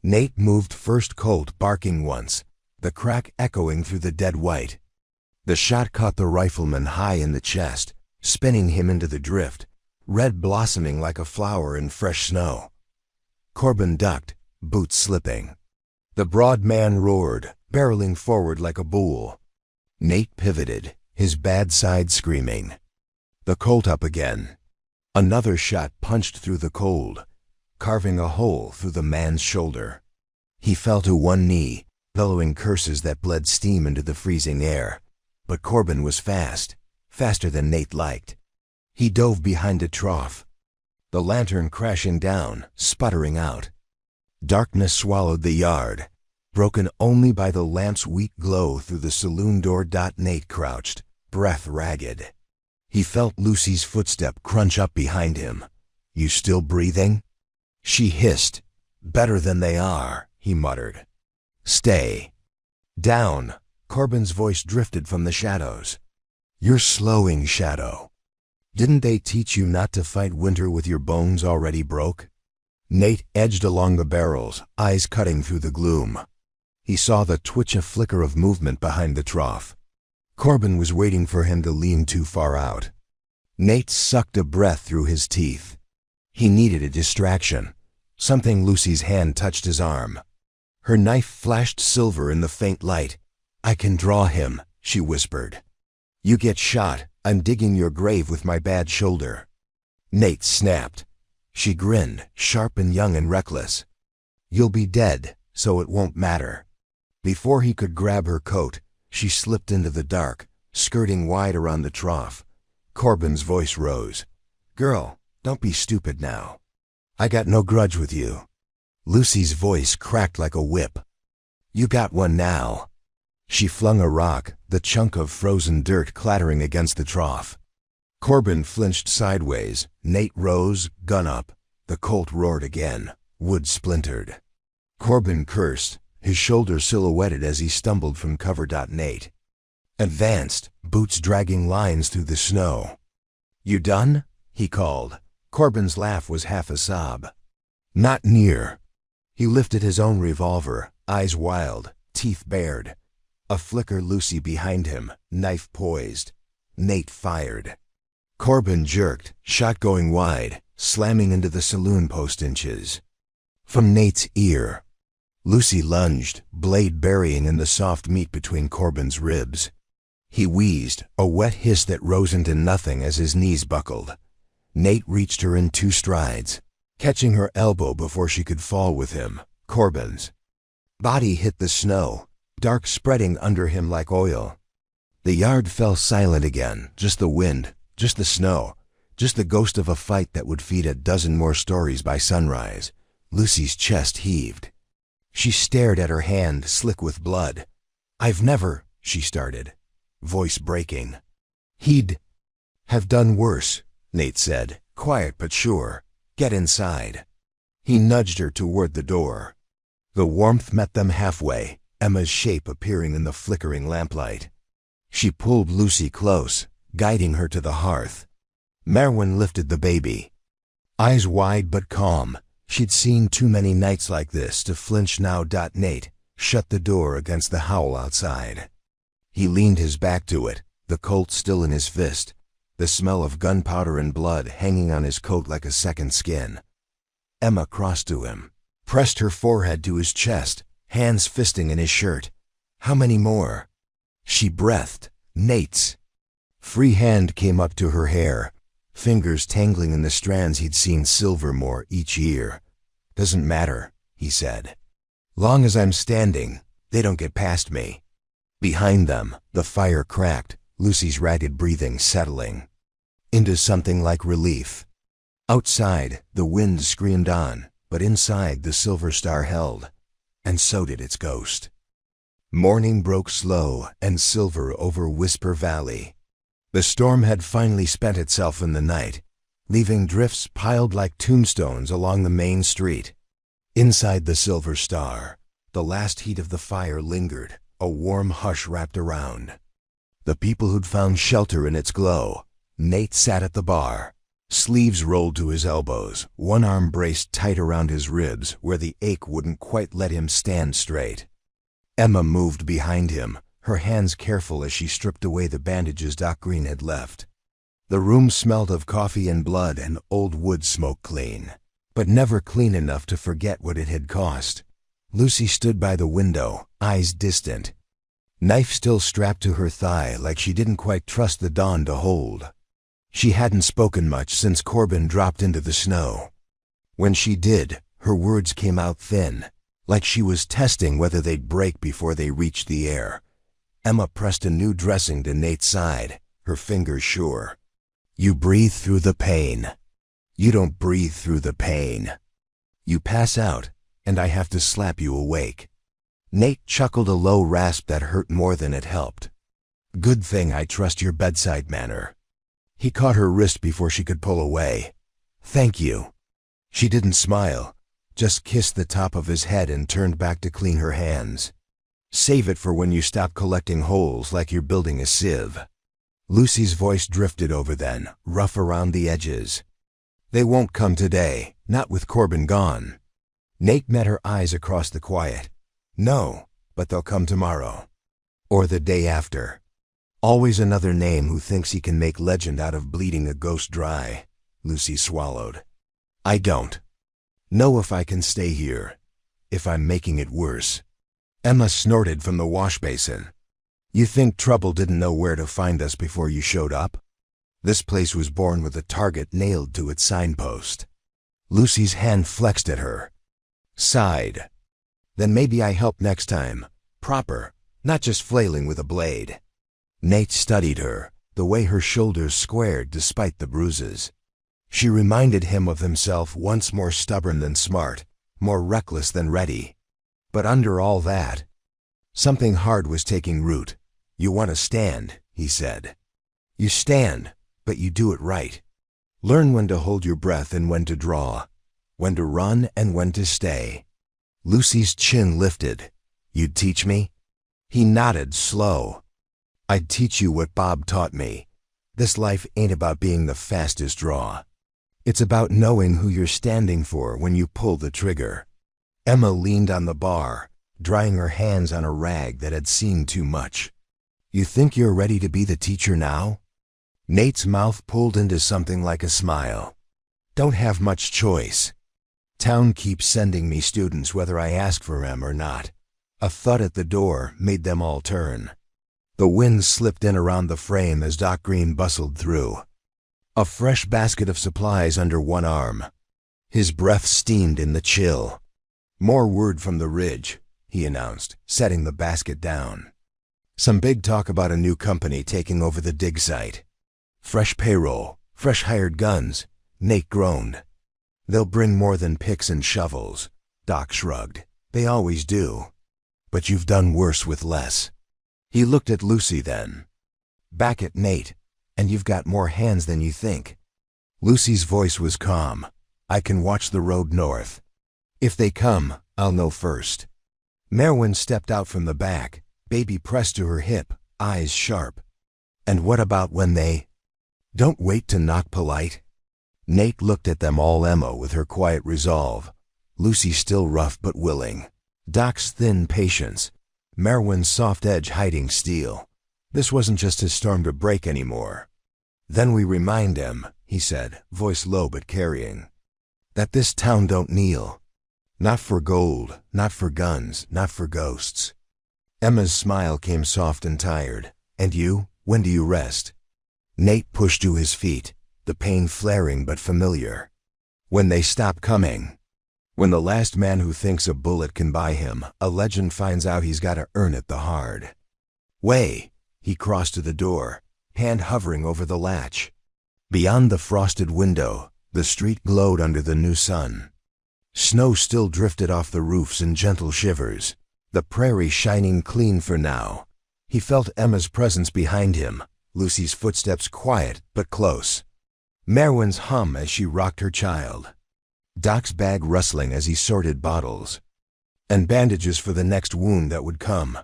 Nate moved first, Colt barking once, the crack echoing through the dead white. The shot caught the rifleman high in the chest, spinning him into the drift, red blossoming like a flower in fresh snow. Corbin ducked, boots slipping. The broad man roared, barreling forward like a bull. Nate pivoted, his bad side screaming. The Colt up again. Another shot punched through the cold, carving a hole through the man's shoulder. He fell to one knee, bellowing curses that bled steam into the freezing air. But Corbin was fast, faster than Nate liked. He dove behind a trough, the lantern crashing down, sputtering out. Darkness swallowed the yard, broken only by the lamp's weak glow through the saloon door. Nate crouched, breath ragged. He felt Lucy's footstep crunch up behind him. "You still breathing?" She hissed. "Better than they are," he muttered. "Stay." "Down." Corbin's voice drifted from the shadows. "You're slowing, Shadow. Didn't they teach you not to fight winter with your bones already broke?" Nate edged along the barrels, eyes cutting through the gloom. He saw the twitch of flicker of movement behind the trough. Corbin was waiting for him to lean too far out. Nate sucked a breath through his teeth. He needed a distraction. Something. Lucy's hand touched his arm. Her knife flashed silver in the faint light. "I can draw him," she whispered. "You get shot, I'm digging your grave with my bad shoulder." Nate snapped. She grinned, sharp and young and reckless. "You'll be dead, so it won't matter." Before he could grab her coat, she slipped into the dark, skirting wide around the trough. Corbin's voice rose. "Girl, don't be stupid now. I got no grudge with you." Lucy's voice cracked like a whip. "You got one now." She flung a rock, the chunk of frozen dirt clattering against the trough. Corbin flinched sideways. Nate rose, gun up. The Colt roared again. Wood splintered. Corbin cursed, his shoulders silhouetted as he stumbled from cover. Nate advanced, boots dragging lines through the snow. "You done?" he called. Corbin's laugh was half a sob. "Not near." He lifted his own revolver, eyes wild, teeth bared. A flicker. Lucy behind him, knife poised. Nate fired. Corbin jerked, shot going wide, slamming into the saloon post inches. From Nate's ear. Lucy lunged, blade burying in the soft meat between Corbin's ribs. He wheezed, a wet hiss that rose into nothing as his knees buckled. Nate reached her in 2 strides, catching her elbow before she could fall with him. Corbin's body hit the snow, dark spreading under him like oil. The yard fell silent again, just the wind, just the snow, just the ghost of a fight that would feed a dozen more stories by sunrise. Lucy's chest heaved. She stared at her hand, slick with blood. "I've never," she started, voice breaking. "He'd have done worse," Nate said, quiet but sure. "Get inside." He nudged her toward the door. The warmth met them halfway, Emma's shape appearing in the flickering lamplight. She pulled Lucy close, guiding her to the hearth. Merwin lifted the baby. Eyes wide but calm. She'd seen too many nights like this to flinch now. Nate shut the door against the howl outside. He leaned his back to it, the Colt still in his fist, the smell of gunpowder and blood hanging on his coat like a second skin. Emma crossed to him, pressed her forehead to his chest, hands fisting in his shirt. "How many more?" She breathed. "Nate's." Free hand came up to her hair, fingers tangling in the strands he'd seen silver more each year. "Doesn't matter," he said. "Long as I'm standing, they don't get past me." Behind them, the fire cracked, Lucy's ragged breathing settling into something like relief. Outside, the wind screamed on, but inside the silver star held, and so did its ghost. Morning broke slow and silver over Whisper Valley. The storm had finally spent itself in the night, leaving drifts piled like tombstones along the main street. Inside the silver star, the last heat of the fire lingered, a warm hush wrapped around the people who'd found shelter in its glow. Nate sat at the bar, sleeves rolled to his elbows, one arm braced tight around his ribs where the ache wouldn't quite let him stand straight. Emma moved behind him, her hands careful as she stripped away the bandages Doc Green had left. The room smelled of coffee and blood and old wood smoke clean, but never clean enough to forget what it had cost. Lucy stood by the window, eyes distant, knife still strapped to her thigh like she didn't quite trust the dawn to hold. She hadn't spoken much since Corbin dropped into the snow. When she did, her words came out thin, like she was testing whether they'd break before they reached the air. Emma pressed a new dressing to Nate's side, her fingers sure. You breathe through the pain. You don't breathe through the pain. You pass out, and I have to slap you awake. Nate chuckled a low rasp that hurt more than it helped. Good thing I trust your bedside manner. He caught her wrist before she could pull away. Thank you. She didn't smile, just kissed the top of his head and turned back to clean her hands. Save it for when you stop collecting holes like you're building a sieve. Lucy's voice drifted over then, rough around the edges. They won't come today, not with Corbin gone. Nate met her eyes across the quiet. No, but they'll come tomorrow. Or the day after. Always another name who thinks he can make legend out of bleeding a ghost dry. Lucy swallowed. I don't know if I can stay here, if I'm making it worse. Emma snorted from the wash basin. You think trouble didn't know where to find us before you showed up? This place was born with a target nailed to its signpost. Lucy's hand flexed at her. Sighed. Then maybe I help next time. Proper, not just flailing with a blade. Nate studied her, the way her shoulders squared despite the bruises. She reminded him of himself once more stubborn than smart, more reckless than ready. But under all that, something hard was taking root. You want to stand, he said. You stand, but you do it right. Learn when to hold your breath and when to draw, when to run and when to stay. Lucy's chin lifted. You'd teach me? He nodded, slow. I'd teach you what Bob taught me. This life ain't about being the fastest draw. It's about knowing who you're standing for when you pull the trigger. Emma leaned on the bar, drying her hands on a rag that had seen too much. You think you're ready to be the teacher now? Nate's mouth pulled into something like a smile. Don't have much choice. Town keeps sending me students whether I ask for them or not. A thud at the door made them all turn. The wind slipped in around the frame as Doc Green bustled through. A fresh basket of supplies under one arm. His breath steamed in the chill. More word from the ridge, he announced, setting the basket down. Some big talk about a new company taking over the dig site. Fresh payroll, fresh hired guns. Nate groaned. They'll bring more than picks and shovels. Doc shrugged. They always do. But you've done worse with less. He looked at Lucy then. Back at Nate. And you've got more hands than you think. Lucy's voice was calm. I can watch the road north. If they come, I'll know first. Merwin stepped out from the back, baby pressed to her hip, eyes sharp. And what about when they... Don't wait to knock polite. Nate looked at them all, Emma with her quiet resolve. Lucy still rough but willing. Doc's thin patience. Merwin's soft edge hiding steel. This wasn't just his storm to break anymore. Then we remind him, he said, voice low but carrying, that this town don't kneel. Not for gold, not for guns, not for ghosts. Emma's smile came soft and tired. And you, when do you rest? Nate pushed to his feet, the pain flaring but familiar. When they stop coming. When the last man who thinks a bullet can buy him, a legend finds out he's got to earn it the hard Way! He crossed to the door, hand hovering over the latch. Beyond the frosted window, the street glowed under the new sun. Snow still drifted off the roofs in gentle shivers, the prairie shining clean for now. He felt Emma's presence behind him, Lucy's footsteps quiet but close. Merwin's hum as she rocked her child. Doc's bag rustling as he sorted bottles. And bandages for the next wound that would come.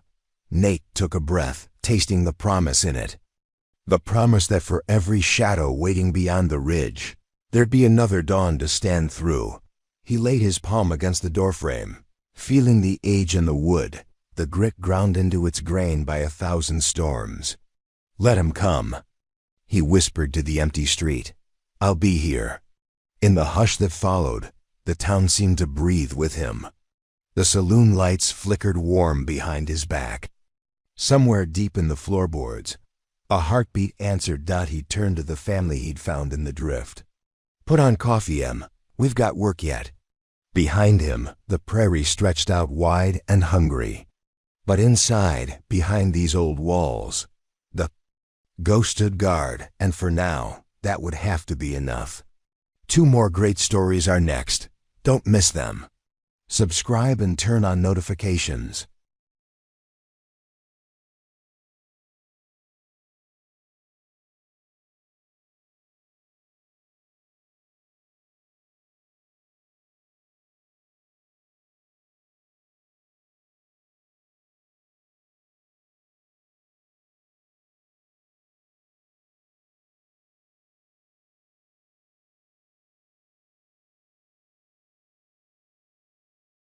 Nate took a breath, tasting the promise in it. The promise that for every shadow waiting beyond the ridge, there'd be another dawn to stand through. He laid his palm against the doorframe, feeling the age in the wood, the grit ground into its grain by 1,000 storms. Let him come. He whispered to the empty street. I'll be here. In the hush that followed, the town seemed to breathe with him. The saloon lights flickered warm behind his back. Somewhere deep in the floorboards, a heartbeat answered. He turned to the family he'd found in the drift. Put on coffee, Em. We've got work yet. Behind him, the prairie stretched out wide and hungry. But inside, behind these old walls, the ghost stood guard, and for now, that would have to be enough. 2 more great stories are next. Don't miss them. Subscribe and turn on notifications.